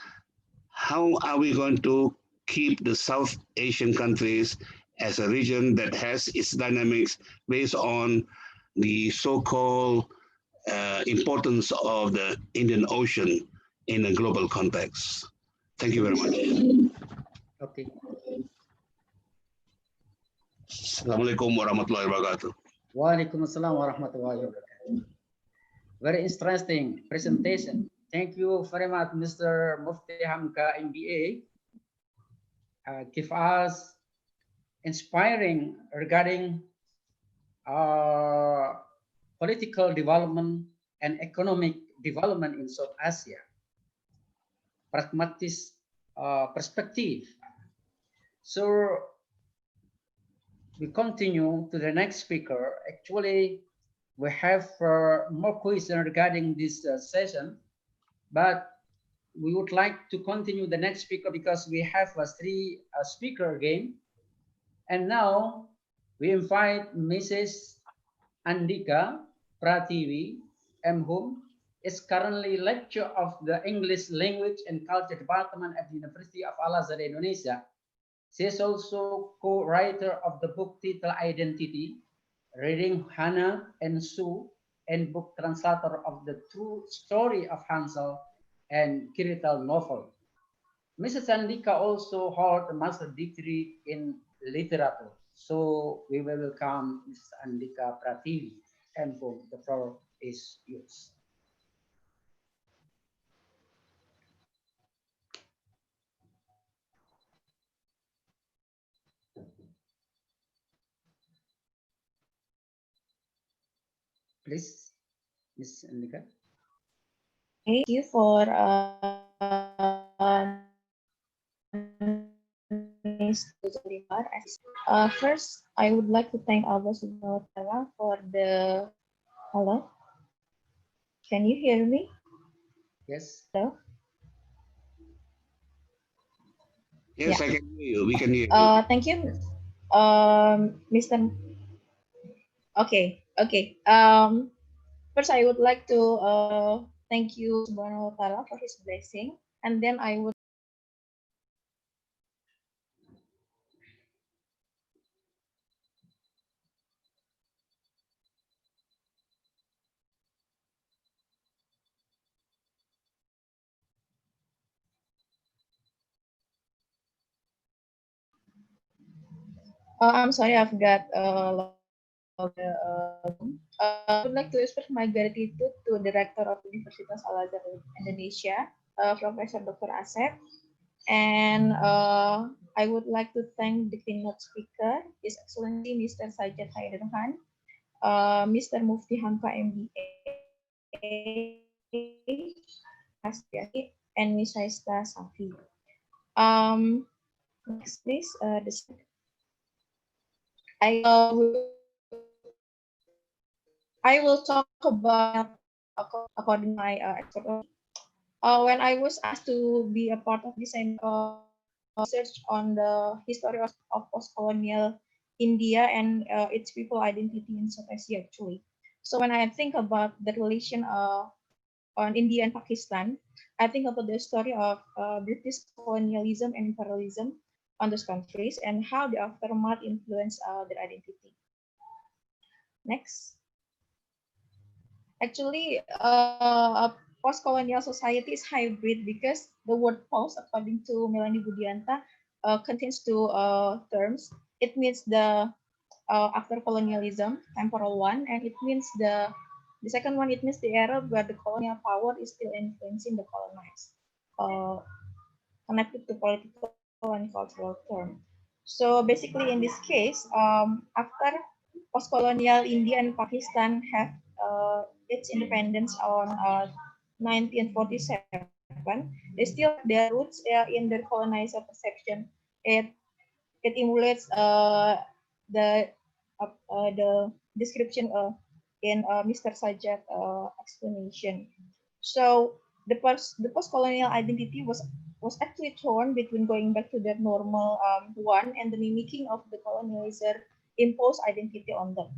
how are we going to keep the South Asian countries as a region that has its dynamics based on the so-called importance of the Indian Ocean in a global context? Thank you very much. Okay. Assalamualaikum warahmatullahi wabarakatuh. Waalaikumsalam warahmatullahi wabarakatuh. Very interesting presentation. Thank you very much, Mr. Mufti Hamka, MBA. Give us inspiring regarding political development and economic development in South Asia. Pragmatic perspective. So we continue to the next speaker. Actually, we have more questions regarding this session, but we would like to continue the next speaker because we have a three speaker again. And now we invite Mrs. Andika Prativi, whom is currently lecturer of the English Language and Culture Department at the University of Al-Azhar, Indonesia. She is also co-writer of the book titled Identity, Reading Hannah and Sue, and book translator of the True Story of Hansel and Gretel novel. Mrs. Andika also holds a master's degree in literature. So we will welcome Mrs. Andika Prativi, and the floor is yours. Please, Ms. Andika. Thank you for first, I would like to thank Allah Subhanahu wa Taala for the. Hello, can you hear me? Yes. Hello. Yes, yeah. I can hear you. We can hear you. Thank you, Mr. Okay. First, I would like to thank you Subhanahu wa Taala for His blessing, and then I would. I'm sorry, I've got I would like to express my gratitude to the Director of Universitas Al-Azhar Indonesia, Professor Dr. Asep, and I would like to thank the keynote speaker, His Excellency Mr. Sajjad Haidarhan, Mr. Mufti Hamka MBA, and Ms. Haista Safi. Next, please. I will talk about according to my expert. When I was asked to be a part of this research on the history of post-colonial India and its people identity in South Asia, actually. So when I think about the relation on India and Pakistan, I think about the story of British colonialism and imperialism on those countries and how the aftermath influenced their identity. Next. Actually, a post-colonial society is hybrid because the word post, according to Melanie Budianta, contains two terms. It means the after colonialism, temporal one, and it means the second one. It means the era where the colonial power is still influencing the colonized, connected to political and cultural term. So basically, in this case, after post-colonial India and Pakistan have its independence on 1947, they still have their roots in their colonizer perception. It emulates the description in Mr. Sajjad explanation. So the post-colonial identity was actually torn between going back to their normal one and the mimicking of the colonizer imposed identity on them.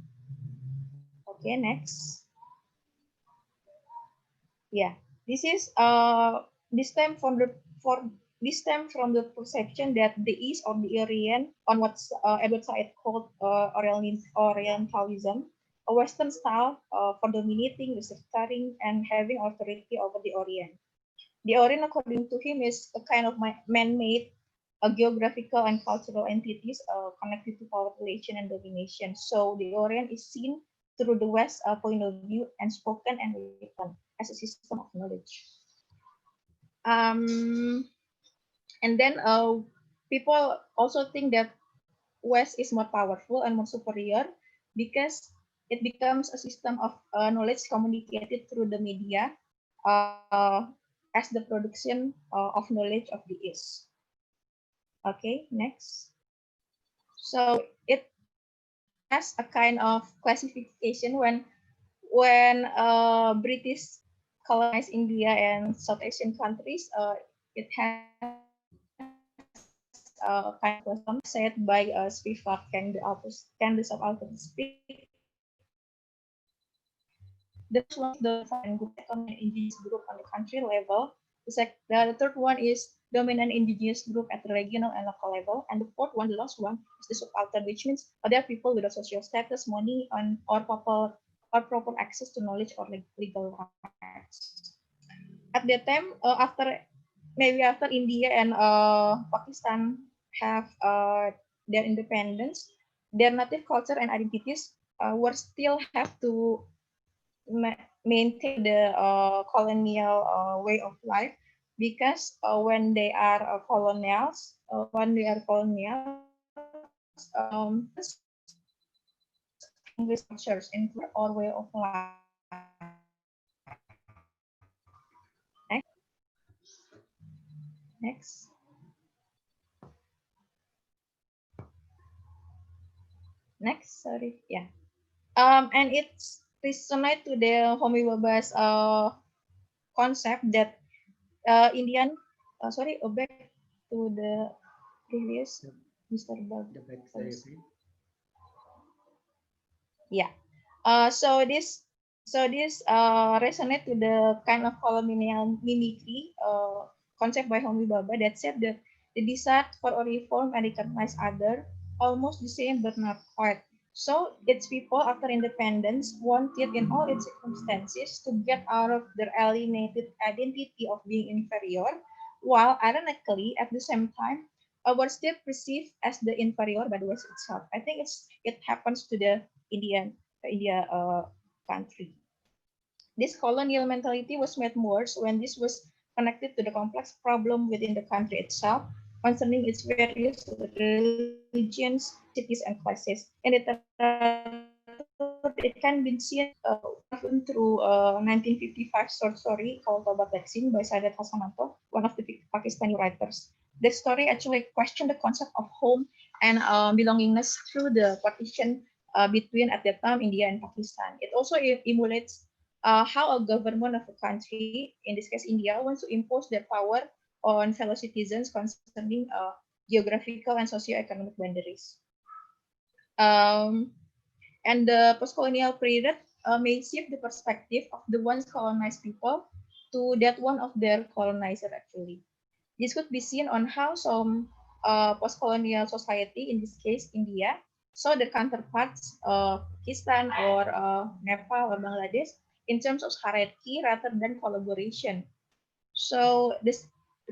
Okay, next. Yeah, this is this time from the for this time from the perception that the East or the Orient on what Edward Said called Orientalism, a Western style for dominating, restricting, and having authority over the Orient. The Orient, according to him, is a kind of man-made geographical and cultural entities connected to power relation and domination. So the Orient is seen through the West point of view and spoken and written as a system of knowledge. And then people also think that West is more powerful and more superior because it becomes a system of knowledge communicated through the media as the production of knowledge of the East. Okay, next. So it has a kind of classification when British colonized India and South Asian countries, it has kind of custom said by Spivak and the candidates of Alfred Speak. The first one is the foreign group, second indigenous group on the country level. The third one is dominant indigenous group at the regional and local level. And the fourth one, the last one, is the subaltern, which means there are people without social status, money, or proper access to knowledge or legal rights. At that time, after India and Pakistan have their independence, their native culture and identities were still have to maintain the colonial way of life because when they are colonials, English cultures include our way of life. Next. Next, sorry, yeah. And it's resonate to the Homi Baba's concept that Indian, back to the previous Mr. Bab. Yeah. So this resonate to the kind of colonial mimicry concept by Homi Baba that said that the desire for a reform and recognize other almost the same but not quite. So its people after independence wanted in all its circumstances to get out of their alienated identity of being inferior, while ironically at the same time were still perceived as the inferior by the West itself. I think it happens to the India country. This colonial mentality was made worse when this was connected to the complex problem within the country itself concerning its various religions, cities, and classes. In literature, it can be seen even through 1955 short story called Tobat Taksim by Sadat Hasananto, one of the Pakistani writers. That story actually questioned the concept of home and belongingness through the partition between, at that time, India and Pakistan. It also emulates how a government of a country, in this case India, wants to impose their power on fellow citizens concerning geographical and socio-economic boundaries. And the post-colonial period may shift the perspective of the once colonized people to that one of their colonizer actually. This could be seen on how some post-colonial society, in this case India, so the counterparts, Pakistan or Nepal or Bangladesh, in terms of hierarchy rather than collaboration. So the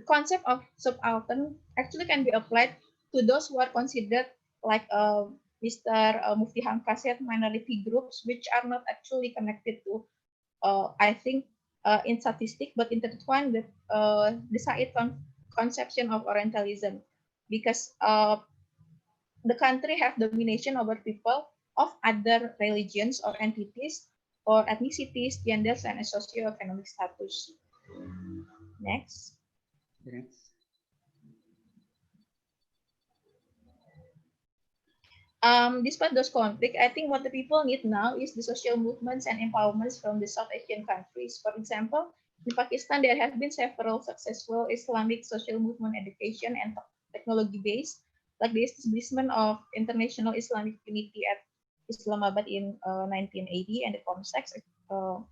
concept of subaltern actually can be applied to those who are considered like Mr. Mufti Hamka said, minority groups, which are not actually connected to, I think, in statistic, but intertwined with the Said conception of Orientalism, because the country have domination over people of other religions or entities or ethnicities, genders, and socioeconomic status. Next. Next. Despite those conflicts, I think what the people need now is the social movements and empowerments from the South Asian countries. For example, in Pakistan, there have been several successful Islamic social movement education and technology based, like the establishment of International Islamic Unity at Islamabad in 1980 and the COMSEX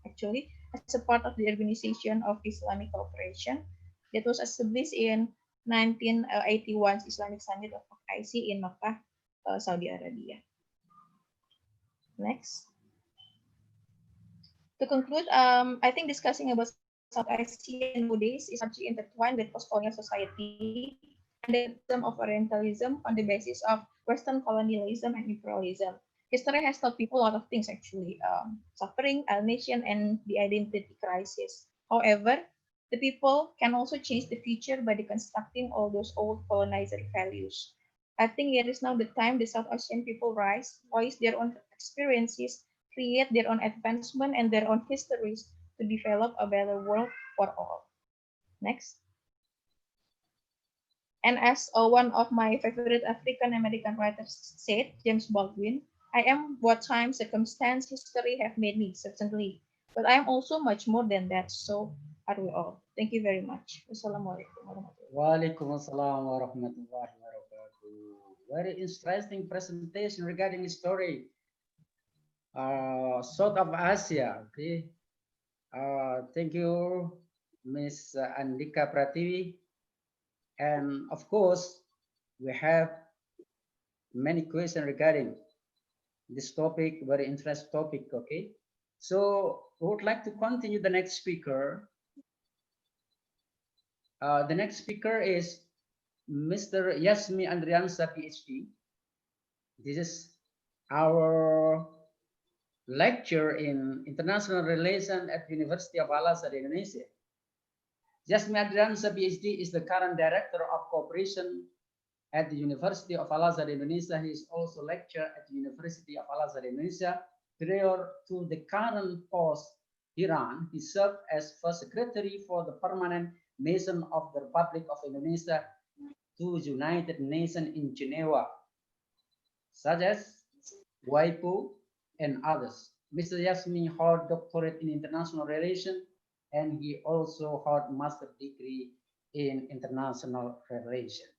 actually as a part of the Organization of Islamic Cooperation that was established in 1981 Islamic Summit of IC in Makkah, Saudi Arabia. Next. To conclude, I think discussing about South Asia nowadays is actually intertwined with post-colonial society and the system of Orientalism on the basis of Western colonialism and imperialism. History has taught people a lot of things actually, suffering, alienation, and the identity crisis. However, the people can also change the future by deconstructing all those old colonizer values. I think it is now the time the South Asian people rise, voice their own experiences, create their own advancement and their own histories to develop a better world for all. Next. And as one of my favorite African American writers said, James Baldwin, I am what time, circumstance, history have made me, certainly. But I am also much more than that. So are we all. Thank you very much. Wassalamualaikum warahmatullahi wabarakatuh. Waalaikumsalam warahmatullahi wabarakatuh. Very interesting presentation regarding history. South of Asia. Okay. Thank you, Ms. Andika Pratiwi. And of course, we have many questions regarding this topic, very interesting topic. Okay. So we would like to continue the next speaker. The next speaker is Mr. Yasmi Andriansa, PhD. This is our lecturer in International Relations at University of Al-Azhar, Indonesia. Yasmi Andriansa, PhD, is the current Director of Cooperation at the University of Al-Azhar, Indonesia. He is also lecturer at the University of Al-Azhar, Indonesia. Prior to the current post Iran, he served as First Secretary for the Permanent Mission of the Republic of Indonesia to United Nations in Geneva, such as WIPO and others. Mr. Yasmi held doctorate in international relations, and he also held master degree in international relations.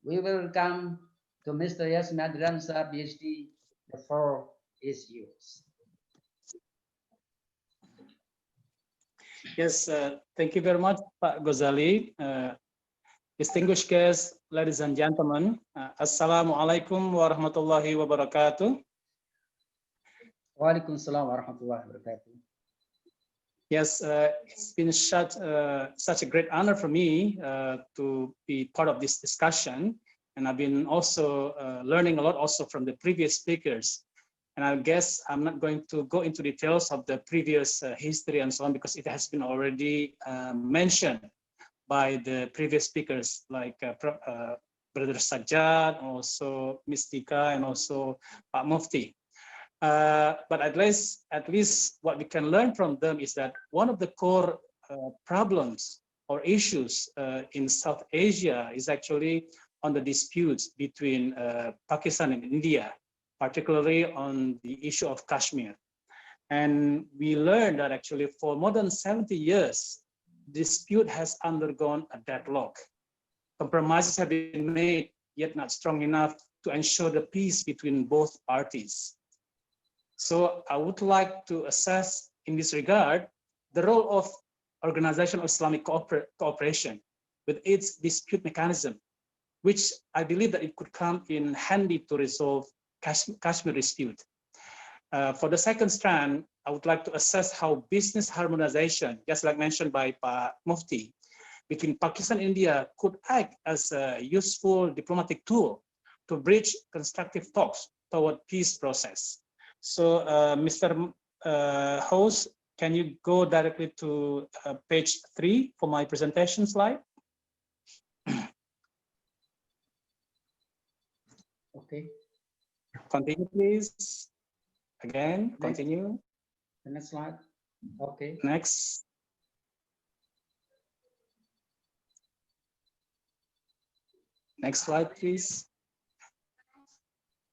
We will come to Mr. Yasmi Andriansa, PhD. The floor is yours. Yes, thank you very much, Pak Ghazali. Distinguished guests, ladies and gentlemen, Assalamualaikum warahmatullahi wabarakatuh. Waalaikumsalam warahmatullahi wabarakatuh. Yes, it's been such a great honor for me to be part of this discussion, and I've been also learning a lot also from the previous speakers. And I guess I'm not going to go into details of the previous history and so on, because it has been already mentioned by the previous speakers, like Brother Sajjad, also Ms. Tika, and also Pak Mufti. But at least what we can learn from them is that one of the core problems or issues in South Asia is actually on the disputes between Pakistan and India, particularly on the issue of Kashmir. And we learned that actually for more than 70 years, dispute has undergone a deadlock. Compromises have been made, yet not strong enough to ensure the peace between both parties. So I would like to assess in this regard the role of Organization of Islamic Cooperation with its dispute mechanism, which I believe that it could come in handy to resolve Kashmir dispute. For the second strand, I would like to assess how business harmonization, just like mentioned by Pak Mufti, between Pakistan and India could act as a useful diplomatic tool to bridge constructive talks toward peace process. So, Mr. Host, can you go directly to page 3 for my presentation slide? Okay. Continue, please. Again, Next. continue. The next slide. Okay. Next. Next slide, please.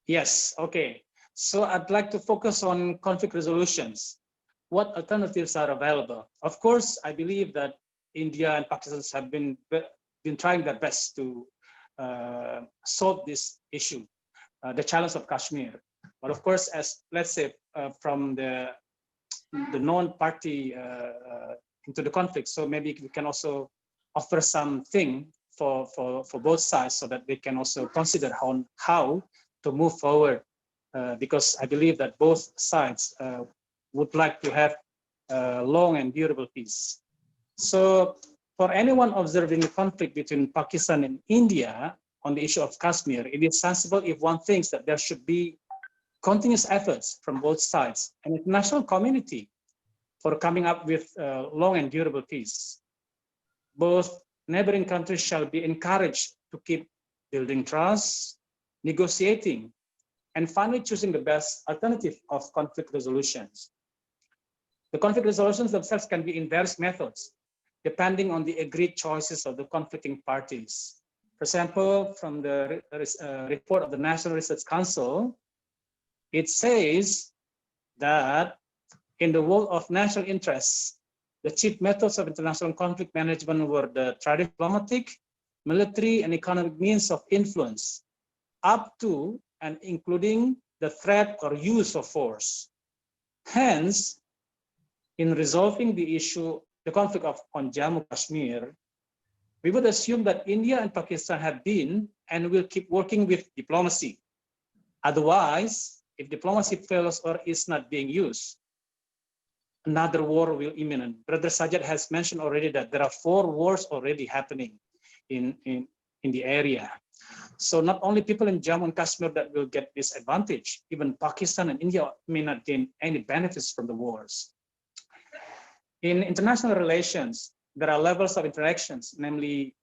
Yes, okay. So I'd like to focus on conflict resolutions. What alternatives are available? Of course, I believe that India and Pakistan have been trying their best to solve this issue, the challenge of Kashmir. But of course, as let's say from the non-party into the conflict, so maybe we can also offer something for both sides so that they can also consider how to move forward, because I believe that both sides would like to have long and durable peace. So for anyone observing the conflict between Pakistan and India on the issue of Kashmir, it is sensible if one thinks that there should be continuous efforts from both sides and the international community for coming up with long and durable peace. Both neighboring countries shall be encouraged to keep building trust, negotiating, and finally choosing the best alternative of conflict resolutions. The conflict resolutions themselves can be in various methods, depending on the agreed choices of the conflicting parties. For example, from the report of the National Research Council, it says that in the world of national interests, the chief methods of international conflict management were the traditional diplomatic, military, and economic means of influence, up to and including the threat or use of force. Hence, in resolving the issue, the conflict on Jammu Kashmir, we would assume that India and Pakistan have been and will keep working with diplomacy. Otherwise, if diplomacy fails or is not being used, another war will imminent. Brother Sajjad has mentioned already that there are 4 wars already happening in the area. So not only people in Jammu and Kashmir that will get this advantage, even Pakistan and India may not gain any benefits from the wars. In international relations, there are levels of interactions, namely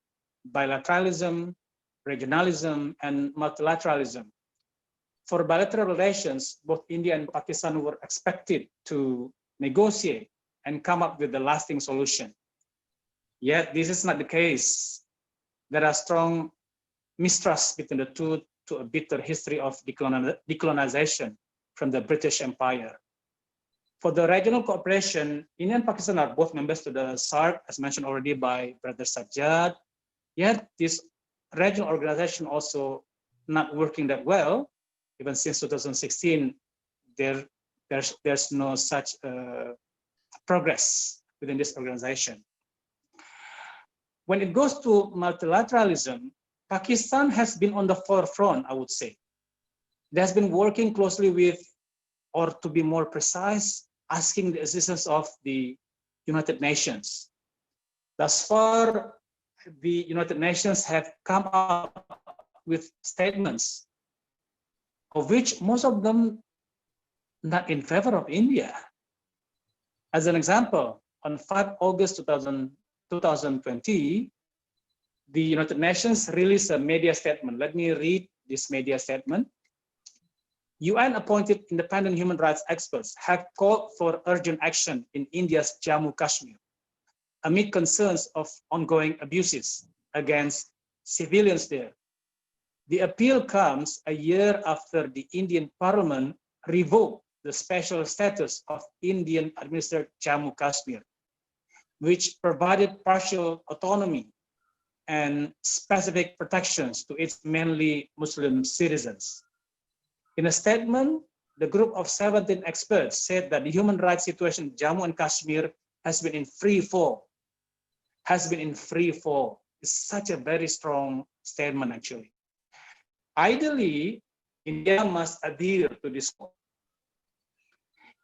bilateralism, regionalism, and multilateralism. For bilateral relations, both India and Pakistan were expected to negotiate and come up with a lasting solution. Yet this is not the case. There are strong mistrust between the two to a bitter history of decolonization from the British Empire. For the regional cooperation, India and Pakistan are both members to the SAARC, as mentioned already by Brother Sajjad. Yet this regional organization also not working that well. Even since 2016, there's no such progress within this organization. When it goes to multilateralism, Pakistan has been on the forefront, I would say. It has been working closely with, or to be more precise, asking the assistance of the United Nations. Thus far, the United Nations have come up with statements, of which most of them not in favor of India. As an example, on 5 August 2020, the United Nations released a media statement. Let me read this media statement. UN-appointed independent human rights experts have called for urgent action in India's Jammu Kashmir amid concerns of ongoing abuses against civilians there. The appeal comes a year after the Indian Parliament revoked the special status of Indian-administered Jammu Kashmir, which provided partial autonomy and specific protections to its mainly Muslim citizens. In a statement, the group of 17 experts said that the human rights situation in Jammu and Kashmir has been in free fall. It's such a very strong statement, actually. Ideally, India must adhere to this code.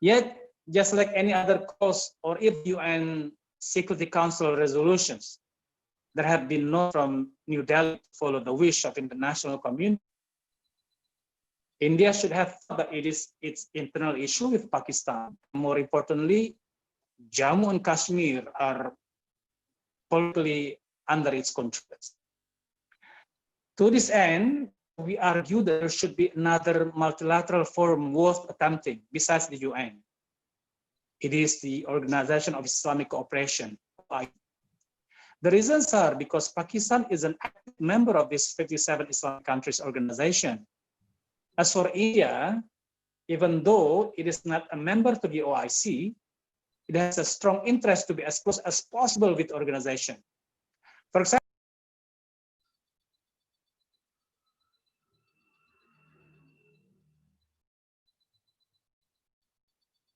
Yet, just like any other cause or if UN Security Council resolutions, there have been no from New Delhi to follow the wish of international community. India should have thought that it is its internal issue with Pakistan. More importantly, Jammu and Kashmir are politically under its control. To this end, we argue that there should be another multilateral forum worth attempting besides the UN. It is the Organization of Islamic Cooperation. The reasons are because Pakistan is an active member of this 57 Islamic countries organization. As for India, even though it is not a member to the OIC, it has a strong interest to be as close as possible with the organization. For example,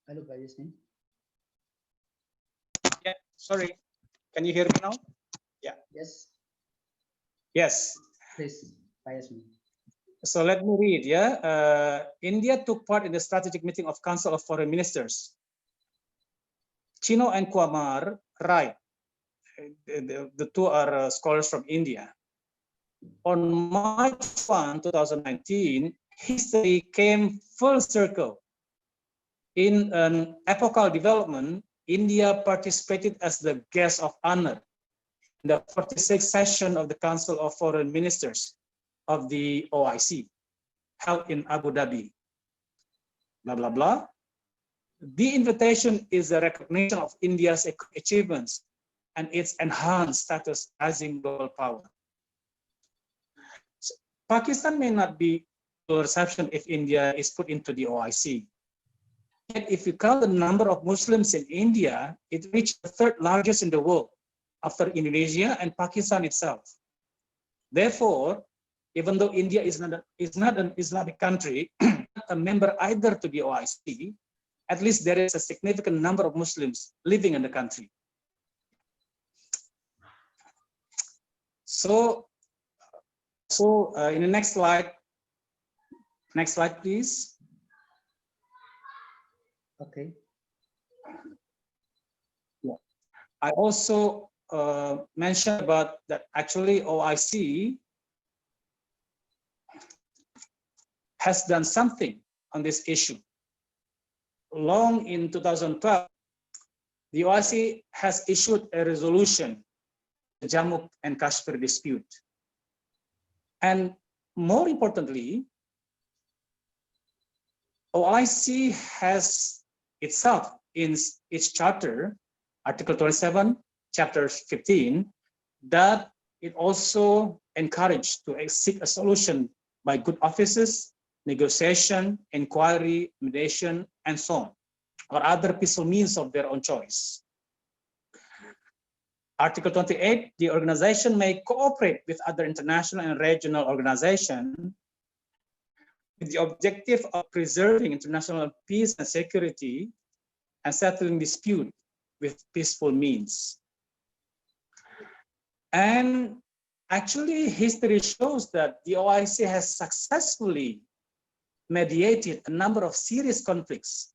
Hello, Pak Yasmin. yeah, sorry, can you hear me now? Yeah. Yes. Yes. Please, Pak Yasmin. So let me read, yeah. India took part in the strategic meeting of Council of Foreign Ministers. Chino and Kwamar write, the two are scholars from India. On March 1, 2019, history came full circle. In an epochal development, India participated as the guest of honor in the 46th session of the Council of Foreign Ministers of the OIC, held in Abu Dhabi. Blah, blah, blah. The invitation is a recognition of India's achievements and its enhanced status as a global power. So, Pakistan may not be a reception if India is put into the OIC. Yet if you count the number of Muslims in India, it reached the third largest in the world after Indonesia and Pakistan itself. Therefore, even though India is not an Islamic country, not a member either to the OIC, at least there is a significant number of Muslims living in the country. So in the next slide, please. Okay. Yeah. I also mentioned about that actually OIC has done something on this issue. Long in 2012, the OIC has issued a resolution, the Jammu and Kashmir dispute. And more importantly, OIC has itself in its charter, Article 27, Chapter 15, that it also encouraged to seek a solution by good offices, negotiation, inquiry, mediation, and so on, or other peaceful means of their own choice. Article 28, the organization may cooperate with other international and regional organizations with the objective of preserving international peace and security and settling dispute with peaceful means. And actually, history shows that the OIC has successfully mediated a number of serious conflicts,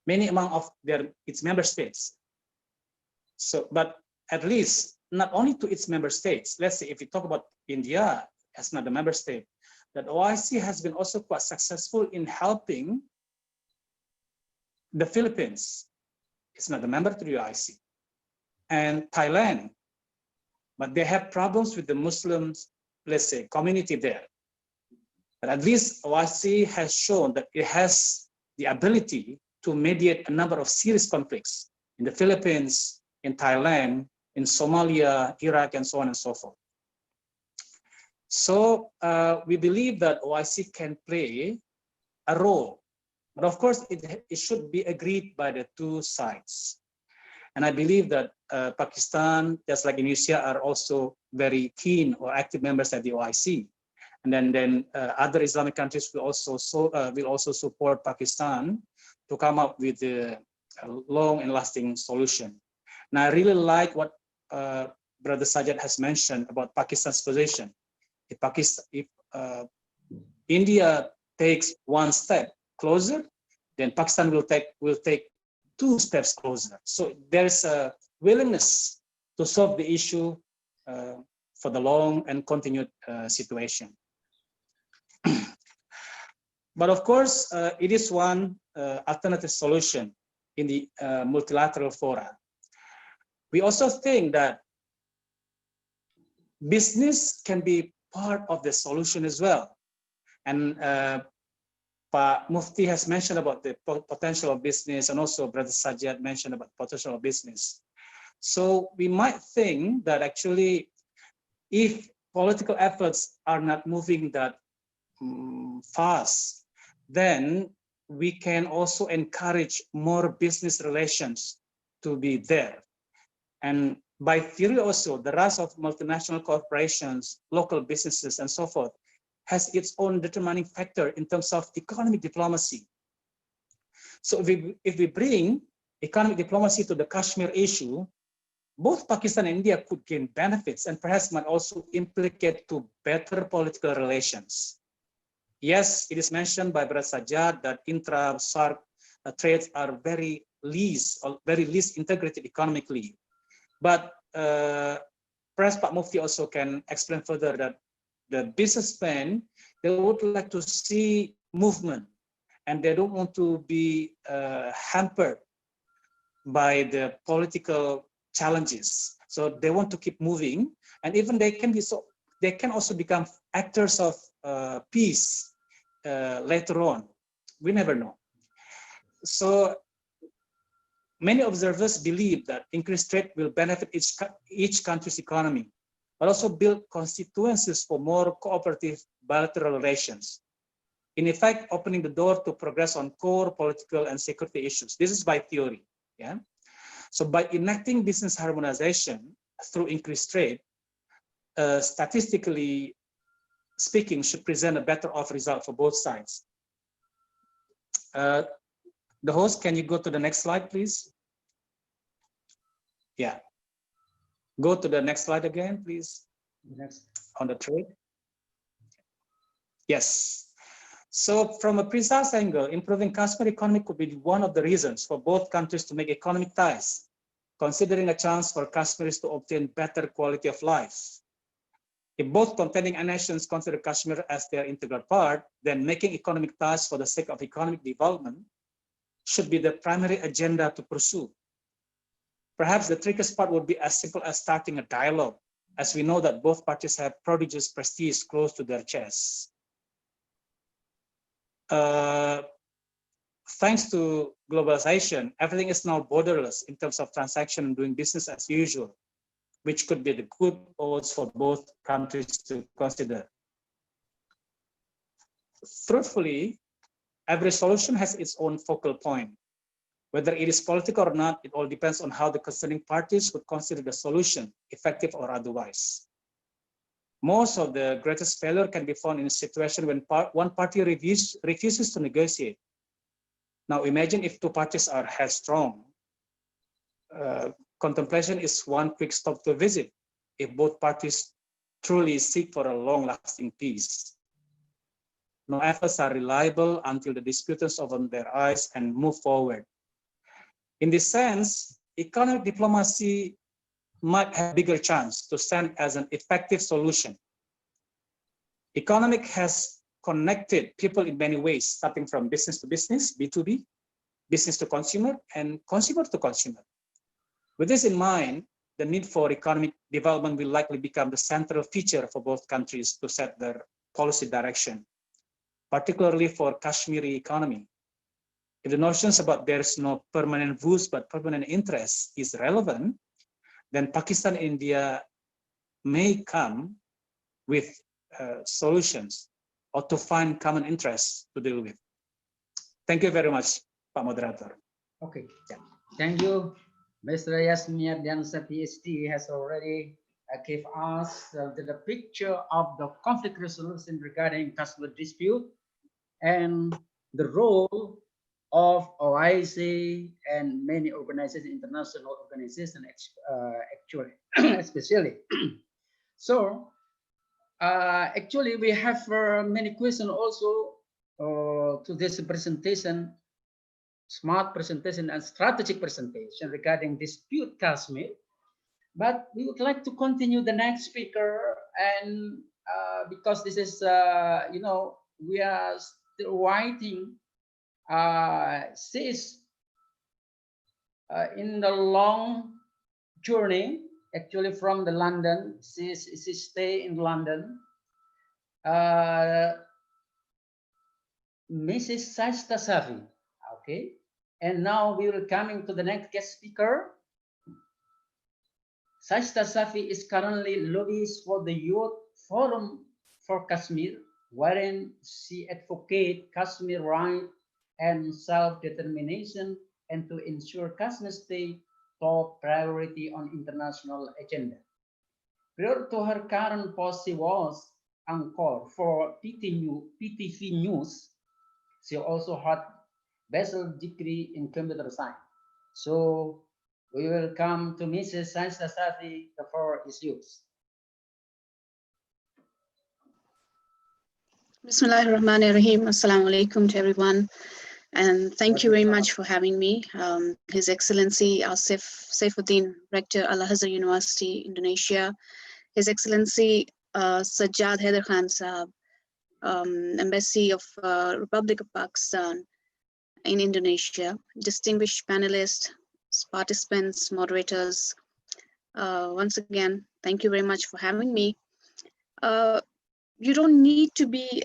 many among its member states. So, but at least not only to its member states. Let's say if we talk about India as not a member state, that OIC has been also quite successful in helping the Philippines. It's not a member to the OIC, and Thailand, but they have problems with the Muslims, let's say, community there. But at least OIC has shown that it has the ability to mediate a number of serious conflicts in the Philippines, in Thailand, in Somalia, Iraq, and so on and so forth. So we believe that OIC can play a role, but of course it should be agreed by the two sides. And I believe that Pakistan, just like Indonesia, are also very keen or active members at the OIC. And then other Islamic countries will also support Pakistan to come up with a long and lasting solution. And I really like what Brother Sajjad has mentioned about Pakistan's position. If India takes one step closer, then Pakistan will take 2 steps closer. So there's a willingness to solve the issue for the long and continued situation. But of course, it is one alternative solution in the multilateral fora. We also think that business can be part of the solution as well. And Pak Mufti has mentioned about the potential of business, and also Brother Sajjad mentioned about potential of business. So we might think that actually, if political efforts are not moving that fast, then we can also encourage more business relations to be there. And by theory also, the rise of multinational corporations, local businesses, and so forth, has its own determining factor in terms of economic diplomacy. So if we bring economic diplomacy to the Kashmir issue, both Pakistan and India could gain benefits and perhaps might also implicate to better political relations. Yes, it is mentioned by Brother Sajjad that intra-SAARC trades are very least integrated economically. But perhaps Pak Mufti also can explain further that the businessmen, they would like to see movement, and they don't want to be hampered by the political challenges. So they want to keep moving, and even they can also become actors of peace later on. We never know. So many observers believe that increased trade will benefit each country's economy, but also build constituencies for more cooperative bilateral relations. In effect, opening the door to progress on core political and security issues. This is by theory. Yeah. So by enacting business harmonization through increased trade, statistically speaking, should present a better off result for both sides. The host, can you go to the next slide, please? Yeah. Go to the next slide again, please. Next. On the trade. Yes. So from a precise angle, improving Kashmir economy could be one of the reasons for both countries to make economic ties, considering a chance for Kashmiris to obtain better quality of life. If both contending nations consider Kashmir as their integral part, then making economic ties for the sake of economic development should be the primary agenda to pursue. Perhaps the trickiest part would be as simple as starting a dialogue, as we know that both parties have prodigious prestige close to their chests. Thanks to globalization, everything is now borderless in terms of transaction and doing business as usual, which could be the good odds for both countries to consider. Truthfully, every solution has its own focal point. Whether it is political or not, it all depends on how the concerning parties would consider the solution, effective or otherwise. Most of the greatest failure can be found in a situation when one party refuses to negotiate. Now imagine if two parties are headstrong. Contemplation is one quick stop to visit if both parties truly seek for a long-lasting peace. No efforts are reliable until the disputants open their eyes and move forward. In this sense, economic diplomacy might have a bigger chance to stand as an effective solution. Economic has connected people in many ways, starting from business to business, B2B, business to consumer, and consumer to consumer. With this in mind, the need for economic development will likely become the central feature for both countries to set their policy direction, particularly for Kashmiri economy. If the notions about there's no permanent views but permanent interest is relevant, then Pakistan and India may come with solutions or to find common interests to deal with. Thank you very much, Pak Moderator. Okay, yeah. Thank you. Mr. Yasmir Diansa, PhD, has already gave us the picture of the conflict resolution regarding Kashmir dispute and the role of OIC and many organizations, international organizations, actually, especially. So, Actually, we have many questions also to this presentation, smart presentation and strategic presentation regarding dispute Kashmir. But we would like to continue the next speaker, and because this is, you know, we are still waiting. She is in the long journey, actually from the London. She stay in London. Mrs. Sajda Safi, okay. And now we will coming to the next guest speaker. Sajda Safi is currently lobbyist for the Youth Forum for Kashmir, wherein she advocates Kashmir right and self-determination and to ensure Kashmir stay top priority on international agenda. Prior to her current post, she was anchor for PTV News. She also had bachelor degree in computer science. So we will come to Mrs. Sajda Safi. The floor is yours. Bismillahirrahmanirrahim. Assalamu alaikum to everyone. And thank you very much for having me. His Excellency Asif Saifuddin, Rector Al-Azhar University, Indonesia. His Excellency Sajjad Haider Khan Sahab, Embassy of Republic of Pakistan in Indonesia. Distinguished panelists, participants, moderators. Once again, thank you very much for having me. You don't need to be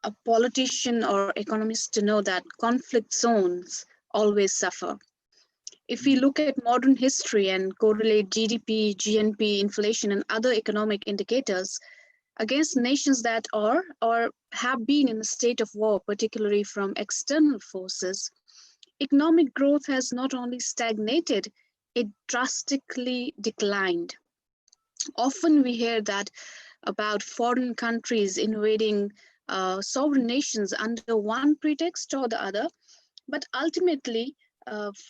a politician or economist to know that conflict zones always suffer. If we look at modern history and correlate GDP, GNP, inflation, and other economic indicators against nations that are or have been in a state of war, particularly from external forces, economic growth has not only stagnated, it drastically declined. Often we hear that about foreign countries invading sovereign nations under one pretext or the other, but ultimately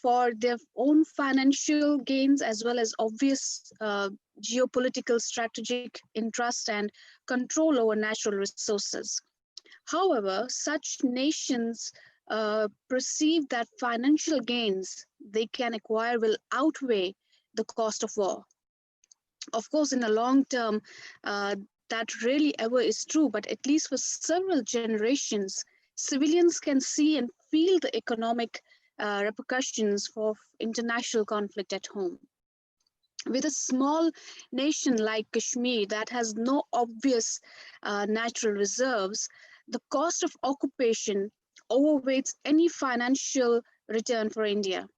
for their own financial gains as well as obvious geopolitical strategic interest and control over natural resources. However, such nations perceive that financial gains they can acquire will outweigh the cost of war. Of course, in the long term, that rarely ever is true, but at least for several generations, civilians can see and feel the economic repercussions for international conflict at home. With a small nation like Kashmir that has no obvious natural reserves, the cost of occupation overweights any financial return for India.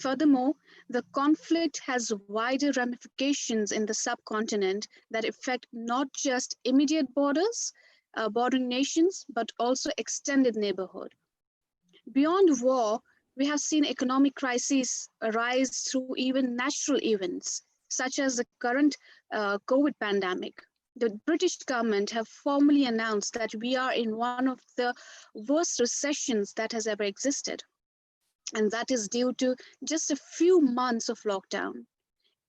Furthermore, the conflict has wider ramifications in the subcontinent that affect not just immediate bordering nations, but also extended neighborhood. Beyond war, we have seen economic crises arise through even natural events, such as the current COVID pandemic. The British government have formally announced that we are in one of the worst recessions that has ever existed. And that is due to just a few months of lockdown.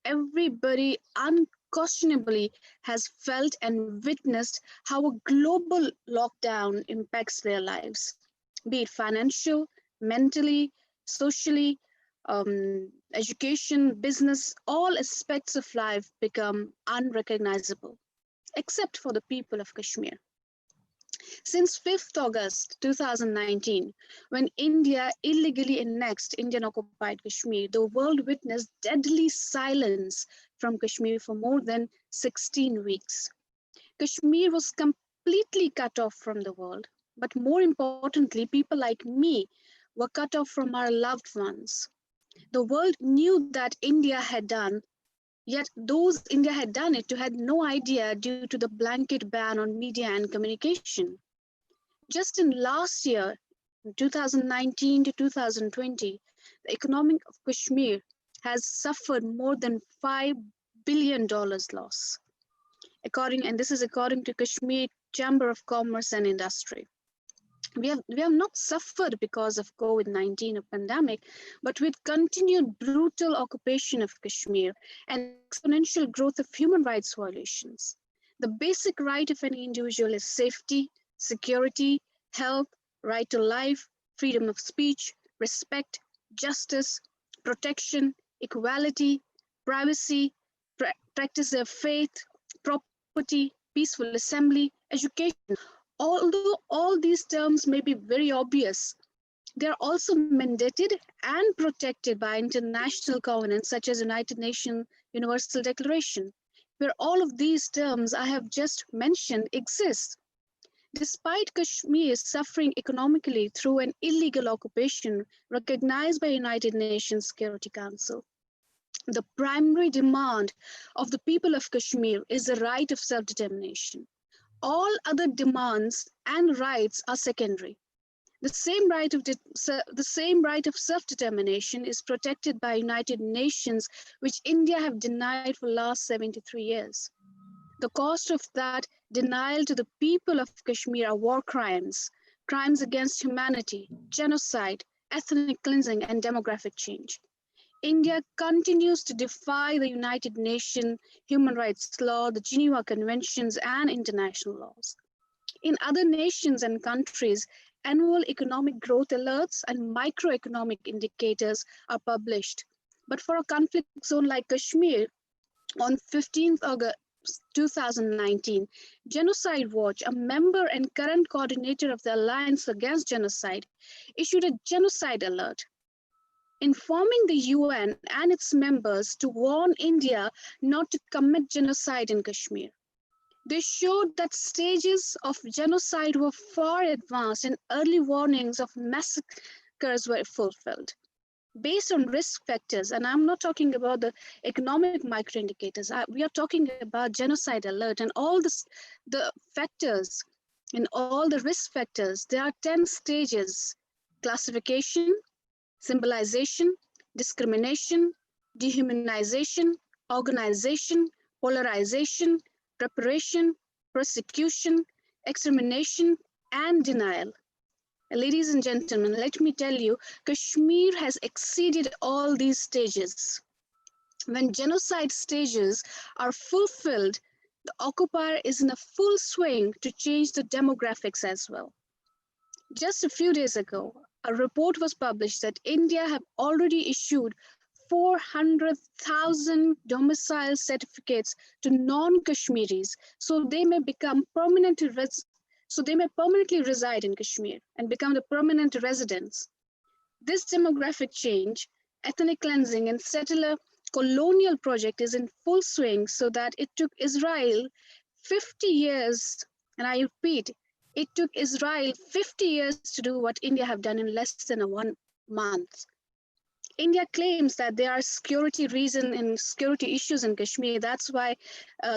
Everybody unquestionably has felt and witnessed how a global lockdown impacts their lives, be it financial, mentally, socially, education, business, all aspects of life become unrecognizable, except for the people of Kashmir. Since 5th August 2019, when India illegally annexed Indian-occupied Kashmir, the world witnessed deadly silence from Kashmir for more than 16 weeks. Kashmir was completely cut off from the world, but more importantly, people like me were cut off from our loved ones. The world knew that India had done, yet those India had done it to had no idea due to the blanket ban on media and communication. Just in last year, 2019 to 2020, the economy of Kashmir has suffered more than $5 billion loss. And this is according to Kashmir Chamber of Commerce and Industry. We have not suffered because of COVID-19 or pandemic, but with continued brutal occupation of Kashmir and exponential growth of human rights violations. The basic right of any individual is safety, security, health, right to life, freedom of speech, respect, justice, protection, equality, privacy, practice of faith, property, peaceful assembly, education. Although all these terms may be very obvious, they are also mandated and protected by international covenants such as United Nations Universal Declaration, where all of these terms I have just mentioned exist. Despite Kashmir suffering economically through an illegal occupation recognized by United Nations Security Council, the primary demand of the people of Kashmir is the right of self-determination. All other demands and rights are secondary. The same right of self-determination is protected by United Nations, which India have denied for the last 73 years. The cost of that denial to the people of Kashmir are war crimes, crimes against humanity, genocide, ethnic cleansing, and demographic change. India continues to defy the United Nations human rights law, the Geneva Conventions, and international laws. In other nations and countries, annual economic growth alerts and microeconomic indicators are published. But for a conflict zone like Kashmir, on 15th August 2019, Genocide Watch, a member and current coordinator of the Alliance Against Genocide, issued a genocide alert, informing the UN and its members to warn India not to commit genocide in Kashmir. They showed that stages of genocide were far advanced and early warnings of massacres were fulfilled. Based on risk factors, and I'm not talking about the economic microindicators, we are talking about genocide alert and all the factors and all the risk factors. There are 10 stages: classification, symbolization, discrimination, dehumanization, organization, polarization, preparation, persecution, extermination, and denial. Ladies and gentlemen, let me tell you, Kashmir has exceeded all these stages. When genocide stages are fulfilled, the occupier is in a full swing to change the demographics as well. Just a few days ago, a report was published that India have already issued 400,000 domicile certificates to non-Kashmiris, so they may permanently reside in Kashmir and become the permanent residents. This demographic change, ethnic cleansing, and settler colonial project is in full swing, so that it took Israel 50 years, and I repeat, it took Israel 50 years to do what India have done in less than 1 month. India claims that there are security reasons and security issues in Kashmir. That's why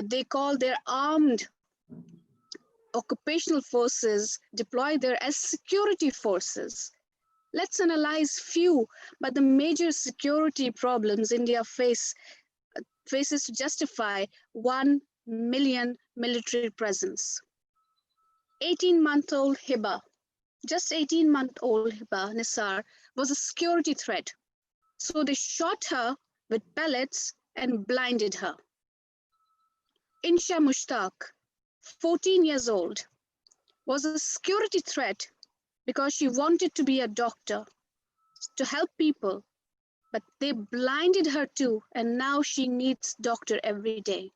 they call their armed occupational forces deployed there as security forces. Let's analyze few, but the major security problems India faces to justify 1 million military presence. 18-month-old Hiba, just 18-month-old Hiba Nisar was a security threat. So they shot her with pellets and blinded her. Insha Mushtaq, 14 years old, was a security threat because she wanted to be a doctor to help people, but they blinded her too, and now she needs doctor every day.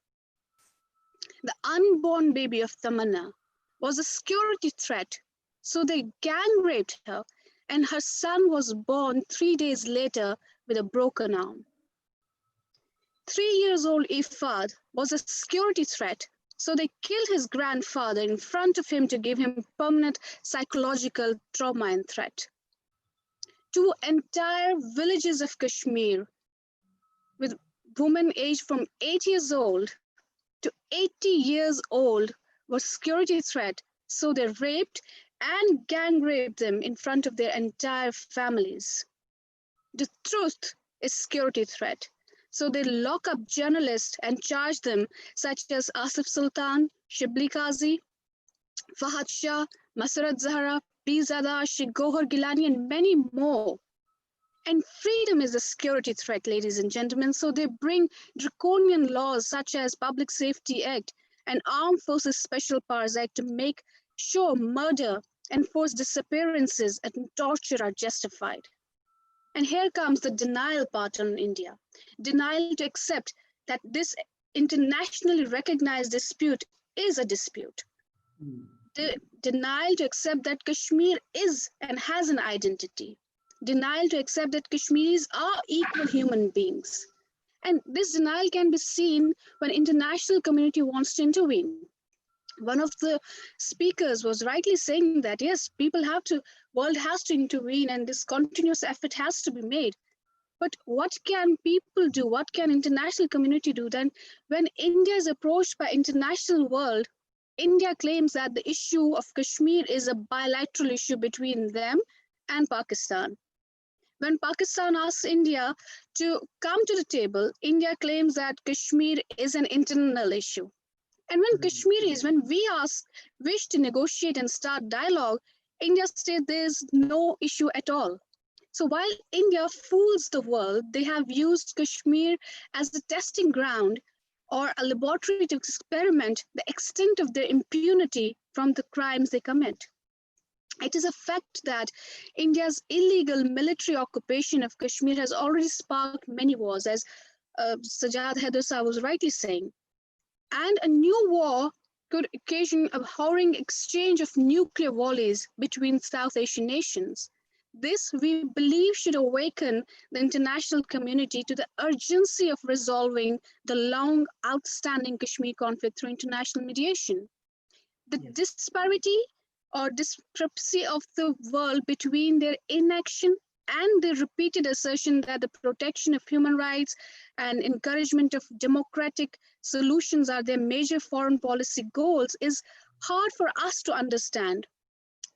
The unborn baby of Tamanna was a security threat, so they gang raped her, and her son was born 3 days later with a broken arm. 3-year-old Ifad was a security threat, so they killed his grandfather in front of him to give him permanent psychological trauma and threat. 2 entire villages of Kashmir with women aged from 8 years old to 80 years old were security threat, so they raped and gang raped them in front of their entire families. The truth is security threat. So they lock up journalists and charge them, such as Asif Sultan, Shibli Qazi, Fahad Shah, Masarat Zahra, Pizada, Sheikh Gohar Gilani, and many more. And freedom is a security threat, ladies and gentlemen. So they bring draconian laws such as Public Safety Act and Armed Forces Special Powers Act to make sure murder and forced disappearances and torture are justified. And here comes the denial part on India. Denial to accept that this internationally recognized dispute is a dispute. The denial to accept that Kashmir is and has an identity. Denial to accept that Kashmiris are equal human beings. And this denial can be seen when international community wants to intervene. One of the speakers was rightly saying that, yes, world has to intervene and this continuous effort has to be made. But what can people do? What can international community do? Then when India is approached by international world, India claims that the issue of Kashmir is a bilateral issue between them and Pakistan. When Pakistan asks India to come to the table, India claims that Kashmir is an internal issue. And when Kashmiris, when we wish to negotiate and start dialogue, India states there's no issue at all. So while India fools the world, they have used Kashmir as a testing ground or a laboratory to experiment the extent of their impunity from the crimes they commit. It is a fact that India's illegal military occupation of Kashmir has already sparked many wars, as Sajjad Haider was rightly saying. And a new war could occasion a horrid exchange of nuclear volleys between South Asian nations. This, we believe, should awaken the international community to the urgency of resolving the long outstanding Kashmir conflict through international mediation. The disparity or discrepancy of the world between their inaction and the repeated assertion that the protection of human rights and encouragement of democratic solutions are their major foreign policy goals is hard for us to understand.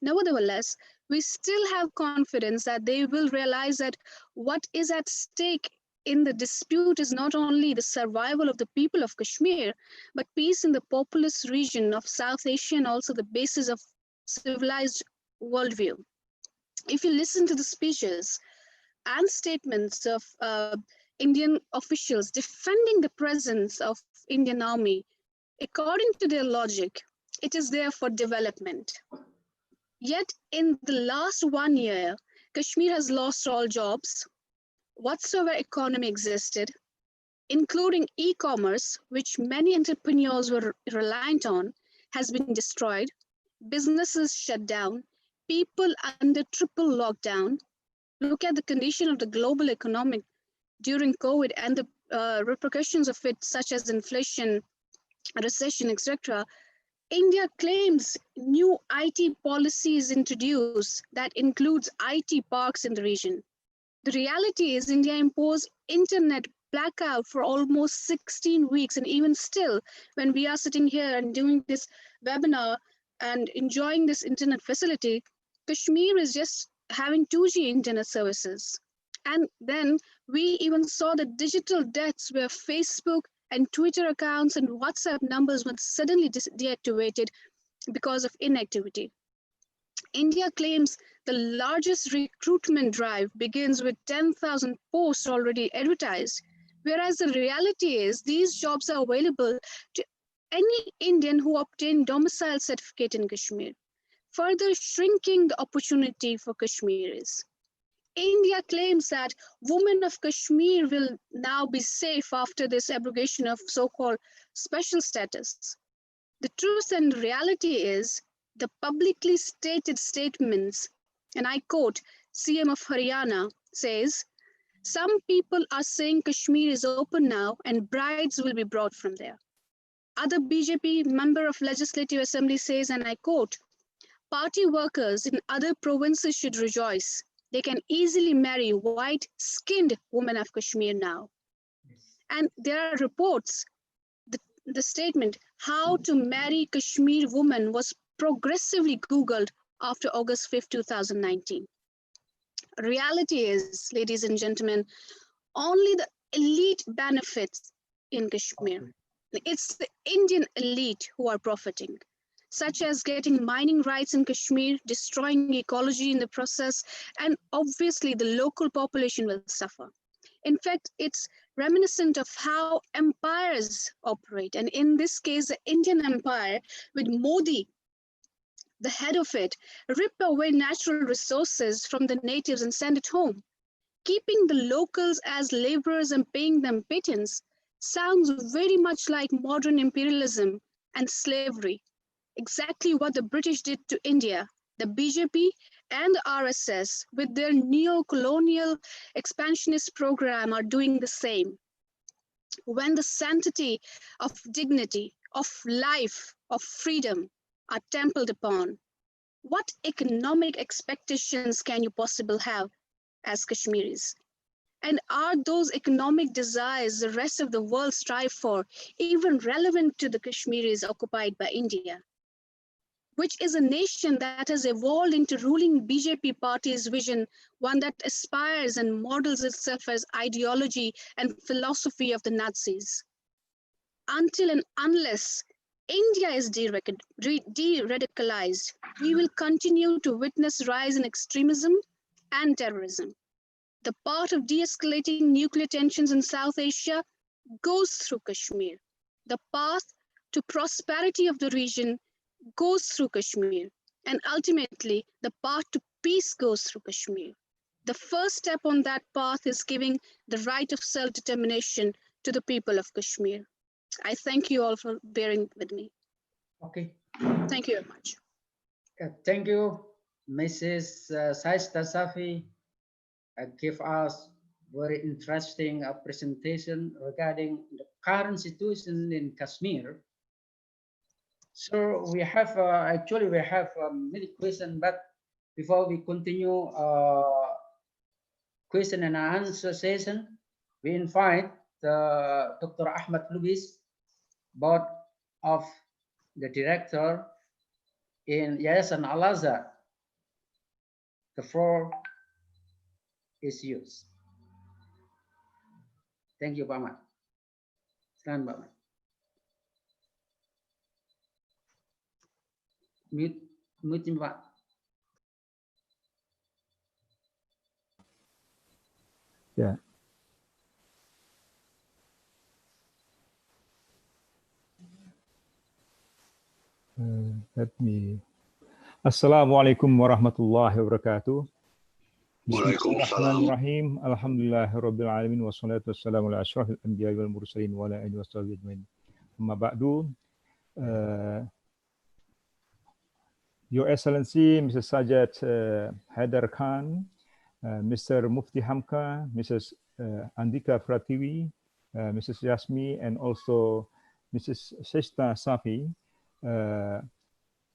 Nevertheless, we still have confidence that they will realize that what is at stake in the dispute is not only the survival of the people of Kashmir, but peace in the populous region of South Asia and also the basis of civilized worldview. If you listen to the speeches and statements of Indian officials defending the presence of Indian army, according to their logic, it is there for development. Yet in the last 1 year, Kashmir has lost all jobs, whatsoever economy existed, including e-commerce, which many entrepreneurs were reliant on, has been destroyed, businesses shut down, people under triple lockdown. Look at the condition of the global economic during COVID and the repercussions of it, such as inflation, recession, etc. India claims new IT policies introduced that includes IT parks in the region. The reality is India imposed internet blackout for almost 16 weeks. And even still, when we are sitting here and doing this webinar and enjoying this internet facility, Kashmir is just having 2G internet services. And then we even saw the digital deaths where Facebook and Twitter accounts and WhatsApp numbers were suddenly deactivated because of inactivity. India claims the largest recruitment drive begins with 10,000 posts already advertised, whereas the reality is these jobs are available to any Indian who obtain domicile certificate in Kashmir, further shrinking the opportunity for Kashmiris. India claims that women of Kashmir will now be safe after this abrogation of so-called special status. The truth and reality is the publicly stated statements, and I quote, CM of Haryana says, some people are saying Kashmir is open now and brides will be brought from there. Other BJP member of Legislative Assembly says, and I quote, party workers in other provinces should rejoice. They can easily marry white-skinned women of Kashmir now. And there are reports, the statement, how to marry Kashmir woman was progressively Googled after August 5, 2019. Reality is, ladies and gentlemen, only the elite benefits in Kashmir. It's the Indian elite who are profiting, such as getting mining rights in Kashmir, destroying ecology in the process, and obviously the local population will suffer. In fact, it's reminiscent of how empires operate. And in this case, the Indian Empire, with Modi, the head of it, rip away natural resources from the natives and send it home. Keeping the locals as laborers and paying them pittance sounds very much like modern imperialism and slavery. Exactly what the British did to India. The BJP and the RSS, with their neo-colonial expansionist program, are doing the same. When the sanctity of dignity, of life, of freedom are trampled upon, what economic expectations can you possibly have as Kashmiris? And are those economic desires the rest of the world strive for even relevant to the Kashmiris occupied by India, which is a nation that has evolved into ruling BJP party's vision, one that aspires and models itself as ideology and philosophy of the Nazis? Until and unless India is de-radicalized, we will continue to witness rise in extremism and terrorism. The path of de-escalating nuclear tensions in South Asia goes through Kashmir. The path to prosperity of the region goes through Kashmir. And ultimately, the path to peace goes through Kashmir. The first step on that path is giving the right of self-determination to the people of Kashmir. I thank you all for bearing with me. Okay. Thank you very much. Thank you, Mrs. Saista Safi. Give us very interesting presentation regarding the current situation in Kashmir. So we have actually we have many questions, but before we continue question and answer session, we invite Dr. Ahmad Lubis, board of the director in Yayasan Al-Azhar. The floor is yours. Thank you, Pak Ahmad. Silakan, Pak Ahmad. Mute, Pak. Yeah. Let me. Assalamualaikum warahmatullahi wabarakatuh. Bismillahirrahmanirrahim. Alhamdulillahirabbil alamin wassalatu wassalamu ala asyrafil anbiya'i wal mursalin wa ala alihi washabihi ajmain. Amma ba'du. Your Excellency, Mr. Sajid Haider Khan, Mr. Mufti Hamka, Mrs. Andika Pratiwi, Mrs. Yasmi, and also Mrs. Saista Safi.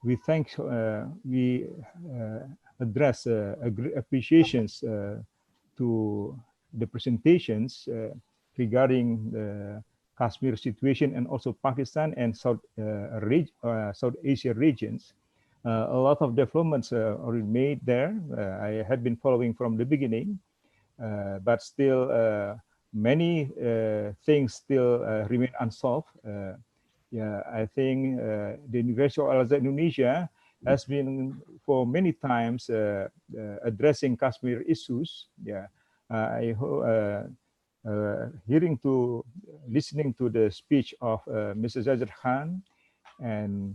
We address great appreciations to the presentations regarding the Kashmir situation and also Pakistan and South Asia regions. A lot of developments already made there. I had been following from the beginning, but still many things still remain unsolved. Yeah, I think the University of Al-Azhar Indonesia has been for many times addressing Kashmir issues. Yeah, I hope listening to the speech of Mrs. Zajid Khan and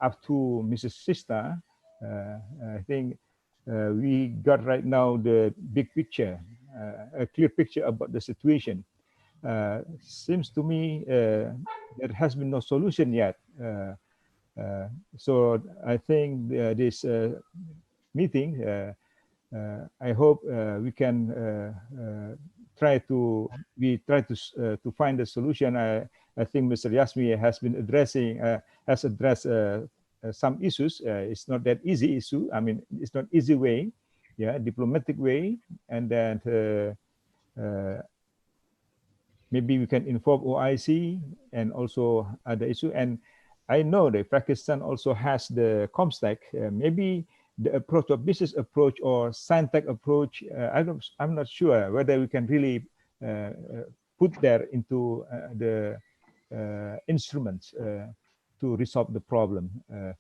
up to Mrs. Sista, I think we got right now the big picture, a clear picture about the situation. Seems to me there has been no solution yet. So I think this meeting, I hope we can try to find a solution. I think Mr. Yasmi has addressed some issues. It's not that easy issue. I mean, it's not easy way, yeah, diplomatic way, and then maybe we can inform OIC and also other issue. And I know that Pakistan also has the ComStack. Maybe the approach of business approach or scientific approach. I'm not sure whether we can really put there into the instruments to resolve the problem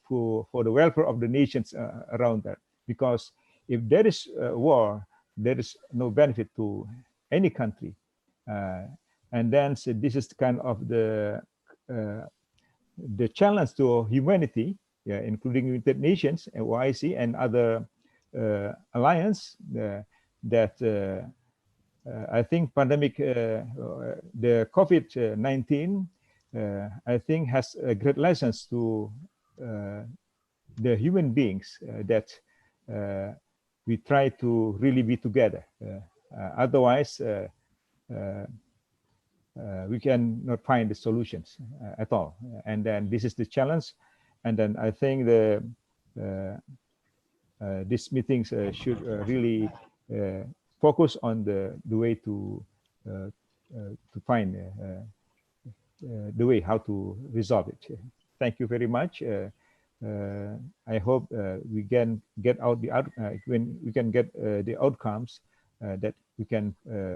for the welfare of the nations around that. Because if there is war, there is no benefit to any country. And then so this is kind of the challenge to humanity, yeah, including United Nations and OIC and other alliance that I think pandemic, the COVID-19, I think has great lessons to the human beings that we try to really be together. Otherwise, we can not find the solutions at all. And then this is the challenge. And then I think these meetings should really focus on the way to find the way how to resolve it. Thank you very much. I hope we can get out when we can get the outcomes that we can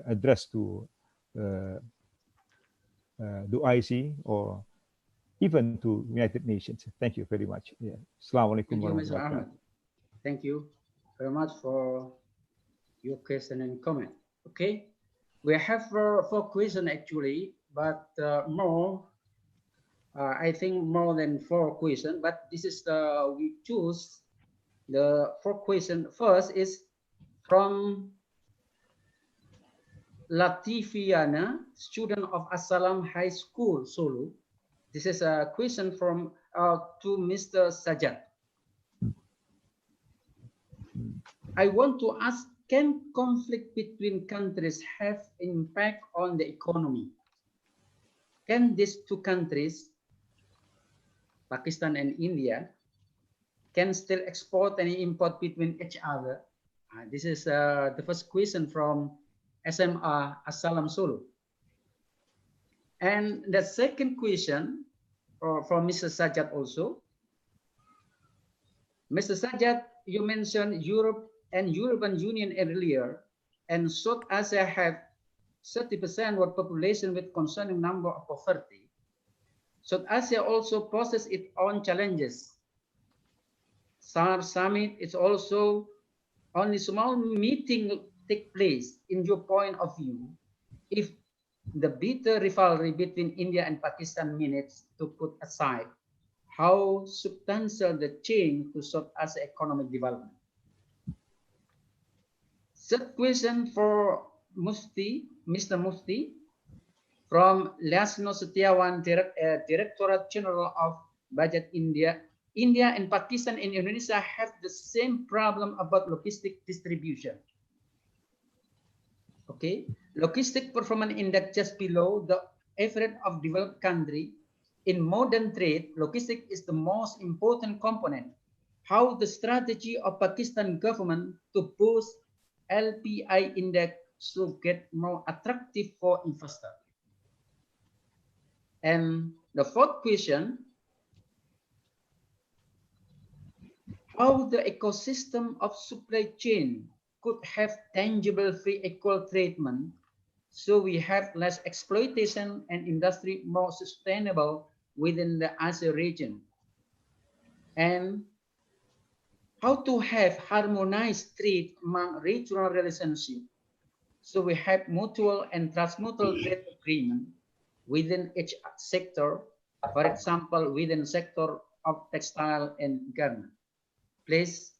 address to the IC or even to United Nations. Thank you very much. Yeah. Assalamualaikum. Thank you, Mr. Ahmed. Thank you very much for your question and comment. Okay, we have four questions actually, but more. I think more than 4 questions, but this is we choose the 4 questions. First is from Latifiana, student of Assalam High School, Solo. This is a question from to Mr. Sajjad. I want to ask, can conflict between countries have impact on the economy? Can these two countries, Pakistan and India, can still export and import between each other? This is the first question from SMA Assalam Solo. And the second question from Mr. Sajjad also. Mr. Sajjad, you mentioned Europe and European Union earlier, and South Asia have 30% of population with concerning number of poverty. South Asia also poses its own challenges. SAR summit is also only small meeting take place. In your point of view, if the bitter rivalry between India and Pakistan minutes to put aside, how substantial the change to South Asia economic development? Third question for Mufti, Mr. Mufti, from Lasno Setiawan, Directorate General of Budget India. India and Pakistan and Indonesia have the same problem about logistic distribution. Okay, logistic performance index just below the average of developed country. In modern trade, logistic is the most important component. How the strategy of Pakistan government to boost LPI index should get more attractive for investors? And the fourth question, how the ecosystem of supply chain could have tangible free equal treatment so we have less exploitation and industry more sustainable within the Asia region? And how to have harmonized trade among regional relationships so we have mutual and transmutual trade agreement within each sector, for example, within sector of textile and garment. Please,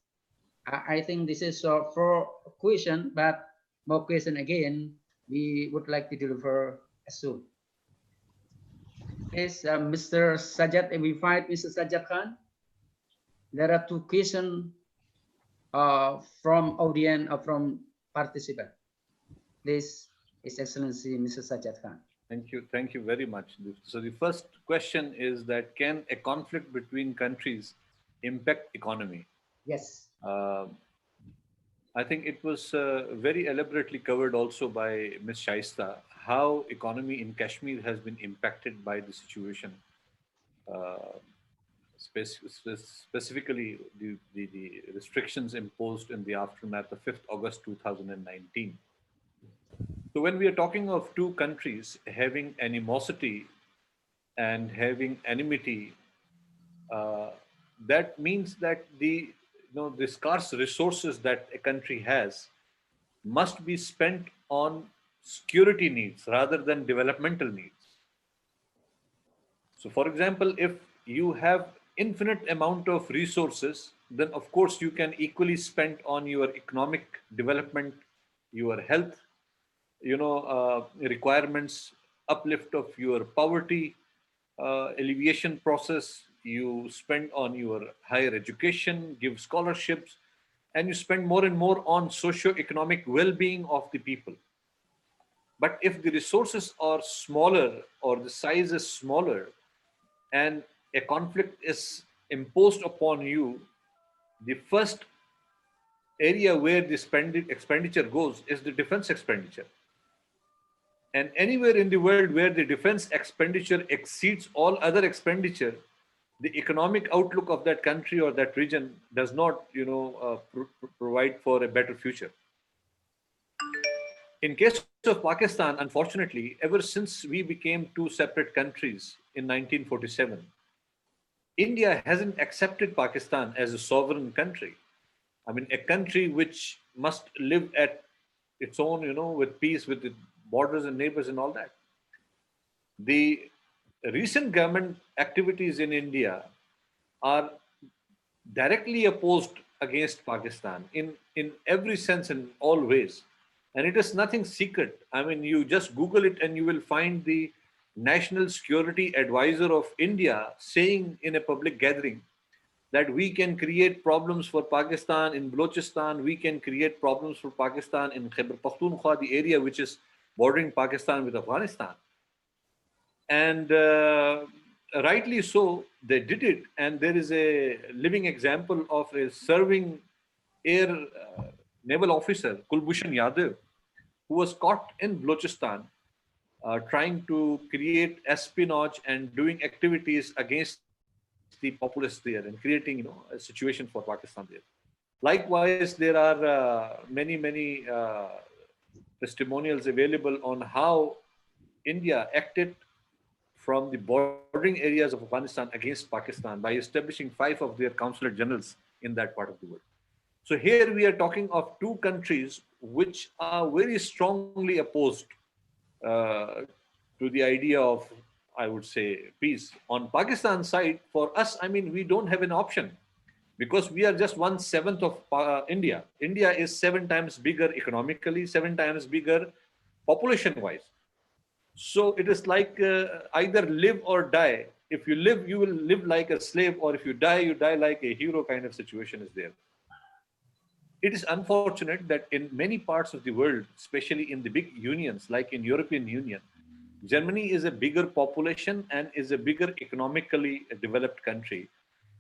I think this is for a question, but more question again, we would like to deliver as soon. Please, Mr. Sajjad, we invite Mr. Sajjad Khan. There are 2 questions from audience or from participant. Please, His Excellency, Mr. Sajjad Khan. Thank you very much. So the first question is that can a conflict between countries impact economy? Yes. I think it was very elaborately covered also by Ms. Shaista, how economy in Kashmir has been impacted by the situation. Specifically the restrictions imposed in the aftermath of 5th August 2019. So when we are talking of 2 countries having animosity and having enmity, that means that the scarce resources that a country has must be spent on security needs rather than developmental needs. So for example, if you have infinite amount of resources, then of course you can equally spend on your economic development, your health, requirements, uplift of your poverty, alleviation process. You spend on your higher education, give scholarships, and you spend more and more on socio-economic well-being of the people. But if the resources are smaller or the size is smaller and a conflict is imposed upon you, the first area where the expenditure goes is the defense expenditure. And anywhere in the world where the defense expenditure exceeds all other expenditure, the economic outlook of that country or that region does not, provide for a better future. In case of Pakistan, unfortunately, ever since we became two separate countries in 1947, India hasn't accepted Pakistan as a sovereign country. I mean, a country which must live at its own, with peace, with the borders and neighbors and all that. The recent government activities in India are directly opposed against Pakistan in every sense, in all ways. And it is nothing secret. I mean, you just Google it and you will find the National Security Advisor of India saying in a public gathering that we can create problems for Pakistan in Balochistan, we can create problems for Pakistan in Khyber Pakhtunkhwa, the area which is bordering Pakistan with Afghanistan. And rightly so, they did it. And there is a living example of a serving air naval officer, Kulbhushan Yadav, who was caught in Balochistan trying to create espionage and doing activities against the populace there and creating, a situation for Pakistan there. Likewise, there are many testimonials available on how India acted from the bordering areas of Afghanistan against Pakistan by establishing 5 of their consulate generals in that part of the world. So here we are talking of two countries which are very strongly opposed to the idea of, I would say, peace. On Pakistan side, for us, I mean, we don't have an option because we are just 1/7 of India. India is 7 times bigger economically, 7 times bigger population-wise. So it is like either live or die. If you live, you will live like a slave, or if you die like a hero kind of situation is there. It is unfortunate that in many parts of the world, especially in the big unions, like in European Union, Germany is a bigger population and is a bigger economically developed country,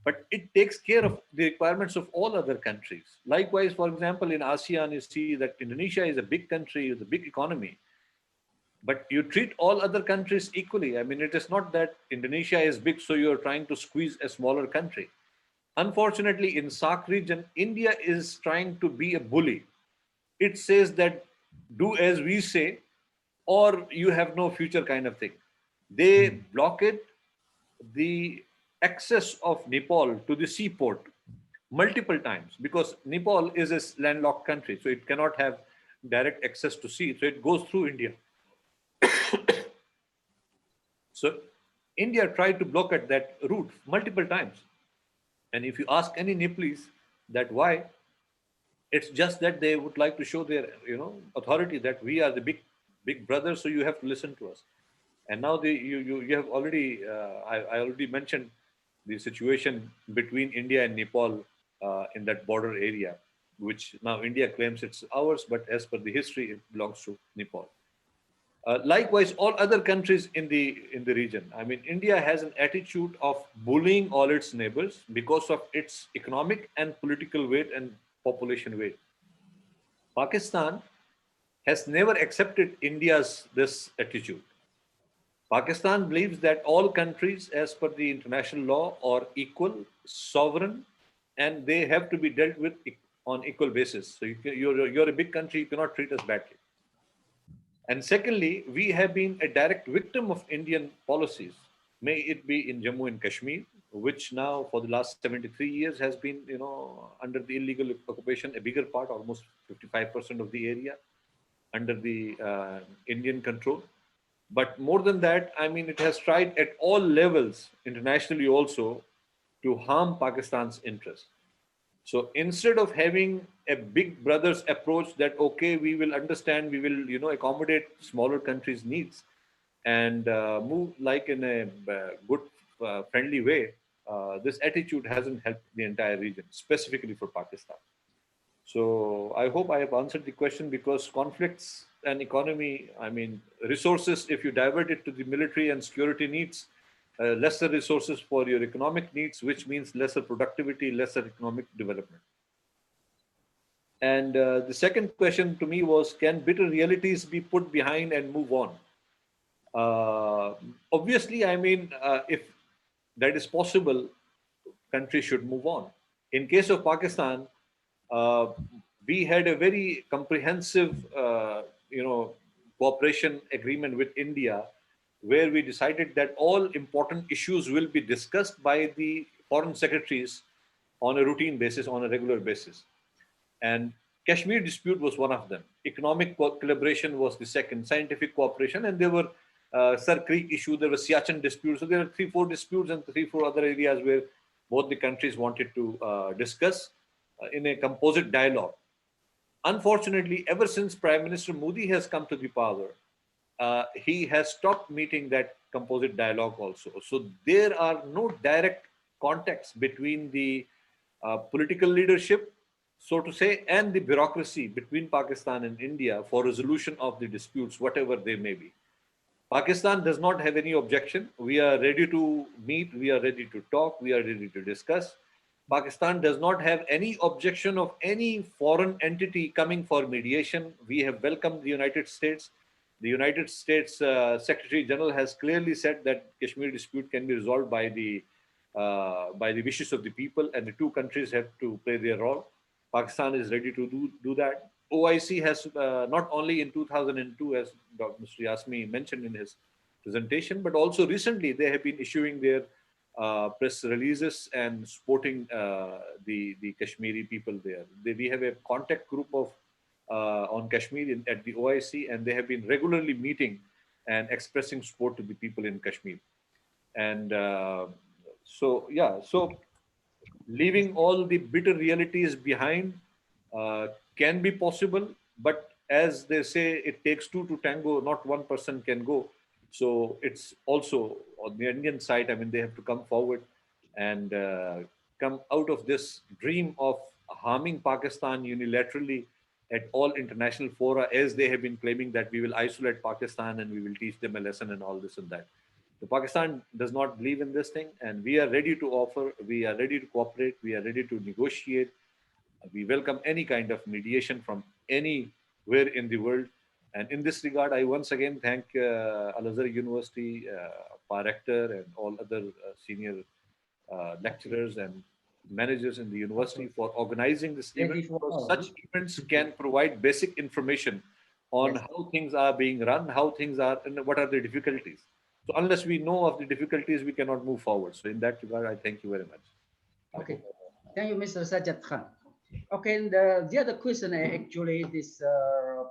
but it takes care of the requirements of all other countries. Likewise, for example, in ASEAN, you see that Indonesia is a big country with a big economy, but you treat all other countries equally. I mean, it is not that Indonesia is big, so you're trying to squeeze a smaller country. Unfortunately, in SAARC region, India is trying to be a bully. It says that do as we say, or you have no future kind of thing. They blockade the access of Nepal to the seaport multiple times because Nepal is a landlocked country, so it cannot have direct access to sea, so it goes through India. So India tried to block at that route multiple times. And if you ask any Nepalese that why, it's just that they would like to show their, authority that we are the big brother, so you have to listen to us. And now you have already, I already mentioned the situation between India and Nepal in that border area, which now India claims it's ours, but as per the history, it belongs to Nepal. Likewise, all other countries in the region. I mean, India has an attitude of bullying all its neighbors because of its economic and political weight and population weight. Pakistan has never accepted India's this attitude. Pakistan believes that all countries, as per the international law, are equal, sovereign, and they have to be dealt with on equal basis. So you're a big country, you cannot treat us badly. And secondly, we have been a direct victim of Indian policies. May it be in Jammu and Kashmir, which now for the last 73 years has been, under the illegal occupation, a bigger part, almost 55% of the area. under the Indian control. But more than that, I mean, it has tried at all levels internationally also to harm Pakistan's interest. So instead of having a big brother's approach that, okay, we will understand, we will, accommodate smaller countries' needs and move like in a good, friendly way, this attitude hasn't helped the entire region, specifically for Pakistan. So I hope I have answered the question, because conflicts and economy, I mean, resources, if you divert it to the military and security needs, lesser resources for your economic needs, which means lesser productivity, lesser economic development. And the second question to me was, can bitter realities be put behind and move on? Obviously, I mean, if that is possible, countries should move on. In case of Pakistan, uh, we had a very comprehensive, cooperation agreement with India, where we decided that all important issues will be discussed by the foreign secretaries on a routine basis, on a regular basis. And Kashmir dispute was one of them. Economic collaboration was the second. Scientific cooperation, and there were Sir Creek issue. There was Siachen dispute. So there are 3-4 disputes and 3-4 other areas where both the countries wanted to discuss in a composite dialogue. Unfortunately, ever since Prime Minister Modi has come to the power, he has stopped meeting that composite dialogue also. So there are no direct contacts between the political leadership, so to say, and the bureaucracy between Pakistan and India for resolution of the disputes, whatever they may be. Pakistan does not have any objection. We are ready to meet, we are ready to talk, we are ready to discuss. Pakistan does not have any objection of any foreign entity coming for mediation. We have welcomed the United States. The United States Secretary General has clearly said that Kashmir dispute can be resolved by the wishes of the people, and the two countries have to play their role. Pakistan is ready to do that. OIC has not only in 2002, as Dr. Mr. Yasmi mentioned in his presentation, but also recently they have been issuing their press releases and supporting the Kashmiri people there. We have a contact group of on Kashmir at the OIC, and they have been regularly meeting and expressing support to the people in Kashmir. And so leaving all the bitter realities behind can be possible, but as they say, it takes two to tango, not one person can go. So it's also on the Indian side, I mean, they have to come forward and come out of this dream of harming Pakistan unilaterally at all international fora, as they have been claiming that we will isolate Pakistan and we will teach them a lesson and all this and that. So Pakistan does not believe in this thing, and we are ready to offer, we are ready to cooperate, we are ready to negotiate. We welcome any kind of mediation from anywhere in the world. And in this regard, I once again thank Al-Azhar University, rector, and all other senior lecturers and managers in the university for organizing this event, because such events can provide basic information on how things are being run, how things are, and what are the difficulties. So unless we know of the difficulties, we cannot move forward. So in that regard, I thank you very much. Okay, thank you, Mr. Sajjad Khan. Okay, and the other question actually is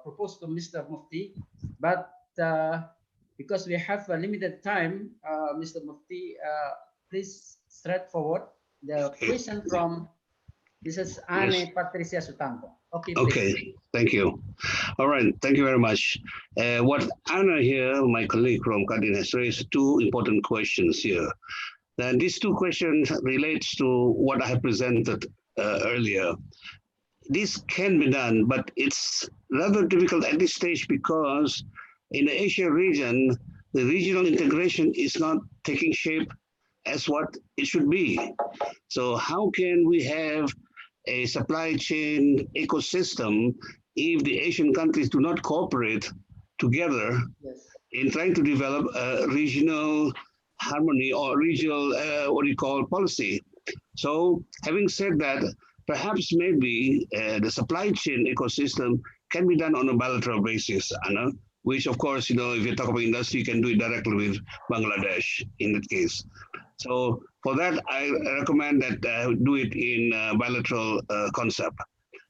proposed to Mr. Mufti, but because we have a limited time, Mr. Mufti, please straightforward. The question from Mrs. Anne Patricia Sutanto. Okay, please. Okay, thank you. All right, thank you very much. What Anna here, my colleague from Kadin, has raised two important questions here. Then these two questions relates to what I have presented earlier. This can be done, but it's rather difficult at this stage because in the Asia region, the regional integration is not taking shape as what it should be. So how can we have a supply chain ecosystem if the Asian countries do not cooperate together in trying to develop a regional harmony or regional, policy? So having said that, perhaps maybe the supply chain ecosystem can be done on a bilateral basis, Anna, which of course, if you talk about industry, you can do it directly with Bangladesh in that case. So for that, I recommend that do it in bilateral concept.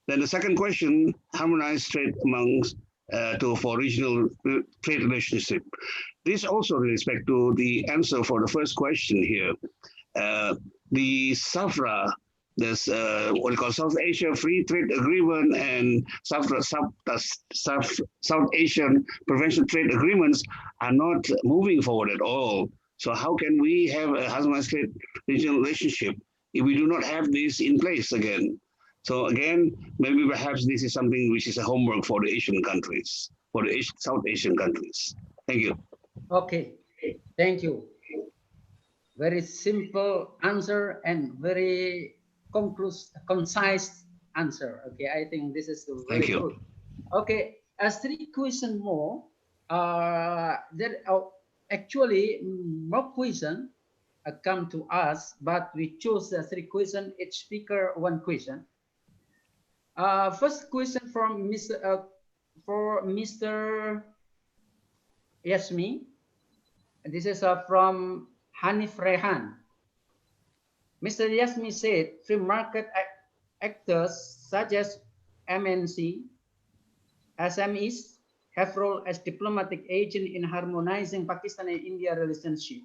Then the second question, harmonized trade amongst for regional trade relationship. This also respect to the answer for the first question here. The SAFRA, this what we call South Asia Free Trade Agreement and South Asian Prevention Trade Agreements are not moving forward at all. So how can we have a harmonized regional relationship if we do not have this in place again? So again, maybe perhaps this is something which is a homework for the Asian countries, for the South Asian countries. Thank you. Okay, thank you. Very simple answer and very concise answer. Okay, I think this is very good. Okay, as 3 questions more, there are actually more questions come to us, but we chose 3 questions, each speaker 1 question. First question from Mr. Yasmi. This is from Hanif Rehan. Mr. Yasmi said free market actors such as MNC, SMEs have role as diplomatic agent in harmonizing Pakistan and India relationship.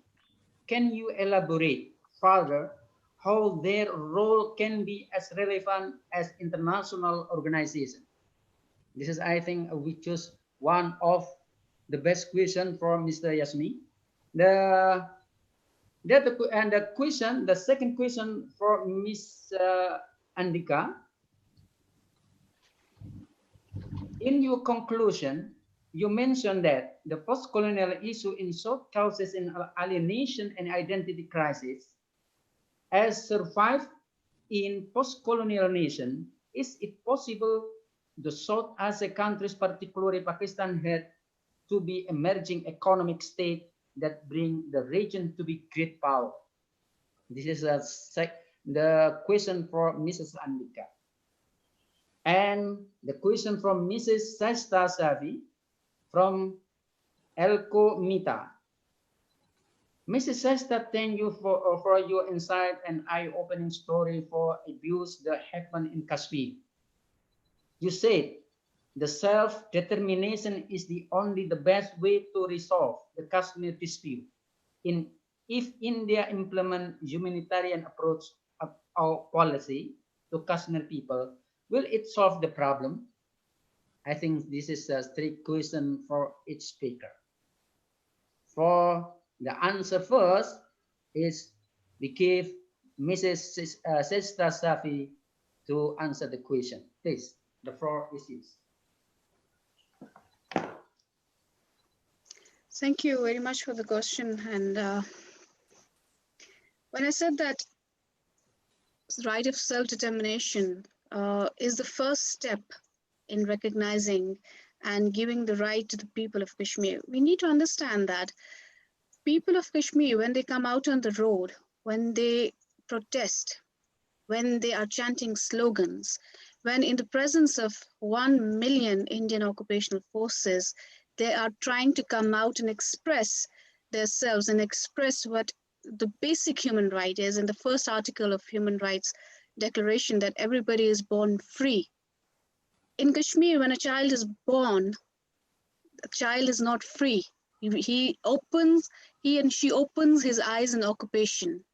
Can you elaborate further how their role can be as relevant as international organization? This is, I think, we choose one of the best question for Mr. Yasmi. The second question for Ms. Andika. In your conclusion, you mentioned that the post-colonial issue in South causes in alienation and identity crisis has survived in post-colonial nation. Is it possible the South Asia countries, particularly Pakistan, had to be emerging economic state that bring the region to be great power? This is the question for Mrs. Andika. And the question from Mrs. Sasta Savi from Elko Mita. Mrs. Sesta, thank you for your insight and eye-opening story for abuse that happened in Kashmir. You said the self-determination is the best way to resolve the Kashmir dispute. If India implement humanitarian approach of our policy to Kashmir people, will it solve the problem? I think this is a strict question for each speaker. For the answer first is we give Mrs. Sesta Safi to answer the question. Please, the floor is yours. Thank you very much for the question. And when I said that the right of self-determination is the first step in recognizing and giving the right to the people of Kashmir, we need to understand that people of Kashmir, when they come out on the road, when they protest, when they are chanting slogans, when in the presence of 1 million Indian occupational forces, they are trying to come out and express themselves and express what the basic human right is in the first article of Human Rights Declaration, that everybody is born free. In Kashmir, when a child is born, a child is not free. He and she opens his eyes in occupation.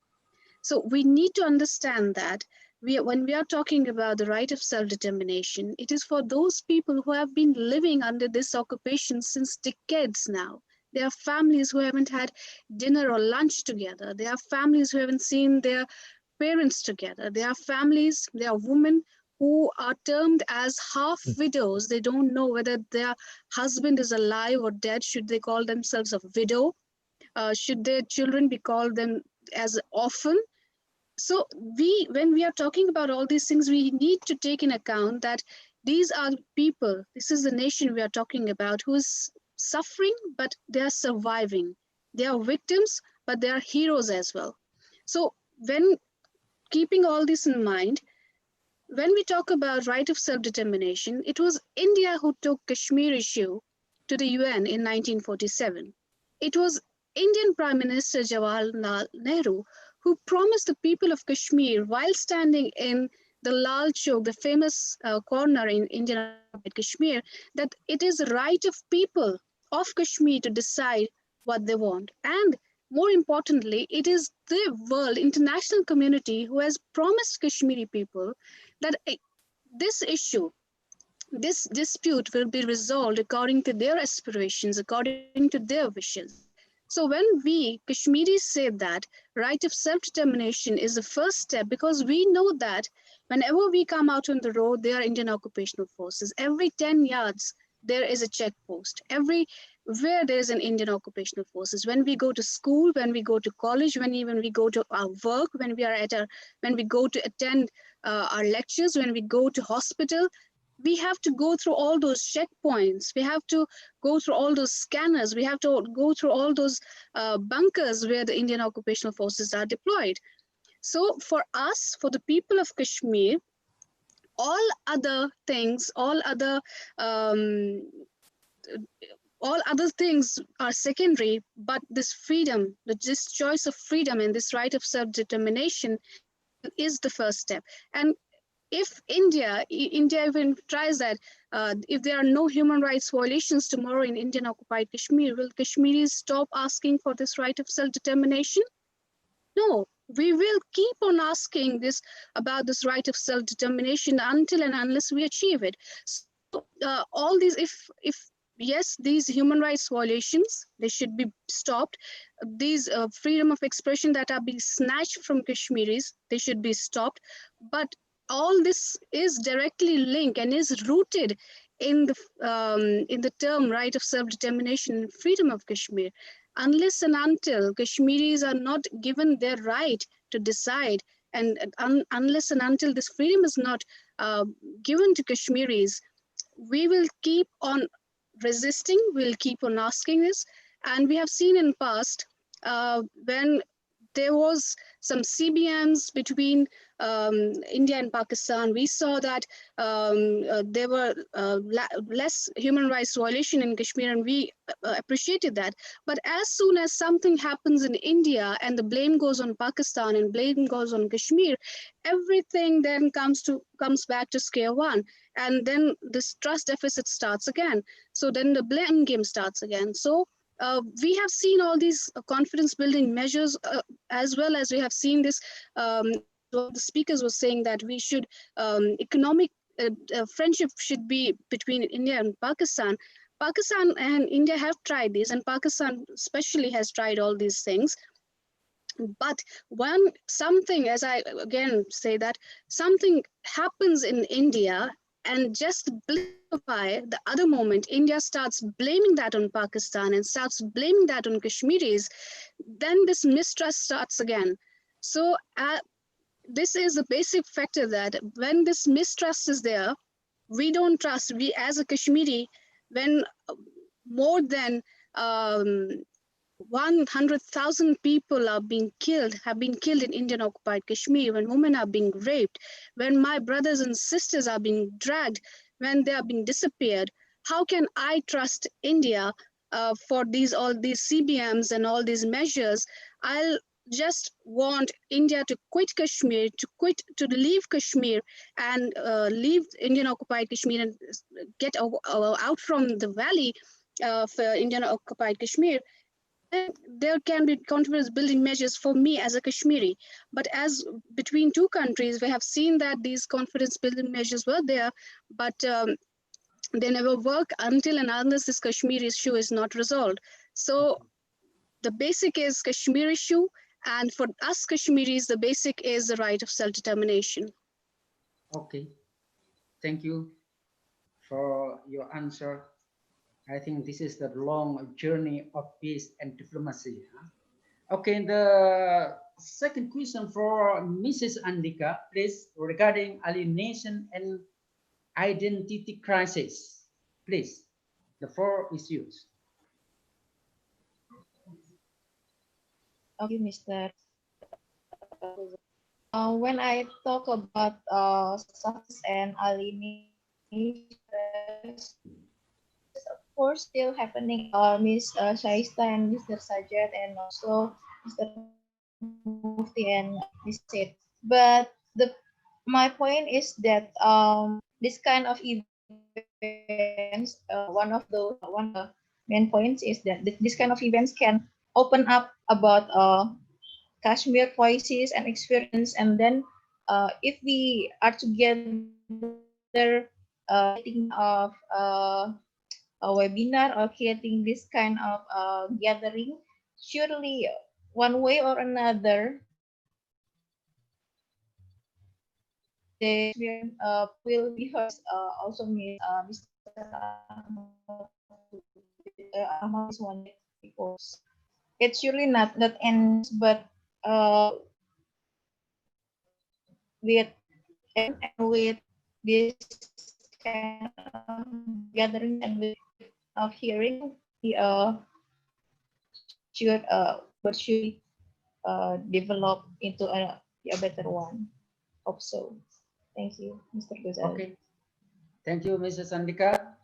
So we need to understand that when we are talking about the right of self-determination, it is for those people who have been living under this occupation since decades now. There are families who haven't had dinner or lunch together. There are families who haven't seen their parents together. There are families, there are women who are termed as half widows. They don't know whether their husband is alive or dead. Should they call themselves a widow? Should their children be called them as orphan? So when we are talking about all these things, we need to take in account that these are people, this is the nation we are talking about, who is suffering, but they are surviving. They are victims, but they are heroes as well. So when keeping all this in mind, when we talk about right of self-determination, it was India who took Kashmir issue to the UN in 1947. It was Indian Prime Minister Jawaharlal Nehru who promised the people of Kashmir, while standing in the Lal Chowk, the famous corner in Indian Kashmir, that it is the right of people of Kashmir to decide what they want. And more importantly, it is the world international community who has promised Kashmiri people that this issue, this dispute will be resolved according to their aspirations, according to their wishes. So when we Kashmiris say that right of self-determination is the first step, because we know that whenever we come out on the road, there are Indian occupational forces. Every 10 yards, there is a checkpost. Everywhere there is an Indian occupational forces. When we go to school, when we go to college, when we go to our work, when we go to attend our lectures, when we go to hospital, we have to go through all those checkpoints. We have to go through all those scanners. We have to go through all those bunkers where the Indian occupational forces are deployed. So for us, for the people of Kashmir, all other things, all other things are secondary, but this freedom, this choice of freedom and this right of self-determination is the first step. And if India even tries that, if there are no human rights violations tomorrow in Indian occupied Kashmir, will Kashmiris stop asking for this right of self-determination? No, we will keep on asking about this right of self-determination until and unless we achieve it. So all these, if yes, these human rights violations, they should be stopped. These freedom of expression that are being snatched from Kashmiris, they should be stopped. But all this is directly linked and is rooted in the term right of self-determination and freedom of Kashmir. Unless and until Kashmiris are not given their right to decide, and unless and until this freedom is not given to Kashmiris, we will keep on resisting, we'll keep on asking this. And we have seen in past when there was some CBMs between India and Pakistan, we saw that there were less human rights violation in Kashmir, and we appreciated that. But as soon as something happens in India and the blame goes on Pakistan and blame goes on Kashmir, everything then comes back to square one. And then this trust deficit starts again. So then the blame game starts again. So we have seen all these confidence building measures, as well as we have seen this, what the speakers were saying, that we should, economic friendship should be between India and Pakistan. Pakistan and India have tried this, and Pakistan especially has tried all these things. But when something, as I again say, that something happens in India, and just by the other moment, India starts blaming that on Pakistan and starts blaming that on Kashmiris, then this mistrust starts again. So this is a basic factor, that when this mistrust is there, we don't trust. We as a Kashmiri, when more than 100,000 people have been killed in Indian occupied Kashmir, when women are being raped, when my brothers and sisters are being dragged, when they are being disappeared, how can I trust India for all these CBMs and all these measures? I'll just want India to quit Kashmir, to leave Kashmir and leave Indian occupied Kashmir and get out from the valley of Indian occupied Kashmir. And there can be confidence building measures for me as a Kashmiri. But as between two countries, we have seen that these confidence building measures were there, but they never work until and unless this Kashmir issue is not resolved. So the basic is Kashmir issue, and for us Kashmiris, the basic is the right of self-determination. Okay, thank you for your answer. I think this is the long journey of peace and diplomacy. Okay, the second question for Mrs. Andika, please, regarding alienation and identity crisis. Please, the floor is yours. Okay, Mr. When I talk about success and alienation, of course, still happening. Miss Shaista and Mr. Sajad and also Mr. Mufti and Miss Said. But my point is that this kind of events, one of the main points is that this kind of events can open up about Kashmir voices and experience, and then if we are together thinking of a webinar or creating this kind of gathering, surely one way or another they will be heard. Also, Mr. Ahmad is one because it's surely not that ends, but with and with this kind of gathering and with of hearing, we should but should develop into a better one. Hope so. Thank you, Mr. Gozali. Okay. Thank you, Mrs. Andika.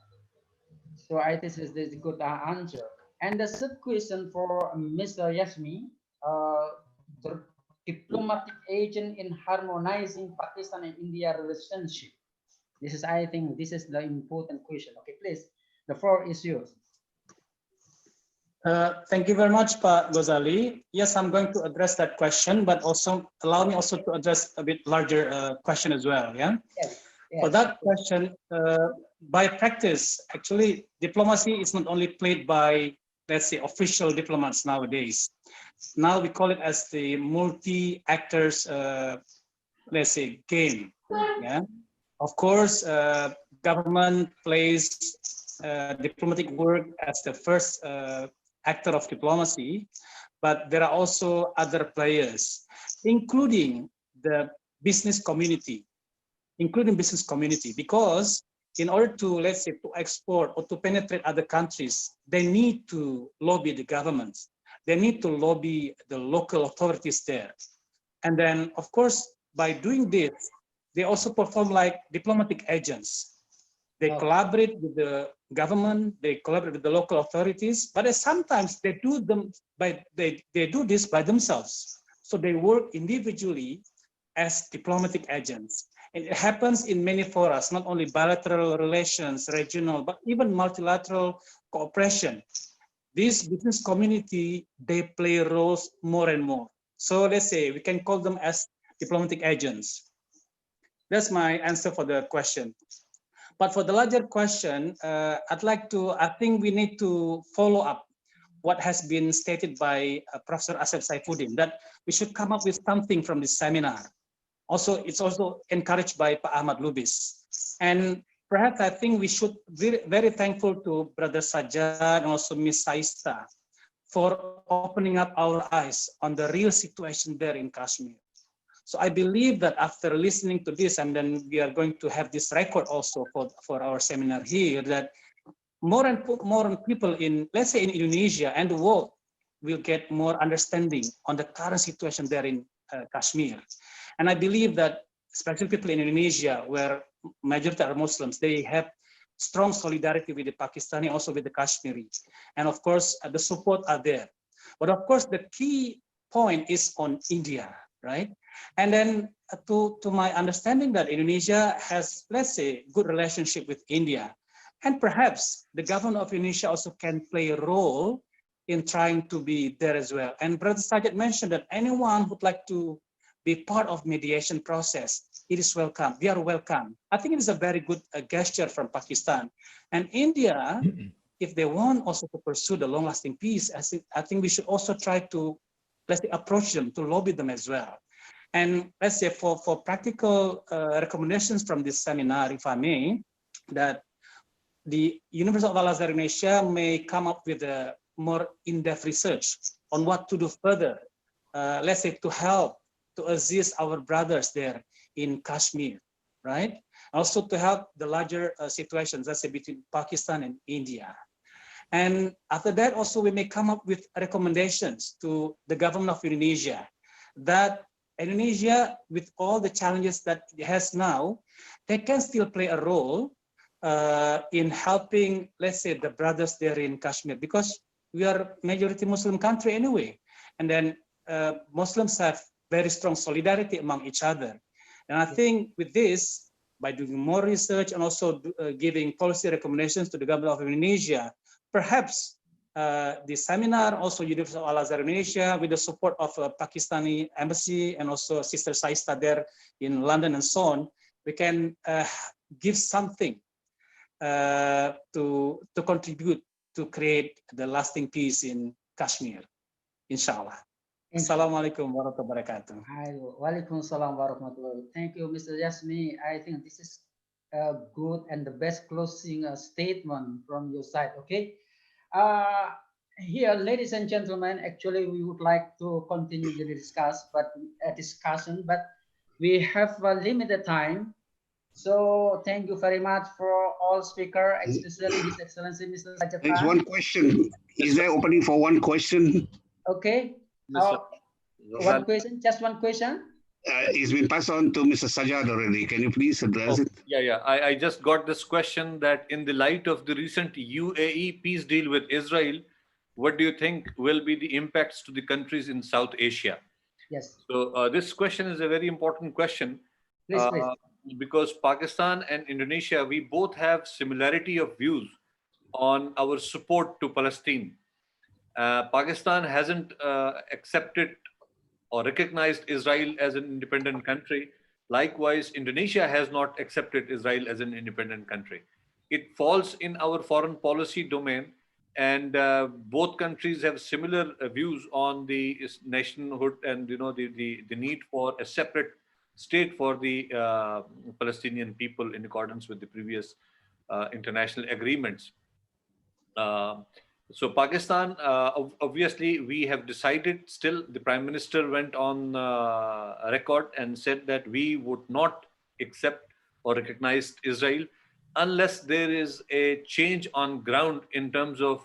So I think this is a good answer. And the third question for Mr. Yasmi, the diplomatic agent in harmonizing Pakistan and India relationship. This is, I think, this is the important question. Okay, please, the floor is yours. Thank you very much, Pak Gozali. Yes, I'm going to address that question, but also allow me also to address a bit larger question as well. Yeah. Yes. For that question, by practice, actually, diplomacy is not only played by, let's say, official diplomats nowadays. Now we call it as the multi-actors, let's say, game. Yeah. Of course, government plays diplomatic work as the first actor of diplomacy, but there are also other players, including the business community. Because in order to, let's say, to export or to penetrate other countries, they need to lobby the governments. They need to lobby the local authorities there. And then, of course, by doing this, they also perform like diplomatic agents. They collaborate with the government, they collaborate with the local authorities, but sometimes they do this by themselves. So they work individually as diplomatic agents. And it happens in many forums, not only bilateral relations, regional, but even multilateral cooperation. This business community, they play roles more and more. So let's say we can call them as diplomatic agents. That's my answer for the question. But for the larger question, I think we need to follow up what has been stated by Professor Asep Saifuddin, that we should come up with something from this seminar. Also, it's also encouraged by Pak Ahmad Lubis. And perhaps I think we should be very thankful to Brother Sajjad and also Ms. Saista for opening up our eyes on the real situation there in Kashmir. So I believe that after listening to this, and then we are going to have this record also for our seminar here, that more and more people in, let's say, in Indonesia and the world will get more understanding on the current situation there in Kashmir. And I believe that especially people in Indonesia, where majority are Muslims, they have strong solidarity with the Pakistani, also with the Kashmiri. And of course, the support are there. But of course, the key point is on India, right? And then to my understanding that Indonesia has, let's say, good relationship with India. And perhaps the government of Indonesia also can play a role in trying to be there as well. And Brother Sajjad mentioned that anyone who'd like to be part of mediation process, it is welcome. We are welcome. I think it is a very good gesture from Pakistan. And India, if they want also to pursue the long-lasting peace, I think we should also try to, let's say, approach them, to lobby them as well. And let's say for practical recommendations from this seminar, if I may, that the University of Al-Azhar Indonesia may come up with a more in-depth research on what to do further, let's say to help, to assist our brothers there in Kashmir, right? Also to help the larger situations, let's say between Pakistan and India. And after that, also we may come up with recommendations to the government of Indonesia that Indonesia, with all the challenges that it has now, they can still play a role in helping, let's say, the brothers there in Kashmir, because we are majority Muslim country anyway. And then Muslims have very strong solidarity among each other. And I think with this, by doing more research and also giving policy recommendations to the government of Indonesia, perhaps the seminar, also University of Al-Azhar Indonesia, with the support of Pakistani embassy and also Sister Saista there in London and so on, we can give something to contribute to create the lasting peace in Kashmir, inshallah. Assalamualaikum warahmatullahi wabarakatuh. Waalaikumsalam warahmatullahi wabarakatuh. Thank you, Mr. Yasmi. I think this is a good and the best closing statement from your side. Okay. Here, ladies and gentlemen, actually we would like to continue the discussion, but we have a limited time. So thank you very much for all speakers, especially His Excellency Mr. Sajid There's Khan. one question. Is there opening for one question? Okay. One question, just one question. It's been passed on to Mr. Sajjad already. Can you please address it? Yeah. I just got this question that in the light of the recent UAE peace deal with Israel, what do you think will be the impacts to the countries in South Asia? Yes. So this question is a very important question. Please. Because Pakistan and Indonesia, we both have similarity of views on our support to Palestine. Pakistan hasn't accepted or recognized Israel as an independent country. Likewise, Indonesia has not accepted Israel as an independent country. It falls in our foreign policy domain, and both countries have similar views on the nationhood and the need for a separate state for the Palestinian people in accordance with the previous international agreements. So Pakistan, obviously, we have decided still, the Prime Minister went on record and said that we would not accept or recognize Israel unless there is a change on ground in terms of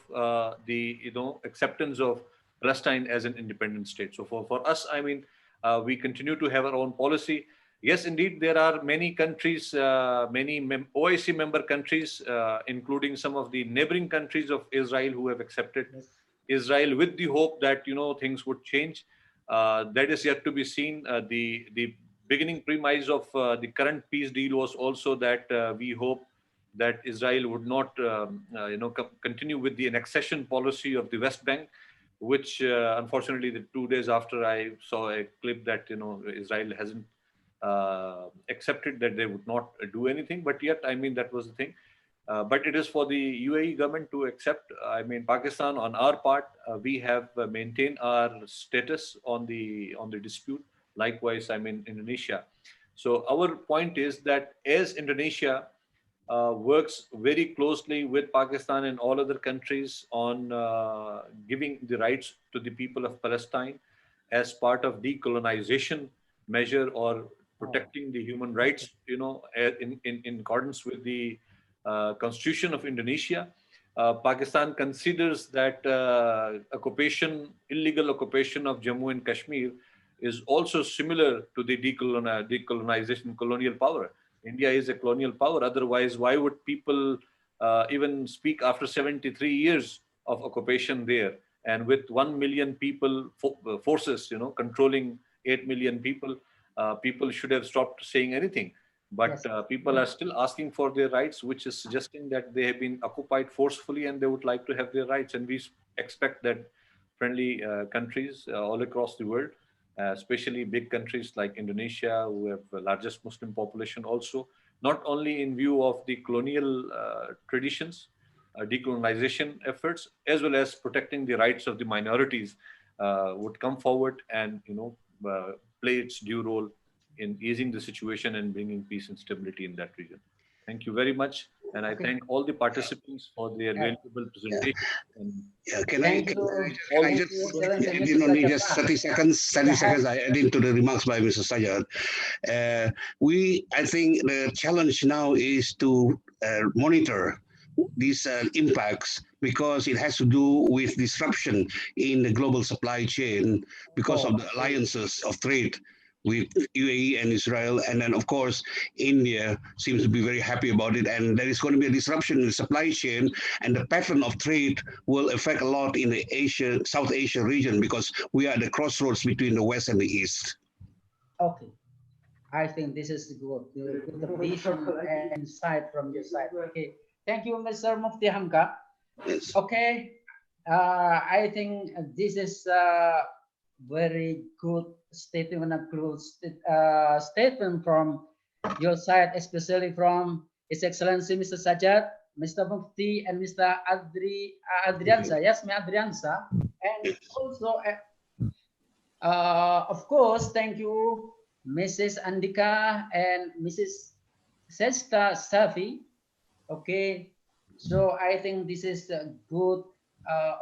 the acceptance of Palestine as an independent state. So for us, I mean, we continue to have our own policy. Yes, indeed, there are many countries, many OIC member countries, including some of the neighboring countries of Israel who have accepted Israel with the hope that, things would change. That is yet to be seen. The beginning premise of the current peace deal was also that we hope that Israel would not, continue with the annexation policy of the West Bank, which unfortunately, the 2 days after I saw a clip that, Israel hasn't accepted that they would not do anything, but yet, I mean, that was the thing. But it is for the UAE government to accept. I mean, Pakistan, on our part, we have maintained our status on the dispute. Likewise, I mean, Indonesia. So our point is that as Indonesia works very closely with Pakistan and all other countries on giving the rights to the people of Palestine as part of decolonization measure or protecting the human rights, in accordance with the Constitution of Indonesia. Pakistan considers that illegal occupation of Jammu and Kashmir is also similar to the decolonization, colonial power. India is a colonial power. Otherwise, why would people even speak after 73 years of occupation there? And with 1 million people, forces, controlling 8 million people, people should have stopped saying anything. But people are still asking for their rights, which is suggesting that they have been occupied forcefully and they would like to have their rights. And we expect that friendly countries all across the world, especially big countries like Indonesia, who have the largest Muslim population also, not only in view of the colonial traditions, decolonization efforts, as well as protecting the rights of the minorities, would come forward and play its due role in easing the situation and bringing peace and stability in that region. Thank you very much. And I thank all the participants for their valuable presentation. Can I just add in only just 30 seconds I add into the remarks by Mr. Sajjad. I think the challenge now is to monitor these impacts, because it has to do with disruption in the global supply chain because of the alliances of trade with UAE and Israel. And then, of course, India seems to be very happy about it. And there is going to be a disruption in the supply chain, and the pattern of trade will affect a lot in the South Asia region, because we are at the crossroads between the West and the East. Okay. I think this is good. The vision and insight from your side. Okay. Thank you, Mr. Mufti Hamka. Okay. I think this is a very good statement, statement from your side, especially from His Excellency Mr. Sajjad, Mr. Mufti, and Mr. Adriansa. Yes, Mr. Adriansa. And also, of course, thank you, Mrs. Andika and Mrs. Sesta Safi. Okay, so I think this is a good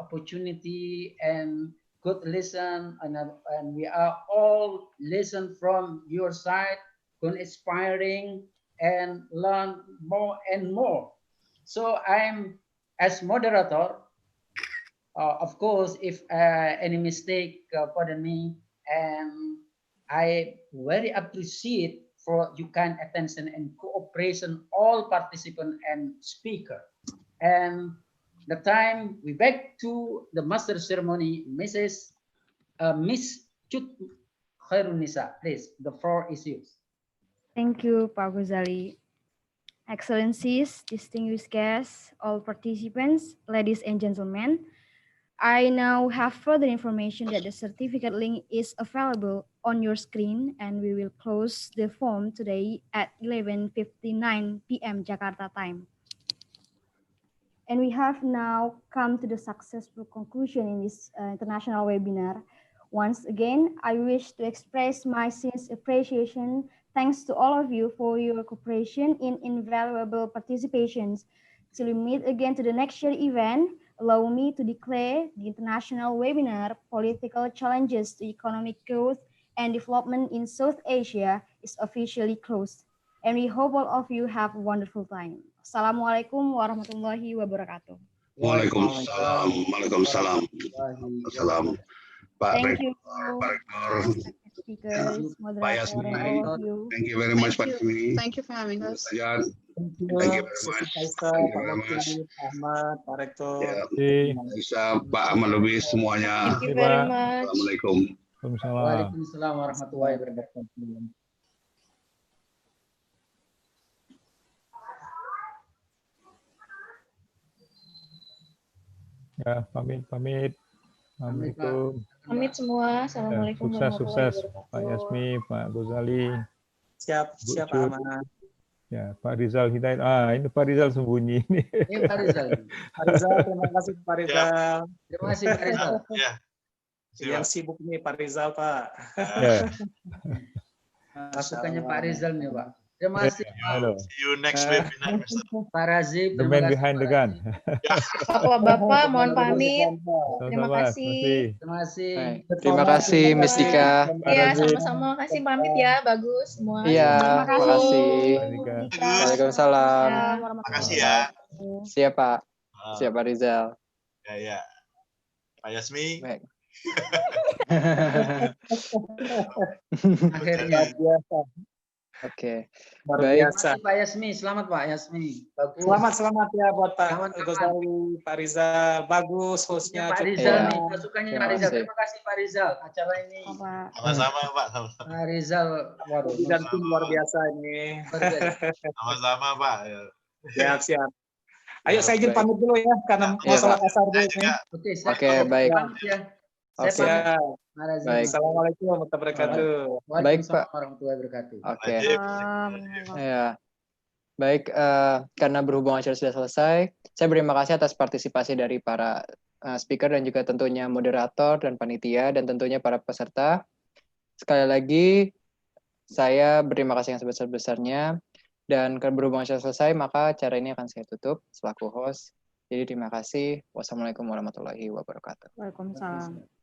opportunity and good listen, and we are all listen from your side, good inspiring and learn more and more. So I'm as moderator. Of course, if any mistake, pardon me, and I very appreciate for your kind attention and cooperation, all participants and speaker. And the time we back to the master ceremony, Miss Chut Khairunisa, please, the floor is yours. Thank you, Pak Ghazali. Excellencies, distinguished guests, all participants, ladies and gentlemen, I now have further information that the certificate link is available on your screen, and we will close the form today at 11:59 p.m. Jakarta time. And we have now come to the successful conclusion in this international webinar. Once again, I wish to express my sincere appreciation. Thanks to all of you for your cooperation in invaluable participations. Till we meet again to the next year event, allow me to declare the international webinar, Political Challenges to Economic Growth and Development in South Asia, is officially closed. And we hope all of you have a wonderful time. Assalamualaikum warahmatullahi wabarakatuh. Waalaikumsalam. Waalaikumsalam. Waalaikumsalam. Pak Thank you, Rektor, speakers, moderator, and all of you. thank you very much, Pak Ismi. Thank you for having us. Sajjad. Thank you very much. Thank you very much. Ahmad, Pak Rektor. Bisa Pak Ahmad Lubis semuanya. Thank you very much. Assalamualaikum. Waalaikumsalam warahmatullahi wabarakatuh. Ya, pamit. Assalamualaikum. Pamit semua. Assalamualaikum warahmatullahi Sukses, wabarakatuh. Pak Yasmi, Pak Ghazali. Siap Cut. Ahmad. Ya, Pak Rizal Hidayat. Ini Pak Rizal sembunyi ini. Ini Pak Rizal. Pak Rizal, terima kasih Pak Rizal. Terima kasih Pak Rizal. Ya. Yang sibuk nih Pak Rizal, Pak. Ya. Masukannya Pak Rizal nih, Pak. Terima kasih. See you next webinar, Mr. Pak Razib. The man behind the gun. Bapak-bapak, mohon pamit. Terima kasih. Terima kasih. Terima kasih, Miss Dika. Ya, sama-sama. Kasih pamit ya, bagus semua. Iya, Terima kasih. Dika. Waalaikumsalam. Terima kasih ya. Siap, Pak. Siap, Pak Rizal. Ya. Pak Yasmi. Baik. Akhirnya. Oke. Baik. Pak Yasmi, selamat Pak Yasmi. Bagus. Selamat ya buat Pak Ghazali, Pak Rizal. Bagus hostnya. Pak Rizal nih, masukannya Pak Rizal. Terima kasih Pak Rizal acara ini. Sama-sama Pak. Pak Rizal, waduh. Dan tim luar biasa ini. Sama-sama Pak. Siap. Ayo saya izin pamit dulu ya karena mau sholat asar dulu nih. Oke, baik. Oke. Baik. Assalamualaikum warahmatullahi wabarakatuh. Baik, Pak. Warahmatullahi wabarakatuh. Oke. Ya. Baik, karena berhubung acara sudah selesai, saya berterima kasih atas partisipasi dari para speaker dan juga tentunya moderator dan panitia dan tentunya para peserta. Sekali lagi, saya berterima kasih yang sebesar-besarnya. Dan karena berhubung acara selesai, maka acara ini akan saya tutup selaku host. Jadi terima kasih. Wassalamualaikum warahmatullahi wabarakatuh. Waalaikumsalam.